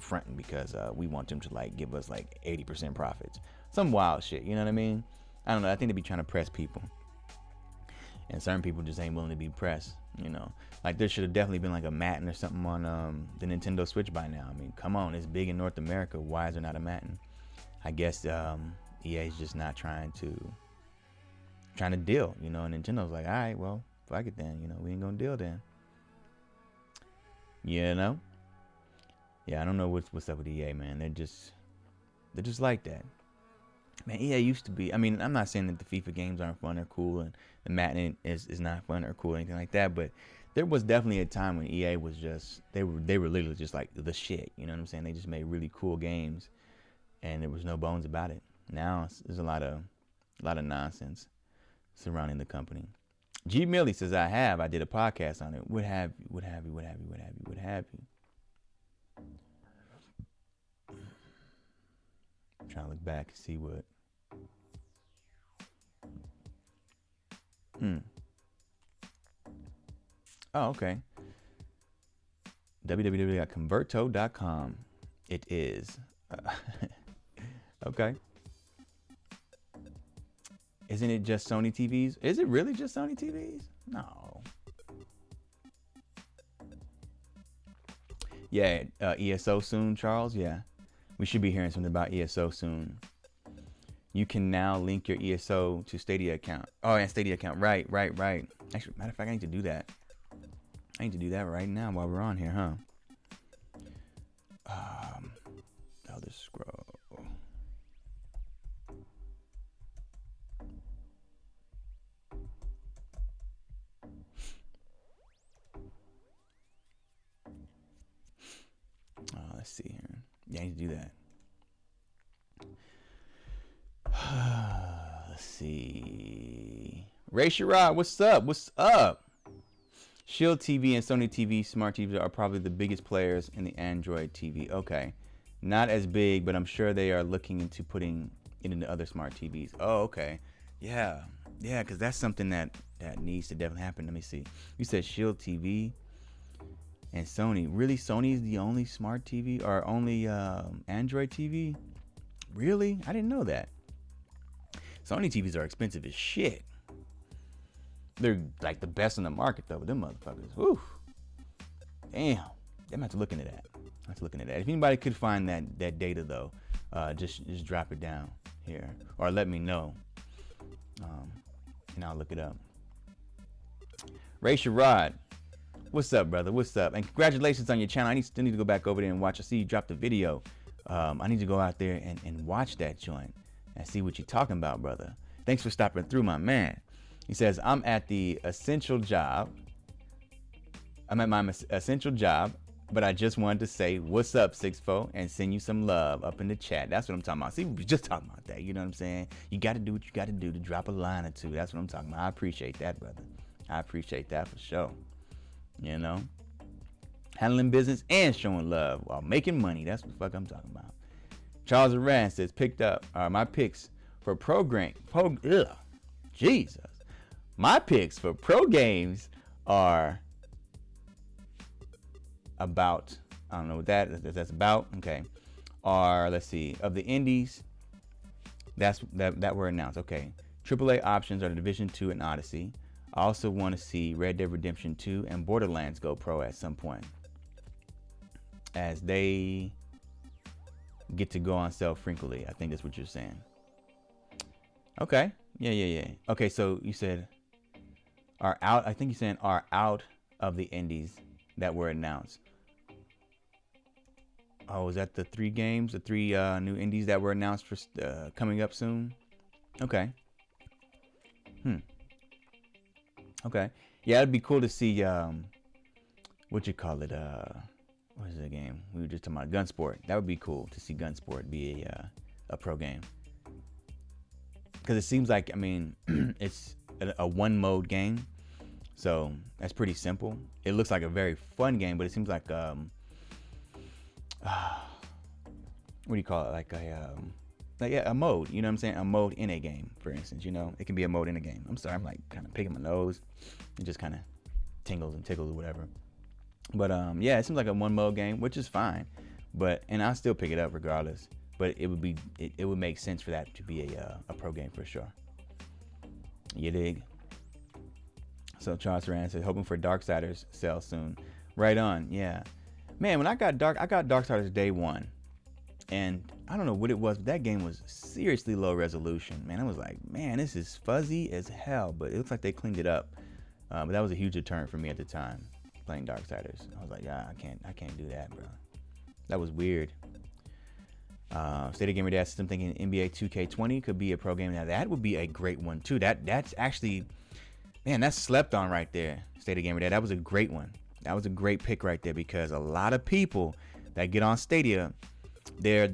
fronting because we want them to like give us like 80% profits. Some wild shit, you know what I mean? I don't know. I think they be trying to press people, and certain people just ain't willing to be pressed. Like, there should have definitely been like a Madden or something on the Nintendo Switch by now. I mean, come on, it's big in North America. Why is there not a Madden? I guess EA is just not trying to deal, and Nintendo's like, all right, well, fuck it then, we ain't gonna deal then. Yeah, I don't know what's up with EA, man. They're just like that, man. EA used to be. I mean, I'm not saying that the FIFA games aren't fun or cool, and the Madden is not fun or cool or anything like that, but there was definitely a time when EA was just they were literally just like the shit. You know what I'm saying? They just made really cool games, and there was no bones about it. Now there's a lot of nonsense surrounding the company. G Millie says, I did a podcast on it. What have you. I'm trying to look back and see what. Oh, okay. www.converto.com. It is. Okay. Isn't it just Sony TVs? Is it really just Sony TVs? No. Yeah, ESO soon, Charles. Yeah, we should be hearing something about ESO soon. You can now link your ESO to Stadia account. Oh, and Stadia account. Right. Actually, matter of fact, I need to do that. I need to do that right now while we're on here, huh? Elder Scroll. Let's see here. Yeah, I need to do that. Let's see. Ray Sherrod, what's up? Shield TV and Sony TV smart TVs are probably the biggest players in the Android TV. Okay. Not as big, but I'm sure they are looking into putting it into other smart TVs. Oh, okay. Yeah, because that's something that needs to definitely happen. Let me see. You said Shield TV and Sony. Really? Sony is the only smart TV or only Android TV? Really? I didn't know that. Sony TVs are expensive as shit. They're like the best in the market though, with them motherfuckers. Woo. Damn. I'm have to look into that. If anybody could find that data though, just drop it down here or let me know. And I'll look it up. Ray Sherrod, What's up, brother? What's up? And congratulations on your channel. I still need to go back over there and watch. I see you dropped a video. I need to go out there and watch that joint and see what you're talking about, brother. Thanks for stopping through, my man. He says, I'm at my essential job, but I just wanted to say, what's up, 6'4", and send you some love up in the chat. That's what I'm talking about. See, we were just talking about that. You know what I'm saying? You got to do what you got to do to drop a line or two. That's what I'm talking about. I appreciate that, brother. I appreciate that for sure. You know? Handling business and showing love while making money. That's what the fuck I'm talking about. Charles Aran says, picked up my picks for Jesus. My picks for pro games are about, I don't know what that's about. Okay. Let's see, of the indies that were announced. Okay. AAA options are the Division 2 and Odyssey. I also want to see Red Dead Redemption 2 and Borderlands go pro at some point, as they get to go on sale frequently. I think that's what you're saying. Okay. Yeah. Okay, so you said are out. I think you said are out of the indies that were announced. Oh, is that the three new indies that were announced for coming up soon? Okay. Okay. Yeah, it'd be cool to see what you call it, what is the game? We were just talking about Gunsport. That would be cool to see Gunsport be a pro game. Because it seems like, I mean, it's a one mode game. So that's pretty simple. It looks like a very fun game, but it seems like, what do you call it? Like a mode, you know what I'm saying? A mode in a game, for instance, you know, it can be a mode in a game. I'm sorry, I'm like kind of picking my nose. It just kind of tingles and tickles or whatever. But yeah, it seems like a one mode game, which is fine. And I'll still pick it up regardless. But it would make sense for that to be a pro game for sure. You dig? So Charles Rand said, hoping for Darksiders sale soon. Right on, yeah. Man, when I got Darksiders day one, and I don't know what it was, but that game was seriously low resolution. Man, I was like, man, this is fuzzy as hell. But it looks like they cleaned it up. But that was a huge deterrent for me at the time, playing Darksiders. I was like, yeah, I can't do that, bro. That was weird. Stadia Gamer Dad System thinking NBA 2K20 could be a pro game. Now that would be a great one too. That's actually, man, that's slept on right there. Stadia Gamer Dad, that was a great one. That was a great pick right there, because a lot of people that get on Stadia, they're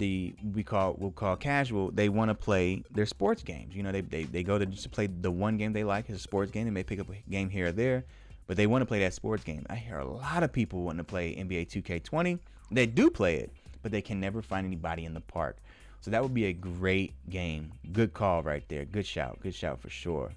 we'll call casual. They want to play their sports games. You know, they go to just play the one game they like as a sports game. They may pick up a game here or there, but they want to play that sports game. I hear a lot of people wanting to play NBA 2K20. They do play it, but they can never find anybody in the park. So that would be a great game. Good call right there. Good shout for sure.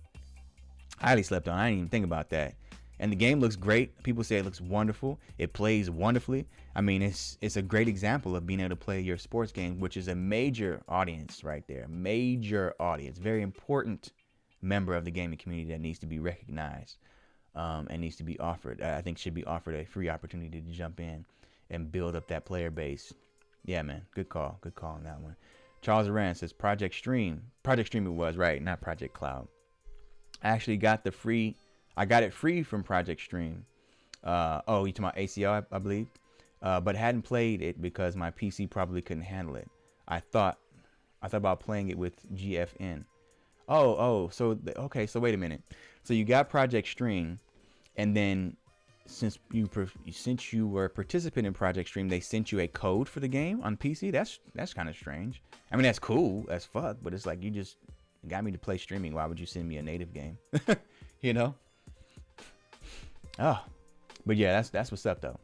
Highly slept on. I didn't even think about that. And the game looks great. People say it looks wonderful. It plays wonderfully. I mean, it's a great example of being able to play your sports game, which is a major audience right there. Major audience. Very important member of the gaming community that needs to be recognized and needs to be offered. I think should be offered a free opportunity to jump in and build up that player base. Yeah, man. Good call. Good call on that one. Charles Aran says Project Stream. Project Stream it was, right? Not Project Cloud. I actually got I got it free from Project Stream. You talking about ACL, I believe. But hadn't played it because my PC probably couldn't handle it. I thought about playing it with GFN. So wait a minute. So you got Project Stream, and then since you were a participant in Project Stream, they sent you a code for the game on PC. That's kind of strange. I mean, that's cool as fuck, but it's like you just got me to play streaming. Why would you send me a native game? You know? Oh, but yeah, that's what's up though.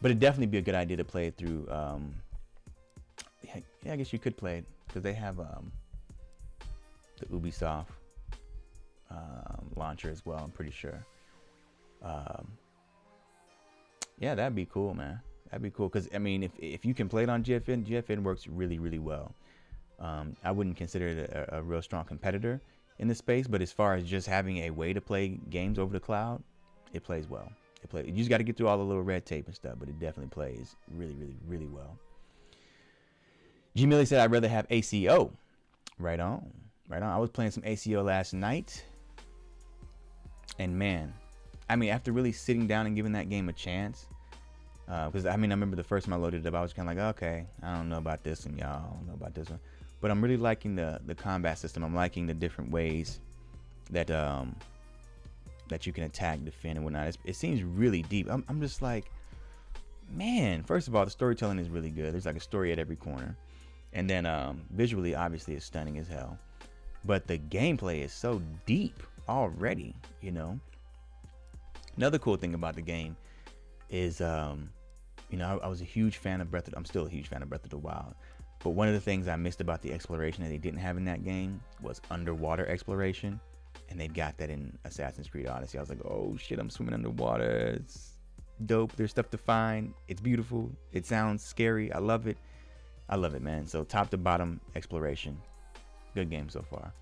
But it'd definitely be a good idea to play it through. Yeah, I guess you could play it because they have the Ubisoft launcher as well. I'm pretty sure. Yeah, that'd be cool, man. That'd be cool because I mean, if you can play it on GFN works really, really well. I wouldn't consider it a real strong competitor in this space, but as far as just having a way to play games over the cloud, it plays well. You just got to get through all the little red tape and stuff, but it definitely plays really, really, really well. G Millie said, I'd rather have ACO. Right on. I was playing some ACO last night, and man, I mean, after really sitting down and giving that game a chance, because I mean, I remember the first time I loaded it up, I was kind of like, okay, I don't know about this one, y'all. I don't know about this one, but I'm really liking the combat system. I'm liking the different ways that that you can attack, defend, and whatnot. It seems really deep. I'm just like, man. First of all, the storytelling is really good. There's like a story at every corner, and then visually, obviously, it's stunning as hell. But the gameplay is so deep already, you know. Another cool thing about the game is, you know, I was a huge fan of I'm still a huge fan of Breath of the Wild. But one of the things I missed about the exploration that they didn't have in that game was underwater exploration. And they've got that in Assassin's Creed Odyssey. I was like, oh shit, I'm swimming underwater. It's dope. There's stuff to find. It's beautiful. It sounds scary. I love it. I love it, man. So top to bottom exploration. Good game so far.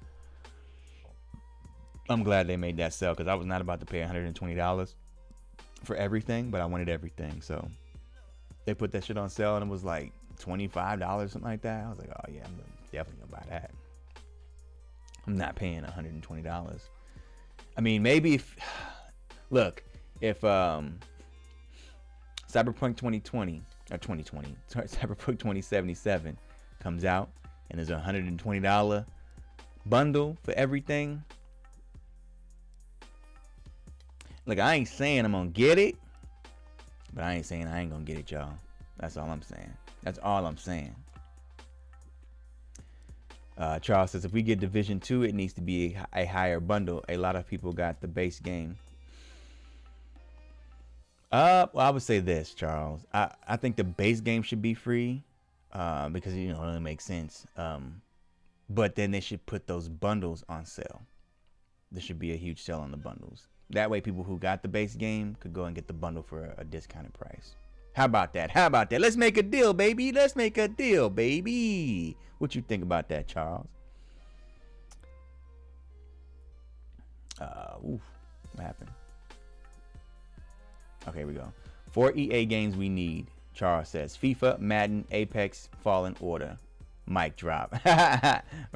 I'm glad they made that sell because I was not about to pay $120 for everything, but I wanted everything. So they put that shit on sale and it was like $25, something like that. I was like, oh yeah, I'm definitely gonna buy that. I'm not paying $120. I mean, maybe if Cyberpunk 2020 or 2020, sorry, Cyberpunk 2077 comes out and there's a $120 bundle for everything. Look, I ain't saying I'm gonna get it, but I ain't saying I ain't gonna get it, y'all. That's all I'm saying. That's all I'm saying. Charles says, if we get Division 2, it needs to be a higher bundle. A lot of people got the base game. Well, I would say this, Charles. I think the base game should be free because, you know, it doesn't make sense. But then they should put those bundles on sale. There should be a huge sale on the bundles. That way people who got the base game could go and get the bundle for a discounted price. How about that? How about that? Let's make a deal, baby. Let's make a deal, baby. What you think about that, Charles? What happened? Okay, here we go. 4 EA games we need. Charles says FIFA, Madden, Apex, Fallen Order. Mic drop.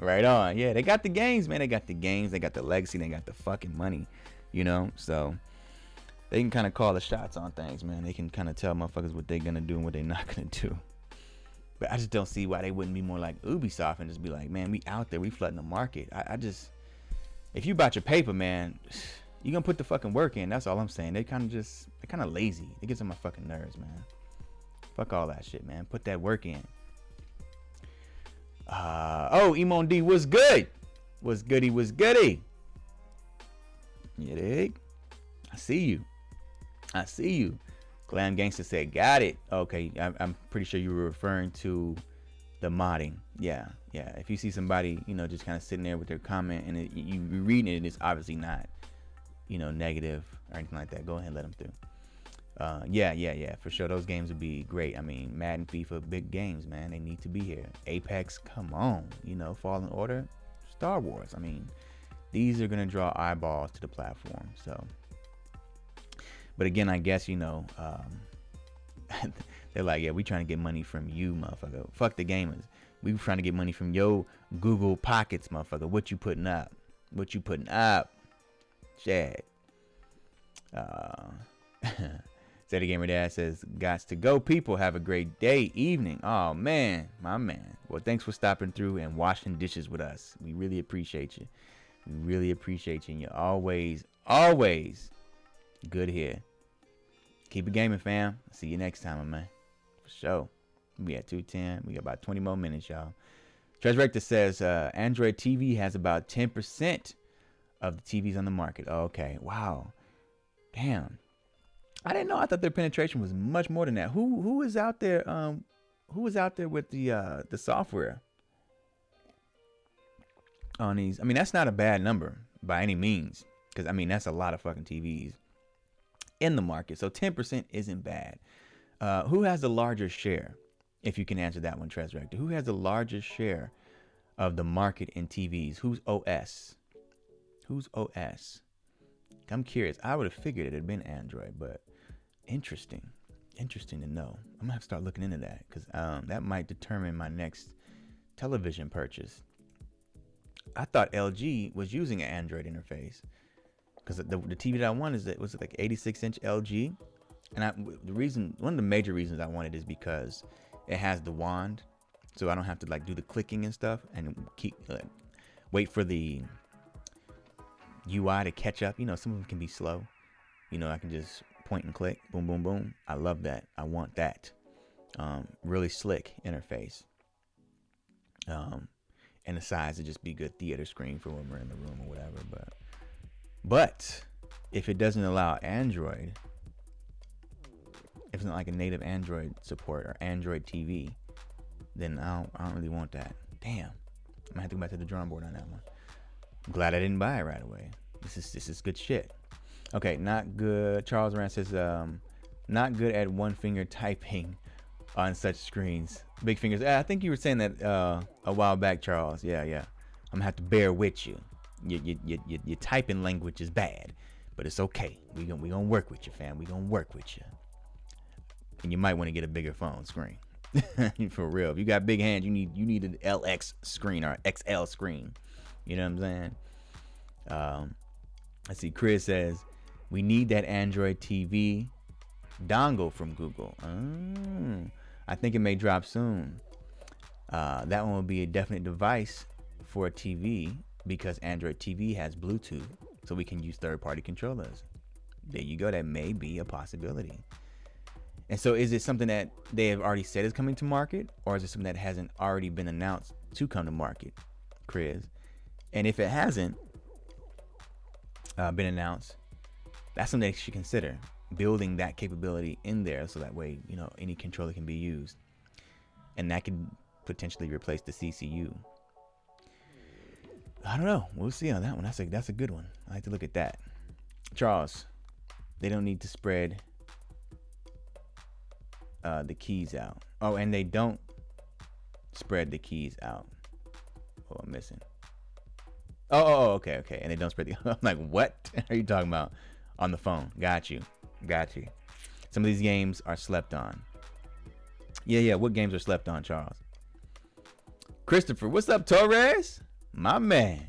Right on. Yeah, they got the games, man. They got the games. They got the legacy. They got the fucking money. You know, so they can kind of call the shots on things, man. They can kind of tell motherfuckers what they're gonna do and what they're not gonna do. But I just don't see why they wouldn't be more like Ubisoft and just be like, man, we out there, we flooding the market. I just, if you bought your paper, man, you gonna put the fucking work in. That's all I'm saying. They're kind of lazy. It gets on my fucking nerves, man. Fuck all that shit, man. Put that work in. Emon D was good. Was goody, was goody. You dig? I see you. I see you. Glam Gangster said, got it. Okay, I'm pretty sure you were referring to the modding. Yeah. If you see somebody, you know, just kind of sitting there with their comment and you reading it, and it's obviously not, you know, negative or anything like that, go ahead and let them through. Yeah, for sure. Those games would be great. I mean, Madden, FIFA, big games, man. They need to be here. Apex, come on. You know, Fallen Order, Star Wars. I mean, these are going to draw eyeballs to the platform. So, but again, I guess, you know, they're like, yeah, we trying to get money from you, motherfucker. Fuck the gamers. We trying to get money from your Google Pockets, motherfucker. What you putting up? What you putting up? Shit. Steady Gamer Dad says, gots to go, people. Have a great day, evening. Oh, man. My man. Well, thanks for stopping through and washing dishes with us. We really appreciate you. We really appreciate you. And you're always good here. Keep it gaming, fam. See you next time, man. For sure. We at 2:10. We got about 20 more minutes, y'all. Treasurector says, Android TV has about 10% of the TVs on the market. Okay. Wow. Damn. I didn't know. I thought their penetration was much more than that. Who is out there? Who is out there with the software on these? I mean, that's not a bad number by any means, because I mean that's a lot of fucking TVs in the market. So 10% isn't bad. Who has the largest share? If you can answer that one, Treasurector. Who has the largest share of the market in TVs? Who's OS? Who's OS? I'm curious. I would have figured it had been Android, but interesting to know. I'm gonna have to start looking into that, because that might determine my next television purchase. I thought LG was using an Android interface, because the TV that I want was like 86-inch LG, and one of the major reasons I want it is because it has the wand, so I don't have to like do the clicking and stuff and wait for the UI to catch up. Some of them can be slow. I can just point and click, boom, boom, boom. I love that. I want that. Really slick interface. And the size would just be good theater screen for when we're in the room or whatever. But if it doesn't allow Android, if it's not like a native Android support or Android TV, then I don't really want that. Damn, I'm gonna have to go back to the drawing board on that one. I'm glad I didn't buy it right away. This is good shit. Okay, not good. Charles Rand says, not good at one finger typing on such screens. Big fingers. I think you were saying that a while back, Charles. Yeah. I'm gonna have to bear with you. Your typing language is bad, but it's okay. We gonna work with you, fam. We gonna work with you. And you might want to get a bigger phone screen. For real. If you got big hands, you need an LX screen or XL screen. You know what I'm saying? Let's see. Chris says we need that Android TV dongle from Google. I think it may drop soon. That one will be a definite device for a TV because Android TV has Bluetooth, so we can use third-party controllers. There you go. That may be a possibility. And so is it something that they have already said is coming to market, or is it something that hasn't already been announced to come to market, Chris? And if it hasn't been announced, that's something they should consider, building that capability in there so that way, any controller can be used. And that could potentially replace the CCU. I don't know. We'll see on that one. That's a good one. I like to look at that. Charles, they don't need to spread the keys out. Oh, and they don't spread the keys out. Oh, I'm missing. Oh, okay. And they don't spread the... I'm like, what are you talking about? On the phone. Got you. Some of these games are slept on. Yeah. What games are slept on, Charles? Christopher, what's up, Torres? My man.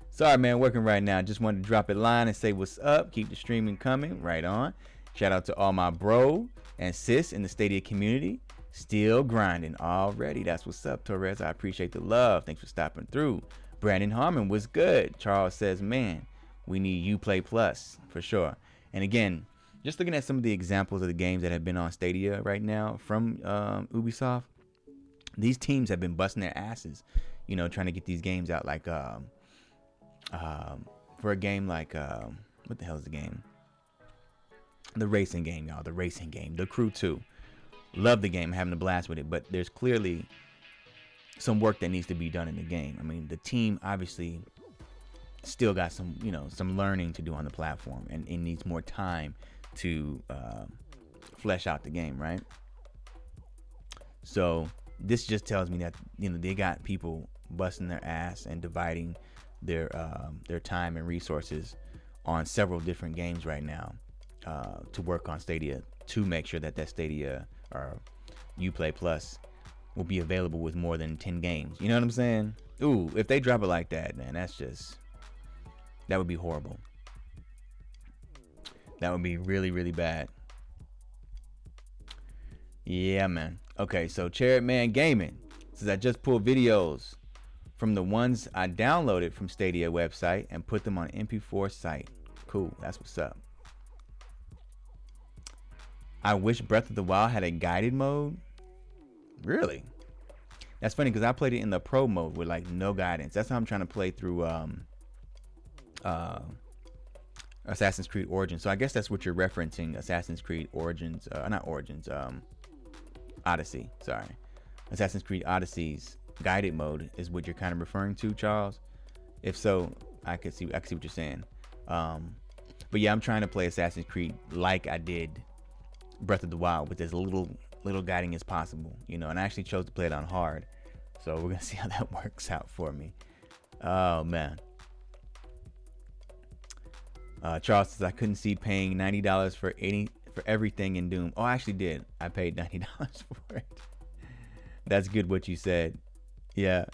Sorry, man, working right now. Just wanted to drop a line and say what's up. Keep the streaming coming. Right on. Shout out to all my bro and sis in the Stadia community. Still grinding already. That's what's up, Torres. I appreciate the love. Thanks for stopping through. Brandon Harmon was good. Charles says, man, we need Uplay Plus for sure. And again, just looking at some of the examples of the games that have been on Stadia right now from Ubisoft, these teams have been busting their asses, trying to get these games out. Like for a game like what the hell is the game? The racing game, y'all. The racing game, The Crew 2. Love the game, having a blast with it. But there's clearly some work that needs to be done in the game. I mean, the team obviously still got some learning to do on the platform, and it needs more time to flesh out the game, right? So this just tells me that they got people busting their ass and dividing their time and resources on several different games right now to work on Stadia, to make sure that Stadia or Uplay Plus will be available with more than 10 games. You know what I'm saying? Ooh, if they drop it like that, man, that would be horrible. That would be really, really bad. Yeah, man. Okay, so Chariot Man Gaming says, I just pulled videos from the ones I downloaded from Stadia website and put them on MP4 site. Cool, that's what's up. I wish Breath of the Wild had a guided mode. Really? That's funny because I played it in the pro mode with like no guidance. That's how I'm trying to play through Assassin's Creed Origins. So I guess that's what you're referencing, Assassin's Creed Origins, not Origins, Odyssey, sorry. Assassin's Creed Odyssey's guided mode is what you're kind of referring to, Charles. If so, I can see what you're saying. But yeah, I'm trying to play Assassin's Creed like I did Breath of the Wild with as little guiding as possible, and I actually chose to play it on hard. So we're gonna see how that works out for me. Oh man. Charles says I couldn't see paying $90 for everything in Doom. Oh, I actually did. I paid $90 for it. That's good what you said. Yeah.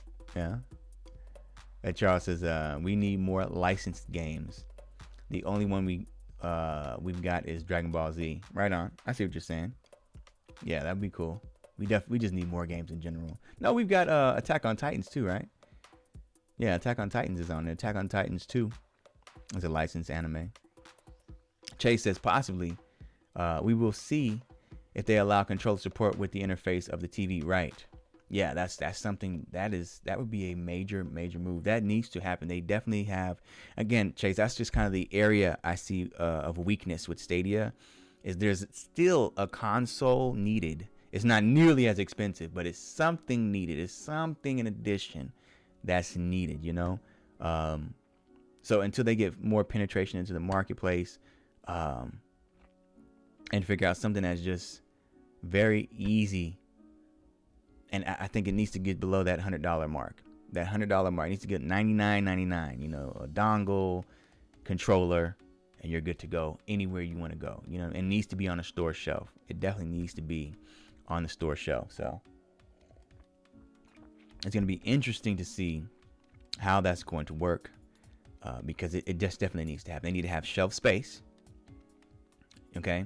Charles says we need more licensed games The only one we've got is Dragon Ball Z. Right on. I see what you're saying. Yeah, that'd be cool. We just need more games in general. No, we've got Attack on Titans too, right? Yeah, Attack on Titans is on there. Attack on Titans 2 is a licensed anime. Chase says possibly we will see if they allow controller support with the interface of the TV. Right. Yeah, that's something that would be a major move. That needs to happen. They definitely have. Again, Chase, that's just kind of the area I see of weakness with Stadia. Is there's still a console needed. It's not nearly as expensive, but it's something needed. It's something in addition that's needed, you know. So until they get more penetration into the marketplace, and figure out something that's just very easy, and I think it needs to get below that $100 mark. That $100 mark needs to get $99.99. You know, a dongle, controller, and you're good to go anywhere you want to go. You know, it needs to be on a store shelf. It definitely needs to be on the store shelf. So it's going to be interesting to see how that's going to work, because it just definitely needs to happen. They need to have shelf space. Okay.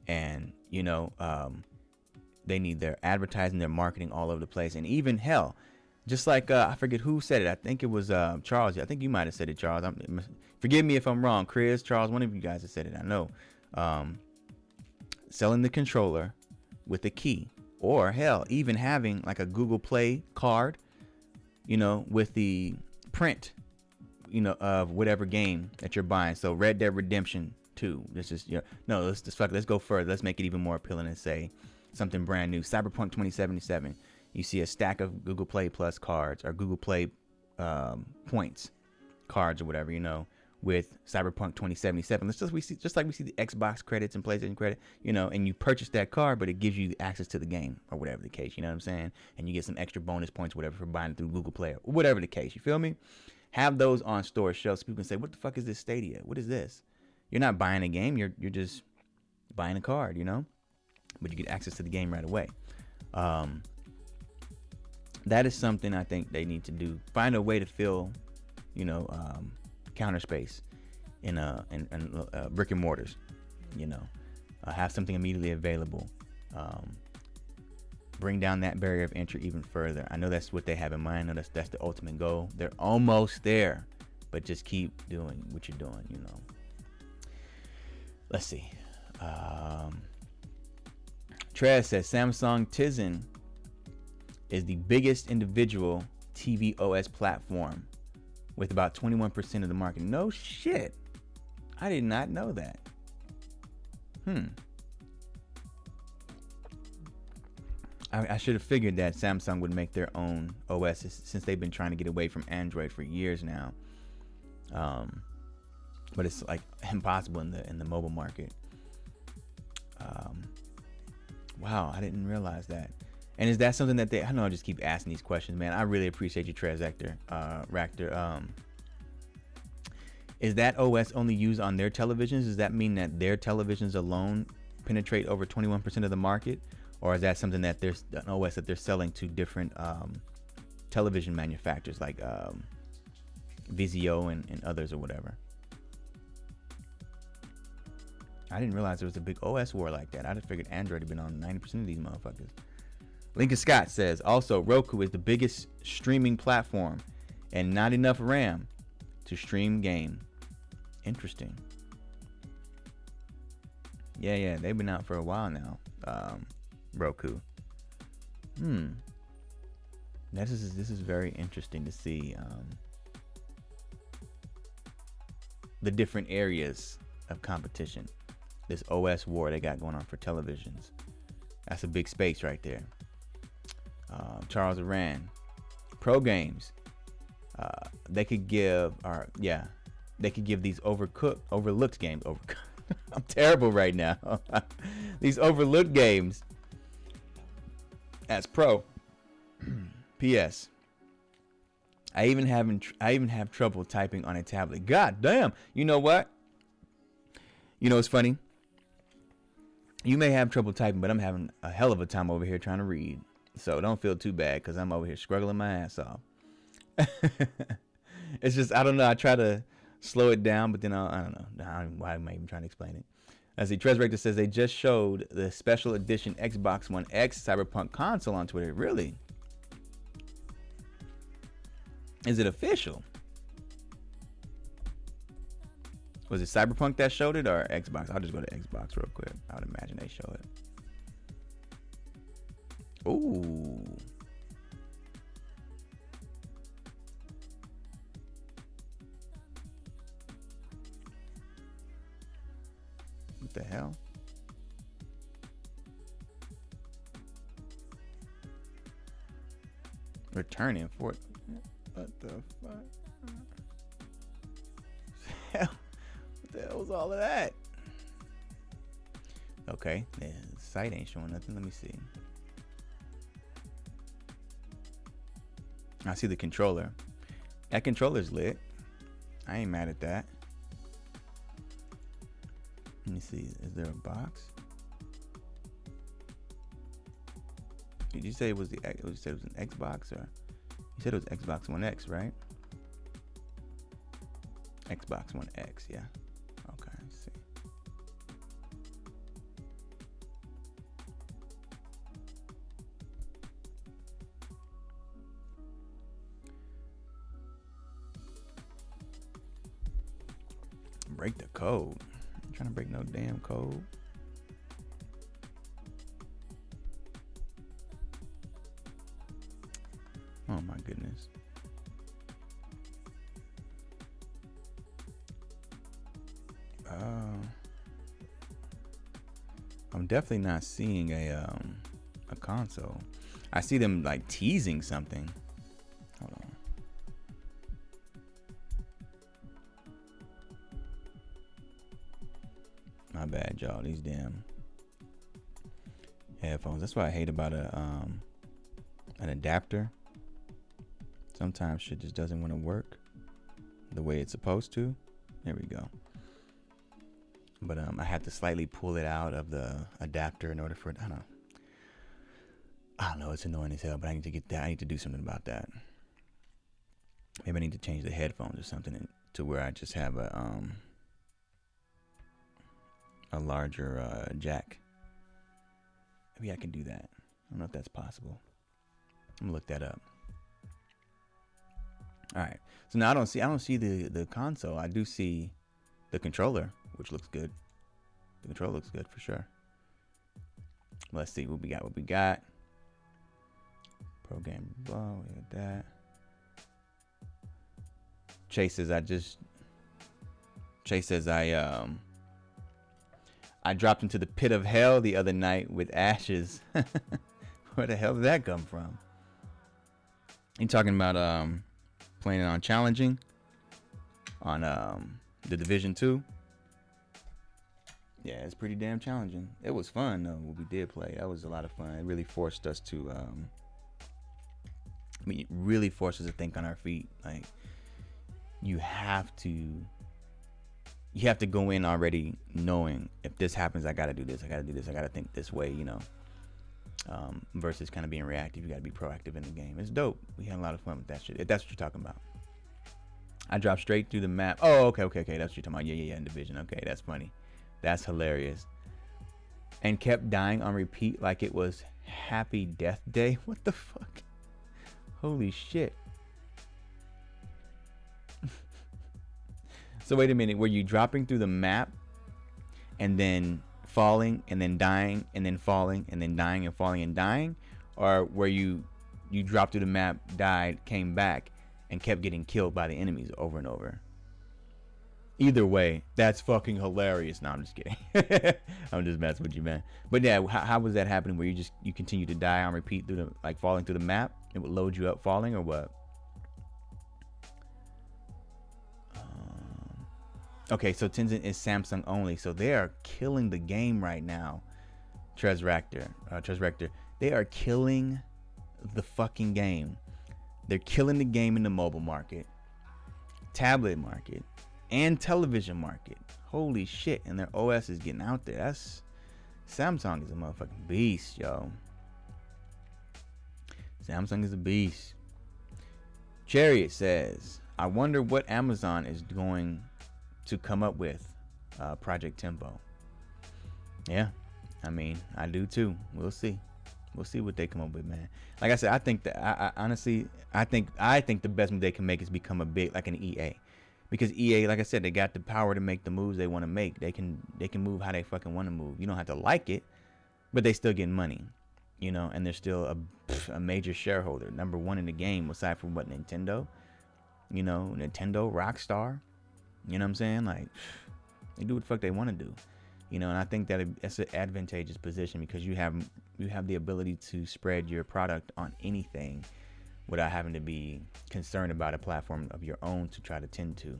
And, you know, they need their advertising, their marketing all over the place. And even hell, just like, I forget who said it. I think it was Charles. I think you might have said it, Charles. Forgive me if I'm wrong. Chris, Charles, one of you guys have said it. I know. Selling the controller with the key, or hell, even having like a Google Play card, you know, with the print, you know, of whatever game that you're buying. So Red Dead Redemption 2. This is, you know, no, let's go further. Let's make it even more appealing and say something brand new. Cyberpunk 2077. You see a stack of Google Play Plus cards, or Google Play points cards, or whatever, you know, with Cyberpunk 2077. Just like we see the Xbox credits and PlayStation credit, you know, and you purchase that card, but it gives you access to the game, or whatever the case, you know what I'm saying? And you get some extra bonus points, whatever, for buying it through Google Play, or whatever the case. You feel me? Have those on store shelves. People can say, "What the fuck is this Stadia? What is this?" You're not buying a game. You're just buying a card, you know, but you get access to the game right away. That is something I think they need to do. Find a way to fill, you know, counter space in brick and mortars, you know, have something immediately available. Bring down that barrier of entry even further. I know that's what they have in mind. I know that's the ultimate goal. They're almost there, but just keep doing what you're doing, you know. Let's see. Trez says Samsung Tizen is the biggest individual TV OS platform with about 21% of the market. No shit. I did not know that. I should have figured that Samsung would make their own OS, since they've been trying to get away from Android for years now. But it's like impossible in the mobile market. Wow, I didn't realize that. And is that something that I know I just keep asking these questions, man. I really appreciate you, Trezector, Raptor. Is that OS only used on their televisions? Does that mean that their televisions alone penetrate over 21% of the market? Or is that something that there's an OS that they're selling to different television manufacturers, like Vizio and others or whatever? I didn't realize there was a big OS war like that. I'd have figured Android had been on 90% of these motherfuckers. Lincoln Scott says, also, Roku is the biggest streaming platform and not enough RAM to stream game. Interesting. Yeah, they've been out for a while now. Roku. This is very interesting to see the different areas of competition. This OS war they got going on for televisions. That's a big space right there. Charles Aran. Pro games. They could give these overlooked games. I'm terrible right now. These overlooked games as pro. P.S. I even have trouble typing on a tablet. God damn. You know what? You know it's funny. You may have trouble typing, but I'm having a hell of a time over here trying to read. So don't feel too bad, because I'm over here struggling my ass off. It's just, I don't know. I try to slow it down, but then I don't know. Why am I even trying to explain it? As the Treasrector says, they just showed the special edition Xbox One X Cyberpunk console on Twitter. Really? Is it official? Was it Cyberpunk that showed it or Xbox? I'll just go to Xbox real quick. I would imagine they show it. Ooh. What the hell? Returning for it. What the fuck? Hell, what the hell was all of that? Okay, yeah, the site ain't showing nothing. Let me see. I see the controller. That controller's lit. I ain't mad at that. Let me see. Is there a box? Did you say it was you said it was an Xbox, or you said it was Xbox One X, right? Xbox One X, yeah. Okay, let's see. Break the code. I'm trying to break no damn code. Oh my goodness. I'm definitely not seeing a console. I see them like teasing something. Hold on. My bad, y'all. These damn headphones. That's what I hate about an adapter. Sometimes shit just doesn't want to work the way it's supposed to. There we go. But I had to slightly pull it out of the adapter in order for it. I don't know. It's annoying as hell, but I need to get that. I need to do something about that. Maybe I need to change the headphones or something to where I just have a larger jack. Maybe I can do that. I don't know if that's possible. I'm gonna look that up. All right. So now I don't see the console. I do see the controller, which looks good. The controller looks good for sure. Let's see what we got. Program blah, we got that. Chase says I dropped into the pit of hell the other night with ashes. Where the hell did that come from? You talking about planning on challenging on the Division 2? Yeah, it's pretty damn challenging. It was fun though. What we did play, that was a lot of fun. It really forced us to it really forced us to think on our feet. Like you have to go in already knowing if this happens, I gotta do this, I gotta think this way, you know. Versus kind of being reactive. You gotta be proactive in the game. It's dope. We had a lot of fun with that shit. If that's what you're talking about. I dropped straight through the map. Oh, okay. That's what you're talking about. Yeah, in Division. Okay, that's funny. That's hilarious. And kept dying on repeat like it was Happy Death Day. What the fuck? Holy shit. So wait a minute. Were you dropping through the map and then falling and then dying and then falling and then dying and falling and dying? Or were you dropped through the map, died, came back, and kept getting killed by the enemies over and over? Either way, that's fucking hilarious. No, I'm just kidding. I'm just messing with you, man. But yeah, how was that happening? Where you continue to die on repeat through falling through the map? It would load you up falling, or what? Okay, so Tenzin is Samsung only, so they are killing the game right now. Treasrector, they are killing the fucking game. They're killing the game in the mobile market, tablet market, and television market. Holy shit. And their OS is getting out there. Samsung is a motherfucking beast, yo. Samsung is a beast. Chariot says, I wonder what Amazon is going to come up with Project Tempo. Yeah, I mean, I do too. We'll see. We'll see what they come up with, man. Like I said, I think that I honestly, I think the best move they can make is become a big, like an EA, because EA, like I said, they got the power to make the moves they want to make. They can move how they fucking want to move. You don't have to like it, but they still get money, you know, and they're still a major shareholder, number one in the game, aside from what, Nintendo, you know, Nintendo, Rockstar, you know what I'm saying? Like, they do what the fuck they want to do. You know, and I think that it's an advantageous position because you have the ability to spread your product on anything without having to be concerned about a platform of your own to try to tend to.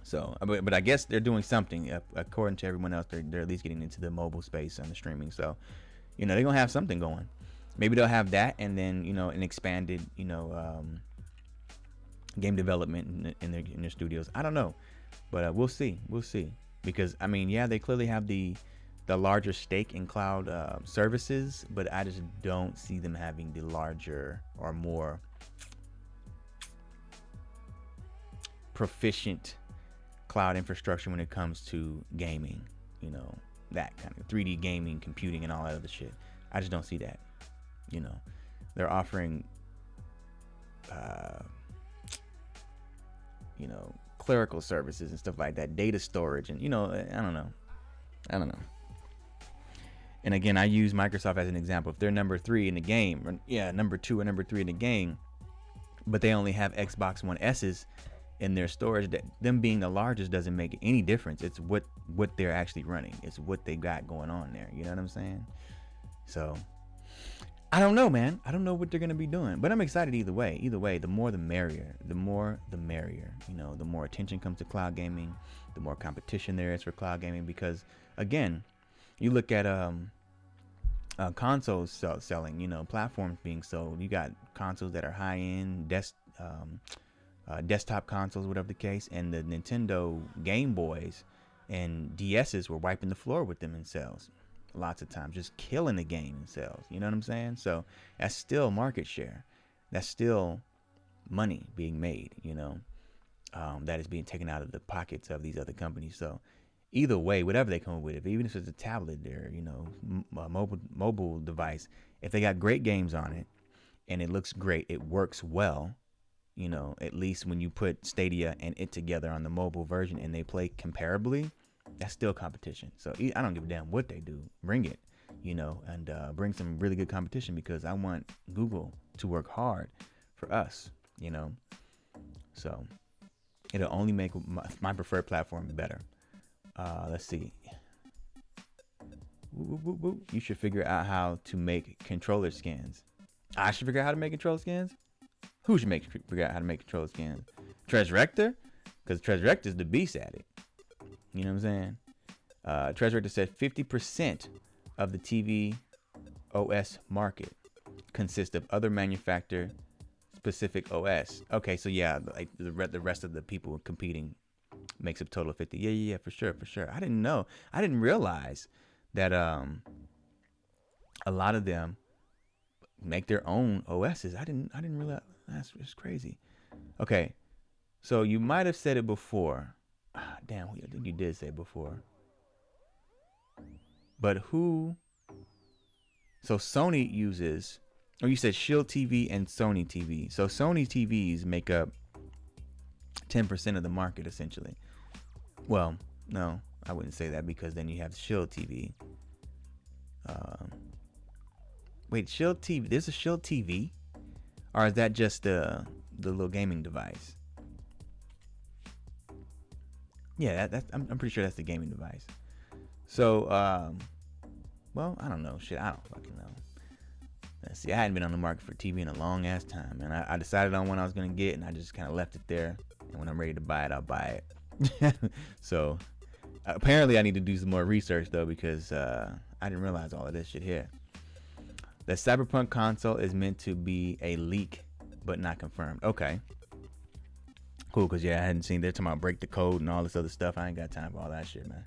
So, but I guess they're doing something. According to everyone else, they're at least getting into the mobile space and the streaming. So, you know, they're going to have something going. Maybe they'll have that and then, you know, an expanded, you know, game development in their studios. I don't know. But we'll see. We'll see. Because, I mean, yeah, they clearly have the larger stake in cloud services, but I just don't see them having the larger or more proficient cloud infrastructure when it comes to gaming, you know, that kind of 3D gaming, computing, and all that other shit. I just don't see that. You know, they're offering, you know, clerical services and stuff like that, data storage, and, you know, I don't know. And again, I use Microsoft as an example. If they're number 3 in the game, or number 2 or number 3 in the game, but they only have Xbox One S's in their storage, that them being the largest doesn't make any difference. It's what they're actually running. It's what they got going on there. You know what I'm saying? So I don't know, man. I don't know what they're going to be doing, but I'm excited either way. Either way, the more the merrier. The more the merrier. You know, the more attention comes to cloud gaming, the more competition there is for cloud gaming. Because, again, you look at consoles selling, you know, platforms being sold. You got consoles that are high-end, desktop consoles, whatever the case, and the Nintendo Game Boys and DSs were wiping the floor with them in sales. Lots of times, just killing the game in sales. You know what I'm saying? So that's still market share. That's still money being made, you know, that is being taken out of the pockets of these other companies. So either way, whatever they come up with, even if it's a tablet or, you know, a mobile device, if they got great games on it and it looks great, it works well, you know, at least when you put Stadia and it together on the mobile version and they play comparably, that's still competition. So I don't give a damn what they do. Bring it, you know, and bring some really good competition, because I want Google to work hard for us, you know. So it'll only make my preferred platform better. Let's see. You should figure out how to make controller skins. I should figure out how to make controller skins? Who should figure out how to make controller skins? Treasrector? Because Treasrector is the beast at it. You know what I'm saying? Treasrector said 50% of the TV OS market consists of other manufacturer specific OS. Okay, so yeah, like the rest of the people competing makes up a total of 50. Yeah, for sure. I didn't know. I didn't realize that a lot of them make their own OSs. I didn't realize. That's just crazy. Okay, so you might have said it before. Damn, I think you did say it before. But who? So Sony uses, or you said Shield TV and Sony TV. So Sony TVs make up 10% of the market, essentially. Well, no, I wouldn't say that, because then you have Shield TV. Wait, Shield TV? There's a Shield TV? Or is that just the little gaming device? Yeah, I'm pretty sure that's the gaming device. So, well, I don't know. Shit, I don't fucking know. Let's see. I hadn't been on the market for TV in a long ass time, and I decided on one I was gonna get, and I just kind of left it there. And when I'm ready to buy it, I'll buy it. So, apparently, I need to do some more research though, because I didn't realize all of this shit here. The Cyberpunk console is meant to be a leak, but not confirmed. Okay. Cool, because yeah, I hadn't seen. They're talking about break the code and all this other stuff. I ain't got time for all that shit, man.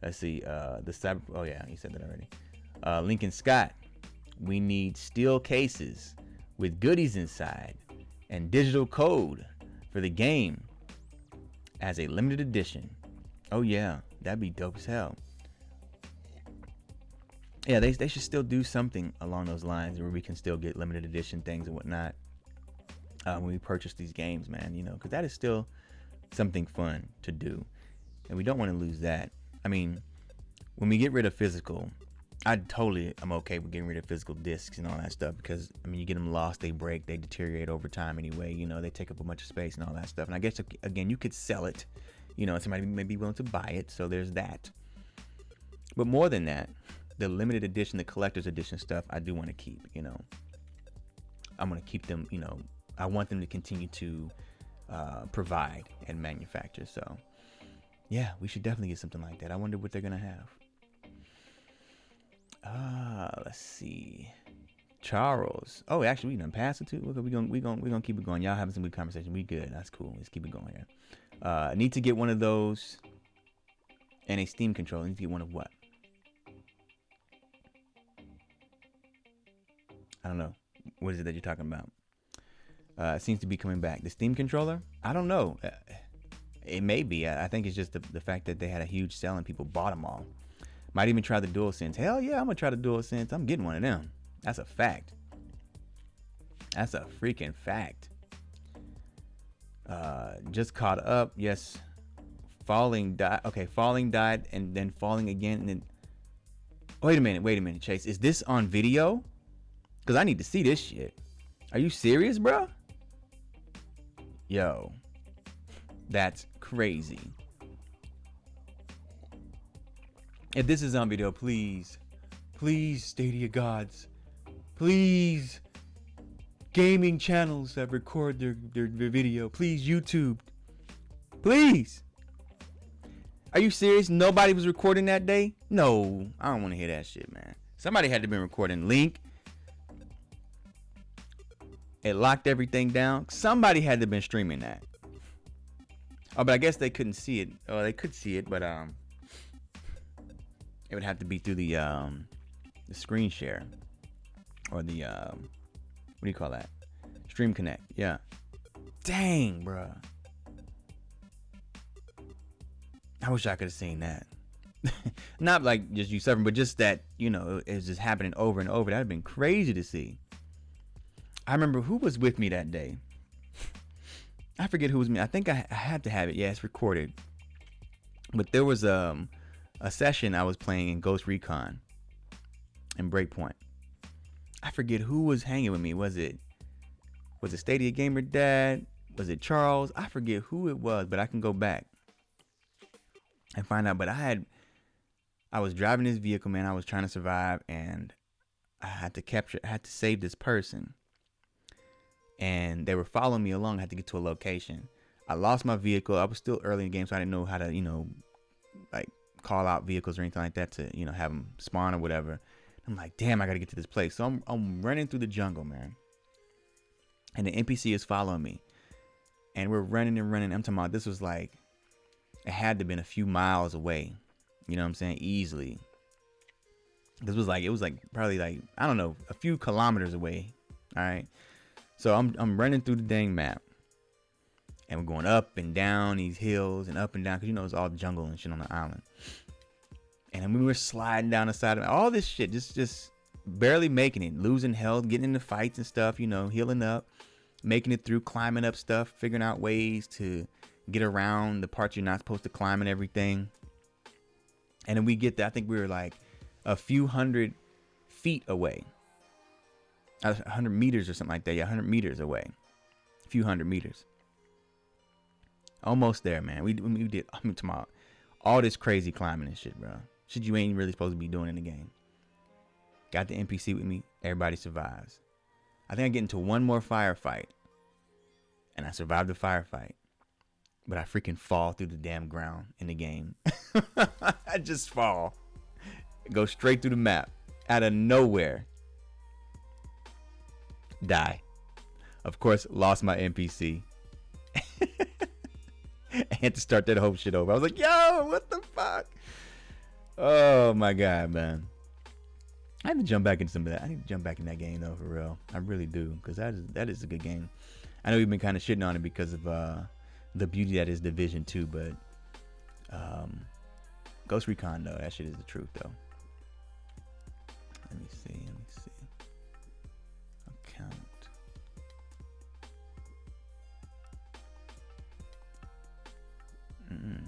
Let's see. Oh yeah, he said that already. Lincoln Scott. We need steel cases with goodies inside and digital code for the game as a limited edition. Oh yeah, that'd be dope as hell. Yeah, they should still do something along those lines where we can still get limited edition things and whatnot when we purchase these games, man. You know, because that is still something fun to do, and we don't want to lose that. I mean, when we get rid of physical, I'm okay with getting rid of physical discs and all that stuff, because I mean, you get them lost, they break, they deteriorate over time anyway. You know, they take up a bunch of space and all that stuff. And I guess again, you could sell it. You know, somebody may be willing to buy it, so there's that. But more than that, the limited edition, the collector's edition stuff, I do want to keep. You know, I'm gonna keep them. You know, I want them to continue to provide and manufacture. So yeah, we should definitely get something like that. I wonder what they're gonna have. Let's see. Charles. Oh, actually, we done passed it too. We gonna keep it going. Y'all having some good conversation. We good. That's cool. Let's keep it going here. I need to get one of those and a Steam controller. I need to get one of what? I don't know. What is it that you're talking about? It seems to be coming back. The Steam controller? I don't know. It may be. I think it's just the fact that they had a huge sale and people bought them all. Might even try the DualSense. Hell yeah, I'm gonna try the DualSense. I'm getting one of them. That's a fact. That's a freaking fact. Just caught up. Yes. Falling died. Okay, falling died and then falling again. And then. Wait a minute, Chase. Is this on video? Because I need to see this shit. Are you serious, bro? Yo. That's crazy. If this is on video, please, Stadia gods, please, gaming channels that record their video, please, YouTube, please. Are you serious? Nobody was recording that day? No, I don't want to hear that shit, man. Somebody had to be recording. Link. It locked everything down. Somebody had to have been streaming that. Oh, but I guess they couldn't see it. Oh, they could see it, but it would have to be through the screen share or the what do you call that? Stream Connect. Yeah. Dang, bruh. I wish I could have seen that. Not like just you suffering, but just that, you know, it's just happening over and over. That'd have been crazy to see. I remember who was with me that day. I forget who was me. I think I had to have it. Yeah, it's recorded. But there was a session I was playing in Ghost Recon and Breakpoint. I forget who was hanging with me. Was it Stadia Gamer Dad? Was it Charles? I forget who it was, but I can go back and find out. But I was driving this vehicle, man. I was trying to survive, and I had to save this person. And they were following me along. I had to get to a location. I lost my vehicle. I was still early in the game, so I didn't know how to, you know, like call out vehicles or anything like that to, you know, have them spawn or whatever. I'm like, damn, I got to get to this place. So I'm running through the jungle, man. And the NPC is following me. And we're running and running. I'm talking about this was like, it had to have been a few miles away. You know what I'm saying? Easily. It was like probably like, I don't know, a few kilometers away. All right. So I'm running through the dang map. And we're going up and down these hills and up and down. Because, you know, it's all jungle and shit on the island. And then we were sliding down the side of it. All this shit. Just barely making it. Losing health. Getting into fights and stuff. You know, healing up. Making it through. Climbing up stuff. Figuring out ways to get around the parts you're not supposed to climb and everything. And then we get there. I think we were like a few hundred feet away. 100 meters or something like that. Yeah, 100 meters away. A few hundred meters. Almost there, man. We did, I mean, tomorrow, all this crazy climbing and shit, bro. Shit you ain't really supposed to be doing in the game. Got the NPC with me. Everybody survives. I think I get into one more firefight. And I survived the firefight. But I freaking fall through the damn ground in the game. I just fall. Go straight through the map. Out of nowhere. Die. Of course, lost my NPC. I had to start that whole shit over. I was like, yo, what the fuck? Oh my God, man. I have to jump back into some of that. I need to jump back in that game though, for real. I really do. Because that is a good game. I know we've been kind of shitting on it because of the beauty that is Division 2, but Ghost Recon though, that shit is the truth though. Let me see. Account. I'm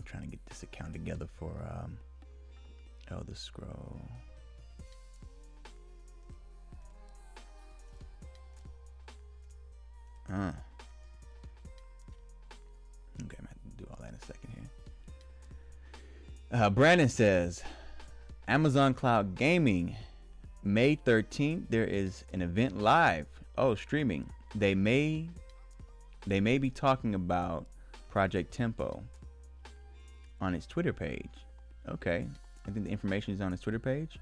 trying to get this account together for Elder Scroll. Okay, I'm gonna have to do all that in a second here. Brandon says, Amazon Cloud Gaming, May 13th, there is an event live. Oh, streaming. They may be talking about Project Tempo on its Twitter page. Okay. I think the information is on its Twitter page.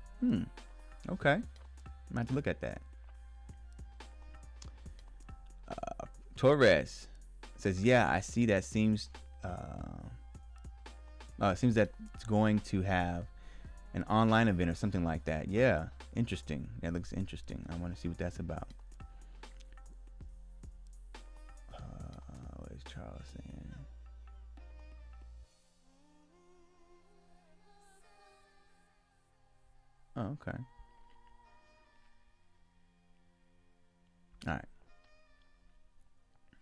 Okay. I might have to look at that. Torres says, yeah, I see that seems it seems that it's going to have an online event or something like that. Yeah, interesting. That looks interesting. I want to see what that's about. What is Charles saying? Oh, okay. All right.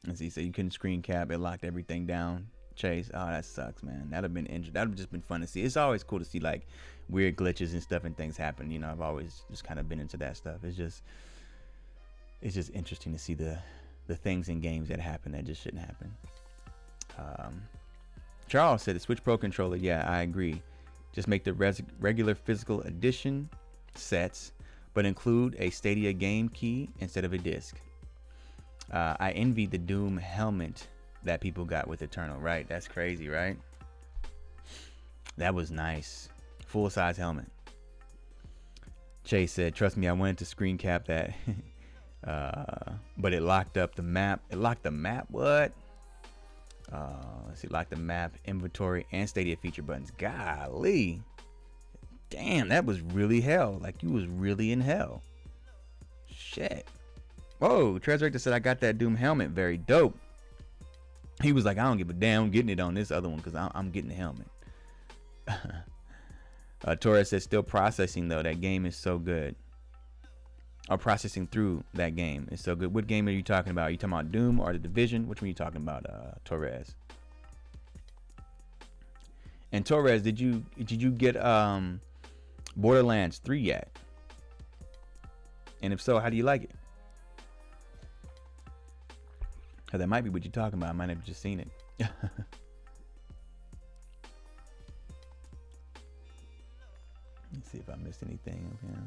Let's see. So you couldn't screen cap. It locked everything down. Chase. Oh, that sucks, man. That'd have been interesting. That'd have just been fun to see. It's always cool to see like weird glitches and stuff and things happen. You know, I've always just kind of been into that stuff. It's just interesting to see the things in games that happen that just shouldn't happen. Charles said the Switch Pro controller. Yeah, I agree. Just make the regular physical edition sets, but include a Stadia game key instead of a disc. I envy the Doom helmet that people got with Eternal, right? That's crazy, right? That was nice. Full size helmet. Chase said, trust me, I wanted to screen cap that. But it locked up the map. It locked the map? What? Let's see, locked the map, inventory, and Stadia feature buttons. Golly. Damn, that was really hell. Like, you was really in hell. Shit. Whoa, Treasure said, I got that Doom helmet. Very dope. He was like, I don't give a damn. I'm getting it on this other one because I'm getting the helmet. Torres says, still processing, though. That game is so good. Or processing through that game is so good. What game are you talking about? Are you talking about Doom or The Division? Which one are you talking about, Torres? And Torres, did you get Borderlands 3 yet? And if so, how do you like it? Because that might be what you're talking about. I might have just seen it. Let's see if I missed anything up here.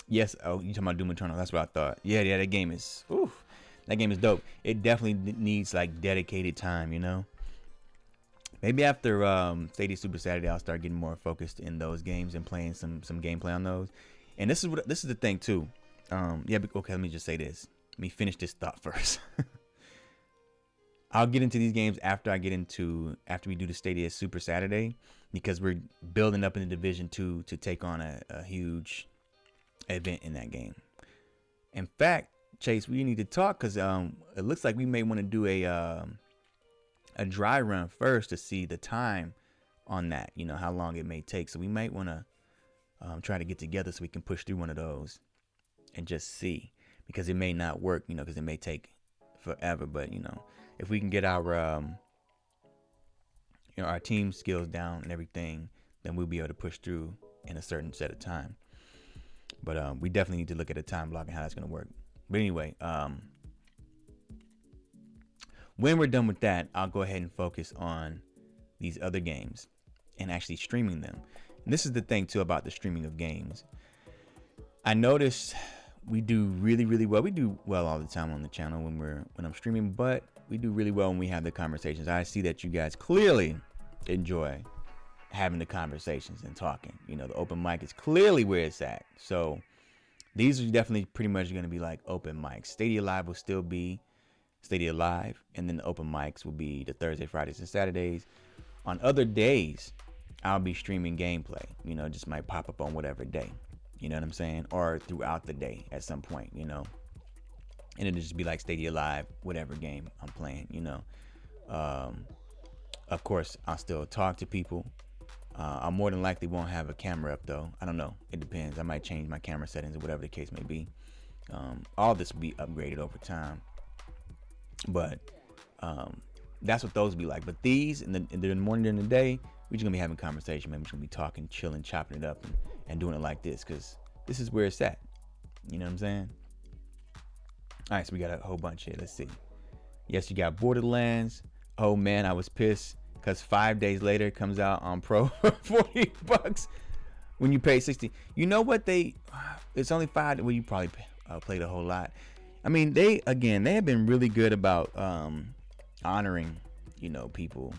Yes. Oh, you talking about Doom Eternal? That's what I thought. Yeah. That game is. Oof, that game is dope. It definitely needs like dedicated time. You know. Maybe after Stadia Super Saturday, I'll start getting more focused in those games and playing some gameplay on those. And this is the thing too. Yeah. Okay. Let me just say this. Let me finish this thought first. I'll get into these games after we do the Stadia Super Saturday, because we're building up in the Division 2 to take on a huge event in that game. In fact, Chase, we need to talk because it looks like we may want to do a dry run first to see the time on that. You know how long it may take. So we might want to try to get together so we can push through one of those and just see, because it may not work. You know, because it may take forever. But you know, if we can get our our team skills down and everything, then we'll be able to push through in a certain set of time. But we definitely need to look at a time block and how that's going to work. But anyway, when we're done with that, I'll go ahead and focus on these other games and actually streaming them. And this is the thing too about the streaming of games. I noticed we do really, really well. We do well all the time on the channel when I'm streaming, but we do really well when we have the conversations. I see that you guys clearly enjoy having the conversations and talking. You know, the open mic is clearly where it's at. So these are definitely pretty much going to be like open mics. Stadia Live will still be Stadia Live, and then the open mics will be the Thursday, Fridays, and Saturdays. On other days, I'll be streaming gameplay. Just might pop up on whatever day. You know what I'm saying? Or throughout the day at some point. And it'll just be like Stadia Live, whatever game I'm playing. Of course, I'll still talk to people. I more than likely won't have a camera up though. I don't know. It depends. I might change my camera settings or whatever the case may be. All this will be upgraded over time. But that's what those be like. But these in the morning and the day, we're just gonna be having conversation, man. We're just gonna be talking, chilling, chopping it up, and doing it like this, because this is where it's at. You know what I'm saying? All right, so we got a whole bunch here. Let's see. Yes, you got Borderlands. Oh man, I was pissed because 5 days later it comes out on Pro for $40 when you pay 60. You know what it's only 5. Well, you probably played a whole lot. I mean, they have been really good about honoring, people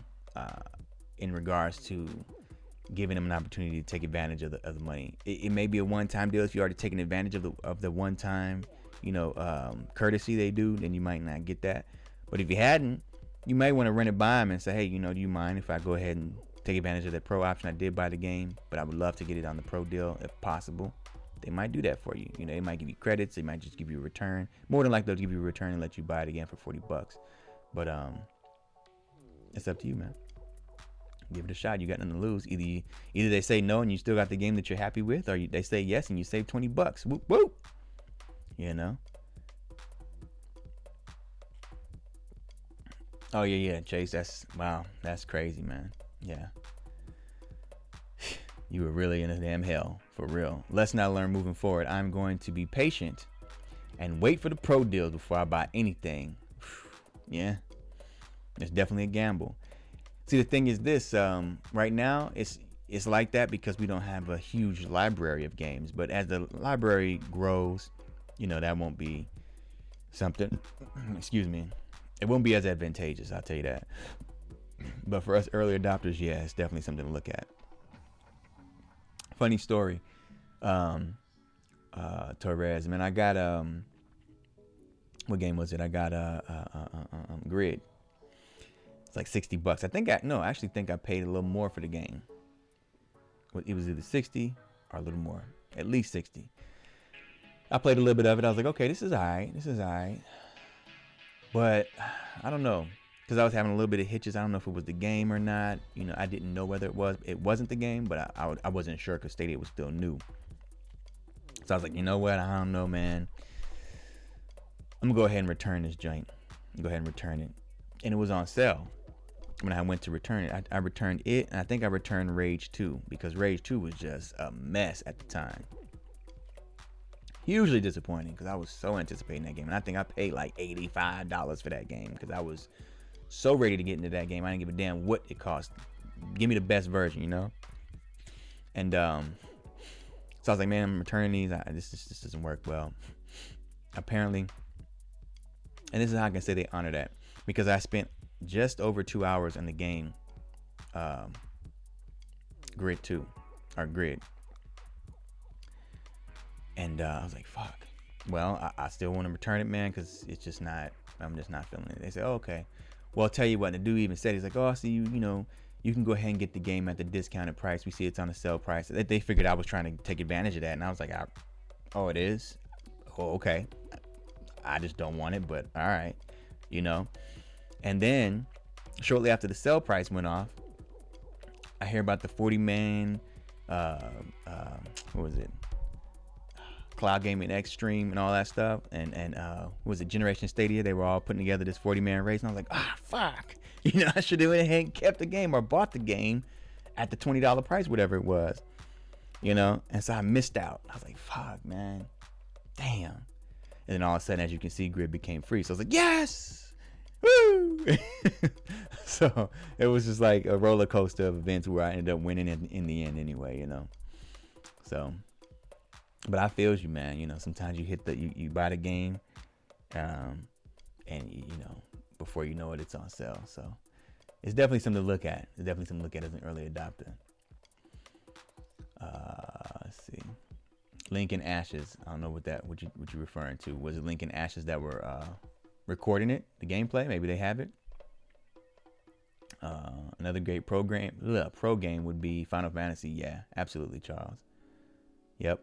in regards to giving them an opportunity to take advantage of the money. It may be a one-time deal. If you're already taking advantage of the one-time, courtesy they do, then you might not get that. But if you hadn't, you might want to run it by them and say, hey, do you mind if I go ahead and take advantage of that pro option? I did buy the game, but I would love to get it on the pro deal if possible. They might do that for you. They might give you credits. They might just give you a return. More than likely, they'll give you a return and let you buy it again for $40. But it's up to you, man. Give it a shot. You got nothing to lose. Either they say no and you still got the game that you're happy with, or they say yes and you save $20. Whoop whoop. Oh yeah, Chase. That's crazy, man. Yeah. You were really in a damn hell, for real. Let's not learn moving forward. I'm going to be patient and wait for the pro deals before I buy anything. Yeah, it's definitely a gamble. See, the thing is this, right now, it's like that because we don't have a huge library of games. But as the library grows, that won't be something, excuse me, it won't be as advantageous, I'll tell you that. But for us early adopters, yeah, it's definitely something to look at. Funny story, Torres, man, I got what game was it? I got Grid. It's like $60. I actually think I paid a little more for the game. It was either 60 or a little more, at least 60. I played a little bit of it. I was like, okay, this is all right. But I don't know, because I was having a little bit of hitches. I don't know if it was the game or not. I didn't know whether it was. It wasn't the game, but I wasn't sure because Stadia was still new. So I was like, you know what? I don't know, man. I'm going to go ahead and return this joint. Go ahead and return it. And it was on sale. When I went to return it, I returned it, and I think I returned Rage 2 because Rage 2 was just a mess at the time. Hugely disappointing because I was so anticipating that game, and I think I paid like $85 for that game because I was so ready to get into that game. I didn't give a damn what it cost. Give me the best version, And so I was like, man, I'm returning these. This doesn't work well. Apparently, and this is how I can say they honor that, because I spent just over 2 hours in the game, Grid 2 or Grid. And I was like, fuck. Well, I still want to return it, man, because I'm just not feeling it. They said, oh, okay. Well, I'll tell you what, the dude even said, he's like, oh, I see you can go ahead and get the game at the discounted price. We see it's on the sale price. They figured I was trying to take advantage of that. And I was like, oh, it is? Oh, okay. I just don't want it, but all right. And then shortly after the sale price went off, I hear about the 40-man, what was it? Cloud Gaming Extreme and all that stuff, and what was it, Generation Stadia? They were all putting together this 40-man race, and I was like, fuck, I should have went ahead and kept the game or bought the game at the $20 price, whatever it was, and so I missed out. I was like, fuck, man, damn. And then all of a sudden, as you can see, Grid became free, so I was like, yes, woo. So it was just like a roller coaster of events where I ended up winning in the end anyway, so. But I feels you, man. Sometimes you hit you buy the game, and before you know it, it's on sale. So it's definitely something to look at. It's definitely something to look at as an early adopter. Let's see, Lincoln Ashes. I don't know what you're referring to. Was it Lincoln Ashes that were recording it, the gameplay. Maybe they have it. Another great pro game would be Final Fantasy. Yeah, absolutely, Charles. Yep.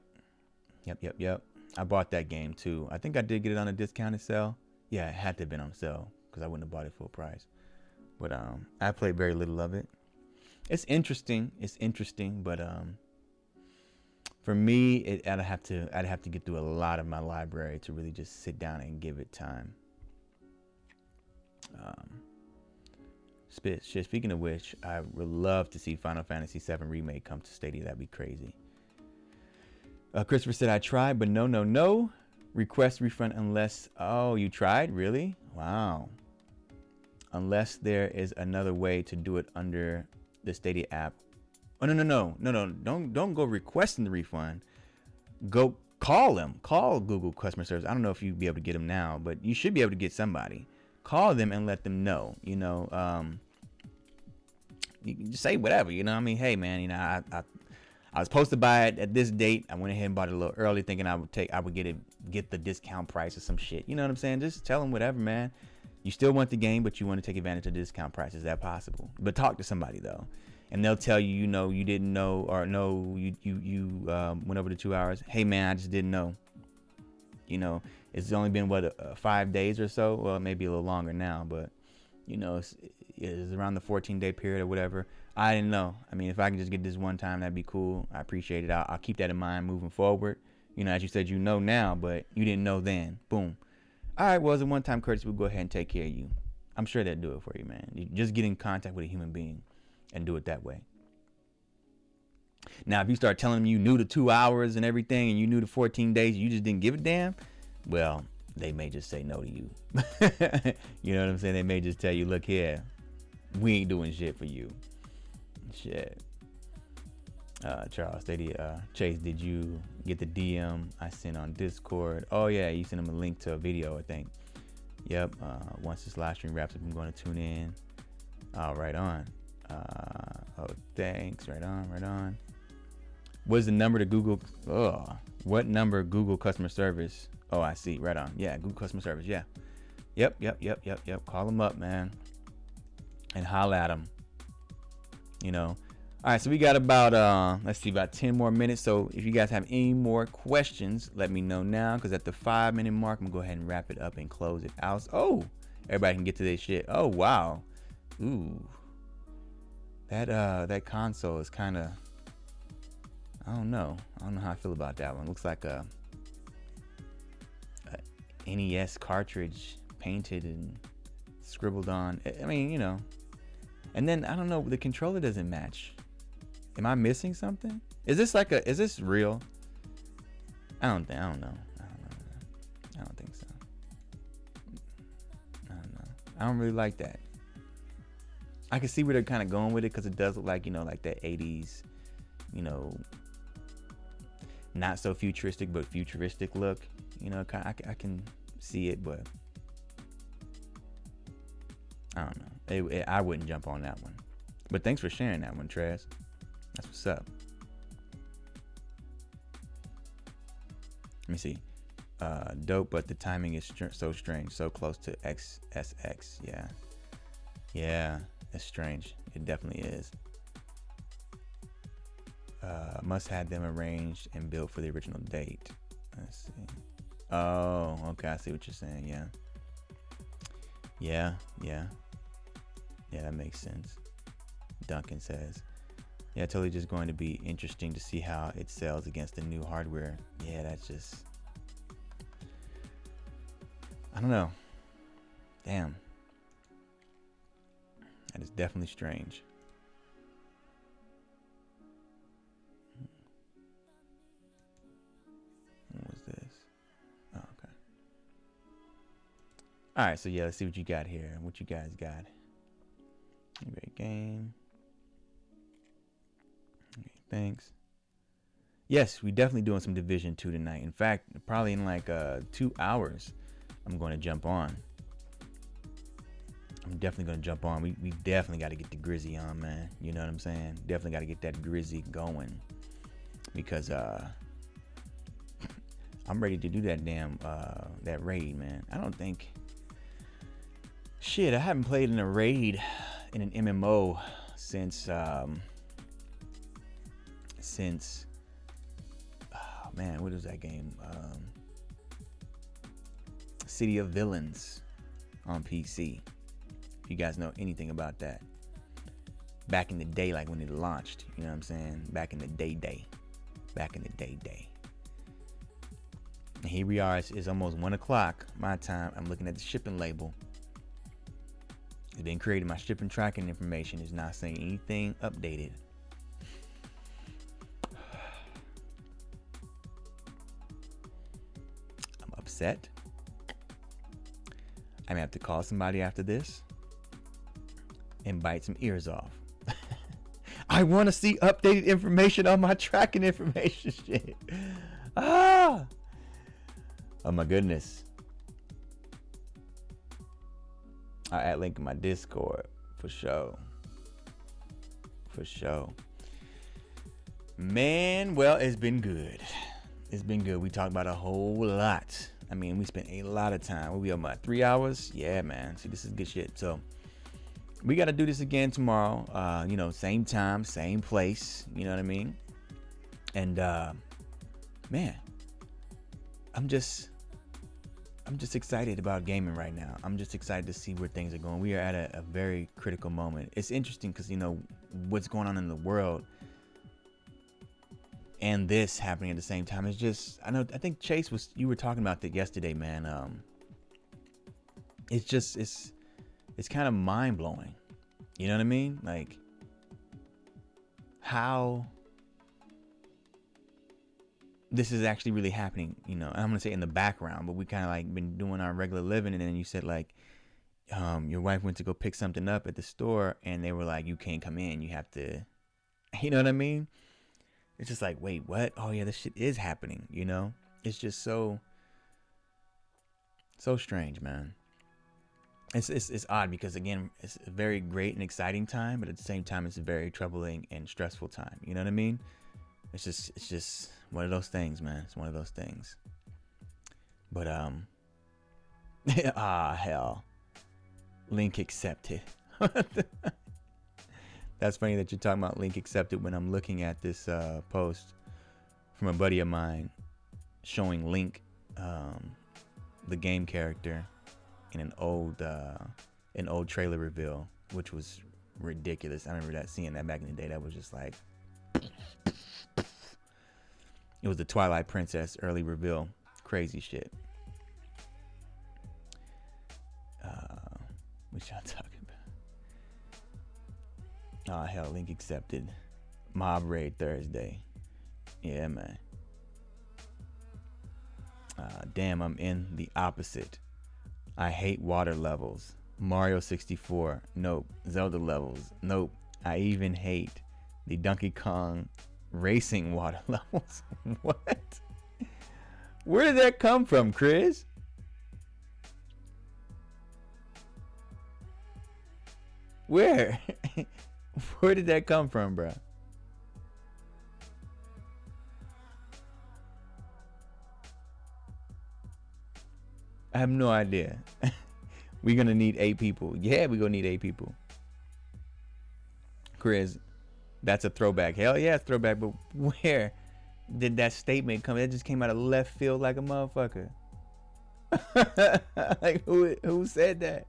I bought that game too. I think I did get it on a discounted sale. Yeah, it had to have been on sale because I wouldn't have bought it full price. But I played very little of it. It's interesting, but for me, I'd have to get through a lot of my library to really just sit down and give it time. Speaking of which, I would love to see Final Fantasy VII Remake come to Stadia. That'd be crazy. Christopher said, I tried, but no. Request refund unless... Oh, you tried? Really? Wow. Unless there is another way to do it under the Stadia app. Oh, no. Don't go requesting the refund. Go call them. Call Google customer service. I don't know if you'd be able to get them now, but you should be able to get somebody. Call them and let them know. You can just say whatever. I mean, hey man, I was supposed to buy it at this date. I went ahead and bought it a little early, thinking I would get the discount price or some shit. You know what I'm saying? Just tell them whatever, man. You still want the game, but you want to take advantage of the discount price. Is that possible? But talk to somebody though, and they'll tell you, you didn't know, or no, you went over the 2 hours. Hey man, I just didn't know. It's only been 5 days or so. Well, maybe a little longer now, but it's around the 14-day period or whatever. I didn't know. I mean, if I can just get this one time, that'd be cool. I appreciate it. I'll keep that in mind moving forward. As you said, now, but you didn't know then. Boom. All right, well, as a one-time courtesy, we'll go ahead and take care of you. I'm sure they'll do it for you, man. You just get in contact with a human being and do it that way. Now, if you start telling them you knew the 2 hours and everything, and you knew the 14 days, you just didn't give a damn, well, they may just say no to you. You know what I'm saying? They may just tell you, look here, we ain't doing shit for you. Shit. Charles, Chase, did you get the DM I sent on Discord? Oh yeah, you sent him a link to a video, I think. Yep. Once this live stream wraps up, I'm going to tune in. Right on. Oh, thanks. Right on. What's the number to Google? What number Google customer service? Oh, I see. Right on. Yeah, Google customer service. Yeah. Yep. Call them up, man, and holla at them. All right, so we got about about 10 more minutes. So if you guys have any more questions, let me know now, because at the 5-minute mark, I'm gonna go ahead and wrap it up and close it out. Oh, everybody can get to their shit. Oh wow. Ooh. That console is kind of, I don't know how I feel about that one. Looks like a NES cartridge painted and scribbled on. I mean, and then I don't know, the controller doesn't match. Am I missing something? Is this real? I don't know. I don't think so. I don't know. I don't really like that. I can see where they're kind of going with it, because it does look like, like that 80s, not so futuristic, but futuristic look. I can see it, but I don't know. I wouldn't jump on that one. But thanks for sharing that one, Trez. That's what's up. Let me see. Dope, but the timing is so strange. So close to XSX. Yeah, it's strange. It definitely is. Must have them arranged and built for the original date. Let's see. Oh, okay. I see what you're saying. Yeah, that makes sense. Duncan says, yeah, totally just going to be interesting to see how it sells against the new hardware. Yeah, that's just, I don't know. Damn. That is definitely strange. What was this? Oh, okay. All right, so yeah, let's see what you got here. What you guys got? Great game. Okay, thanks. Yes, we're definitely doing some Division 2 tonight. In fact, probably in like 2 hours, I'm going to jump on. I'm definitely going to jump on. We definitely got to get the Grizzy on, man. You know what I'm saying? Definitely got to get that Grizzy going. Because I'm ready to do that damn that raid, man. I don't think Shit, I haven't played in a raid in an MMO since oh man, what was that game? City of Villains on PC. If you guys know anything about that. Back in the day, like when it launched, you know what I'm saying? Back in the day. And here we are, it's almost 1 o'clock my time. I'm looking at the shipping label. It's been created. My shipping tracking information is not saying anything updated. I'm upset. I'm gonna have to call somebody after this and bite some ears off. I want to see updated information on my tracking information shit. Oh my goodness. I'll add link in my Discord for sure. Man, well, it's been good. We talked about a whole lot. I mean, we spent a lot of time. We'll be on about 3 hours. Yeah, man. See, this is good shit. So we got to do this again tomorrow. Same time, same place. You know what I mean? And man, I'm just excited about gaming right now. I'm just excited to see where things are going. We are at a very critical moment. It's interesting because what's going on in the world and this happening at the same time. It's just, I think Chase you were talking about that yesterday, man. It's kind of mind blowing. You know what I mean? Like how this is actually really happening, and I'm gonna say in the background, but we kind of like been doing our regular living, and then you said like, your wife went to go pick something up at the store, and they were like, you can't come in, you have to, you know what I mean? It's just like, wait, what? Oh yeah, this shit is happening, It's just so strange, man. It's odd because again, it's a very great and exciting time, but at the same time, it's a very troubling and stressful time. You know what I mean? It's just one of those things, man. It's one of those things. But hell, link accepted. That's funny that you're talking about link accepted when I'm looking at this post from a buddy of mine showing Link, the game character, in an old trailer reveal, which was ridiculous. I remember seeing that back in the day. That was just like, it was the Twilight Princess early reveal. Crazy shit. What y'all talking about? Oh hell, link accepted. Mob raid Thursday. Yeah, man. Damn, I'm in the opposite. I hate water levels. Mario 64. Nope. Zelda levels. Nope. I even hate the Donkey Kong racing water levels. What? Where did that come from, Chris? Where? Where did that come from, bro? I have no idea. We're gonna need 8 people. Yeah, we're gonna need 8 people. Chris, that's a throwback. Hell yeah, it's a throwback, but where did that statement come? It just came out of left field like a motherfucker. Like who said that?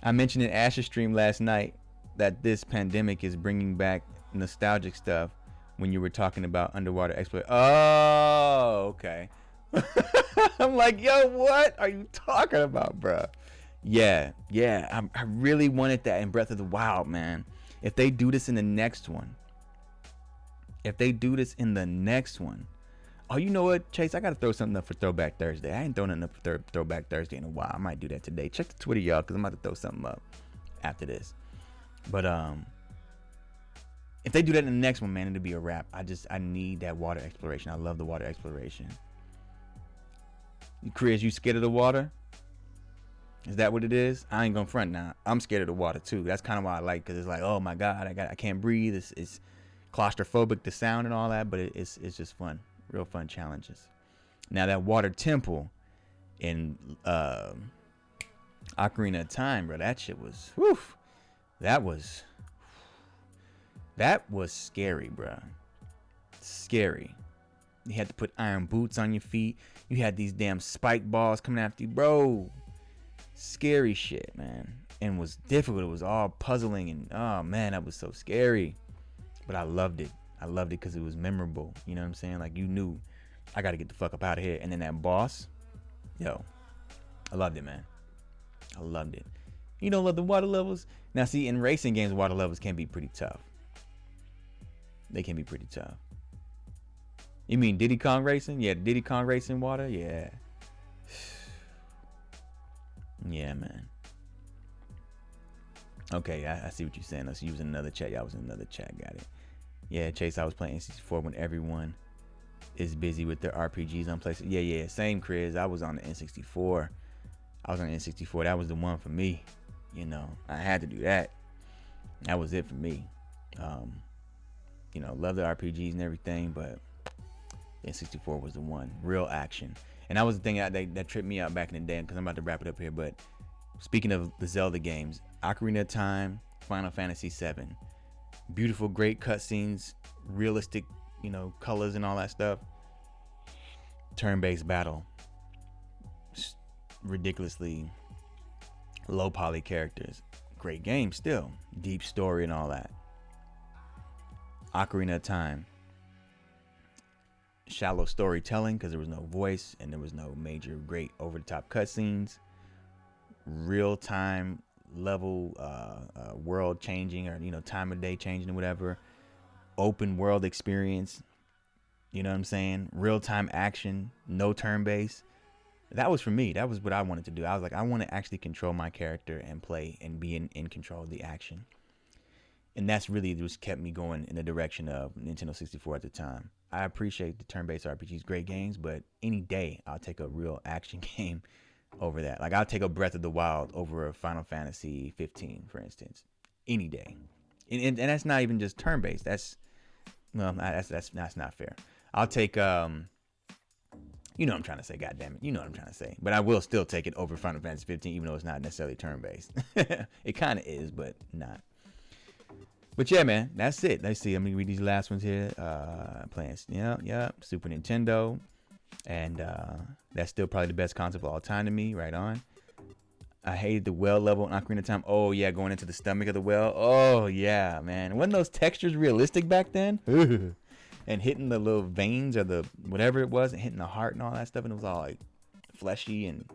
I mentioned in Asher Stream last night that this pandemic is bringing back nostalgic stuff when you were talking about underwater exploration. Oh, okay. I'm like, yo, what are you talking about, bro? Yeah. I really wanted that in Breath of the Wild, man. If they do this in the next one. Oh, you know what, Chase? I got to throw something up for Throwback Thursday. I ain't thrown nothing up for Throwback Thursday in a while. I might do that today. Check the Twitter, y'all, because I'm about to throw something up after this. But if they do that in the next one, man, it'll be a wrap. I need that water exploration. I love the water exploration. Chris, you scared of the water? Is that what it is? I ain't gonna front now. I'm scared of the water too. That's kind of why I like, because it's like, oh my god, I can't breathe. It's claustrophobic, the sound and all that, but it's just fun. Real fun challenges. Now that water temple in Ocarina of Time, bro. That shit was, whew, that was scary, bro. Scary. You had to put iron boots on your feet. You had these damn spike balls coming after you, bro. Scary shit, man. And it was difficult. It was all puzzling, and oh man, that was so scary. But I loved it. I loved it because it was memorable. You know what I'm saying? Like, you knew, I got to get the fuck up out of here. And then that boss, yo, I loved it, man. I loved it. You don't love the water levels? Now, see, in racing games, water levels can be pretty tough. They can be pretty tough. You mean Diddy Kong Racing? Yeah, Diddy Kong Racing water? Yeah. Yeah, man. Okay, I see what you're saying. Let's use another chat. Yeah, I was in another chat. Got it. Yeah, Chase, I was playing N64 when everyone is busy with their RPGs on PlayStation. Yeah. Same, Chris. I was on the N64. That was the one for me. You know, I had to do that. That was it for me. You know, love the RPGs and everything, but N64 was the one. Real action. And that was the thing that tripped me out back in the day, because I'm about to wrap it up here. But speaking of the Zelda games, Ocarina of Time, Final Fantasy VII. Beautiful, great cutscenes, realistic, you know, colors and all that stuff. Turn-based battle. Ridiculously low poly characters. Great game still. Deep story and all that. Ocarina of Time. Shallow storytelling because there was no voice and there was no major great over-the-top cutscenes. Real-time level world changing, or, you know, time of day changing or whatever. Open world experience. You know what I'm saying? Real-time action. No turn-based. That was for me. That was what I wanted to do. I was like, I want to actually control my character and play and be in control of the action. And that's really just kept me going in the direction of Nintendo 64 at the time. I appreciate the turn-based RPGs, great games, but any day I'll take a real action game over that. Like, I'll take a Breath of the Wild over a Final Fantasy 15, for instance, any day. And that's not even just turn-based. That's not fair. I'll take you know what I'm trying to say, goddammit. You know what I'm trying to say. But I will still take it over Final Fantasy 15, even though it's not necessarily turn-based. It kind of is, but not. But yeah, man, that's it. Let's see. Let me read these last ones here. Playing, Super Nintendo. And that's still probably the best console of all time to me. Right on. I hated the well level in Ocarina of Time. Oh, yeah, going into the stomach of the well. Oh, yeah, man. Wasn't those textures realistic back then? And hitting the little veins or the whatever it was, and hitting the heart and all that stuff. And it was all like fleshy and,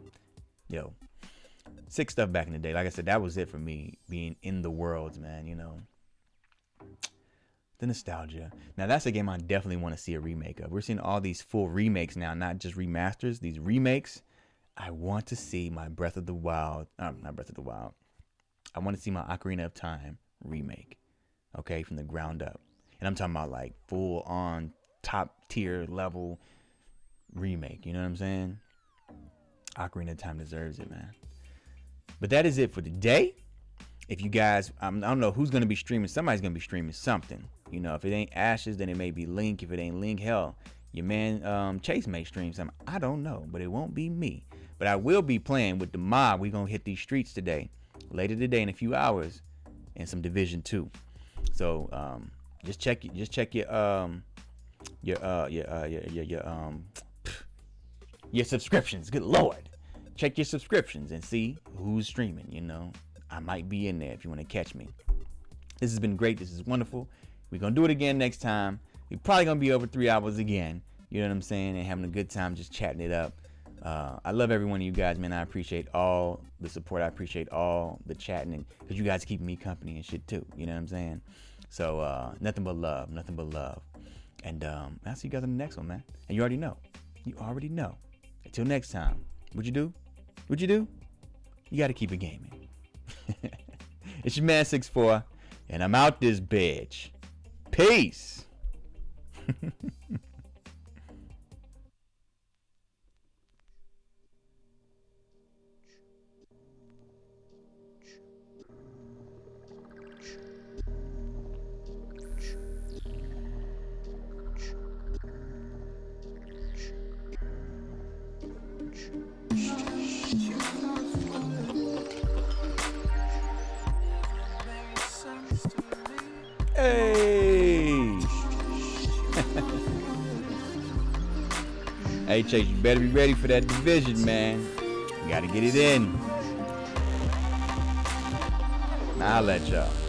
yo, sick stuff back in the day. Like I said, that was it for me, being in the worlds, man, you know. The nostalgia. Now, that's a game I definitely want to see a remake of. We're seeing all these full remakes now, not just remasters, these remakes. I want to see my Breath of the Wild, not Breath of the Wild. I want to see my Ocarina of Time remake, okay, from the ground up. And I'm talking about like full on top tier level remake. You know what I'm saying? Ocarina of Time deserves it, man. But that is it for today. If you guys, I don't know who's going to be streaming. Somebody's going to be streaming something. You know, if it ain't Ashes, then it may be Link. If it ain't Link, hell, your man Chase may stream something. I don't know, but it won't be me. But I will be playing with the mob. We're going to hit these streets today. Later today in a few hours. And some Division 2. So, just check your subscriptions. Good Lord. Check your subscriptions and see who's streaming, you know. I might be in there if you want to catch me. This has been great. This is wonderful. We're going to do it again next time. We're probably going to be over 3 hours again. You know what I'm saying? And having a good time just chatting it up. I love every one of you guys, man. I appreciate all the support. I appreciate all the chatting, because you guys keep me company and shit too. You know what I'm saying? So nothing but love. Nothing but love. And I'll see you guys in the next one, man. And you already know. You already know. Until next time. What you do? You got to keep it gaming. It's your man 6'4", and I'm out this bitch. Peace. Hey! Hey, Chase, you better be ready for that division, man. You gotta get it in. I'll let y'all.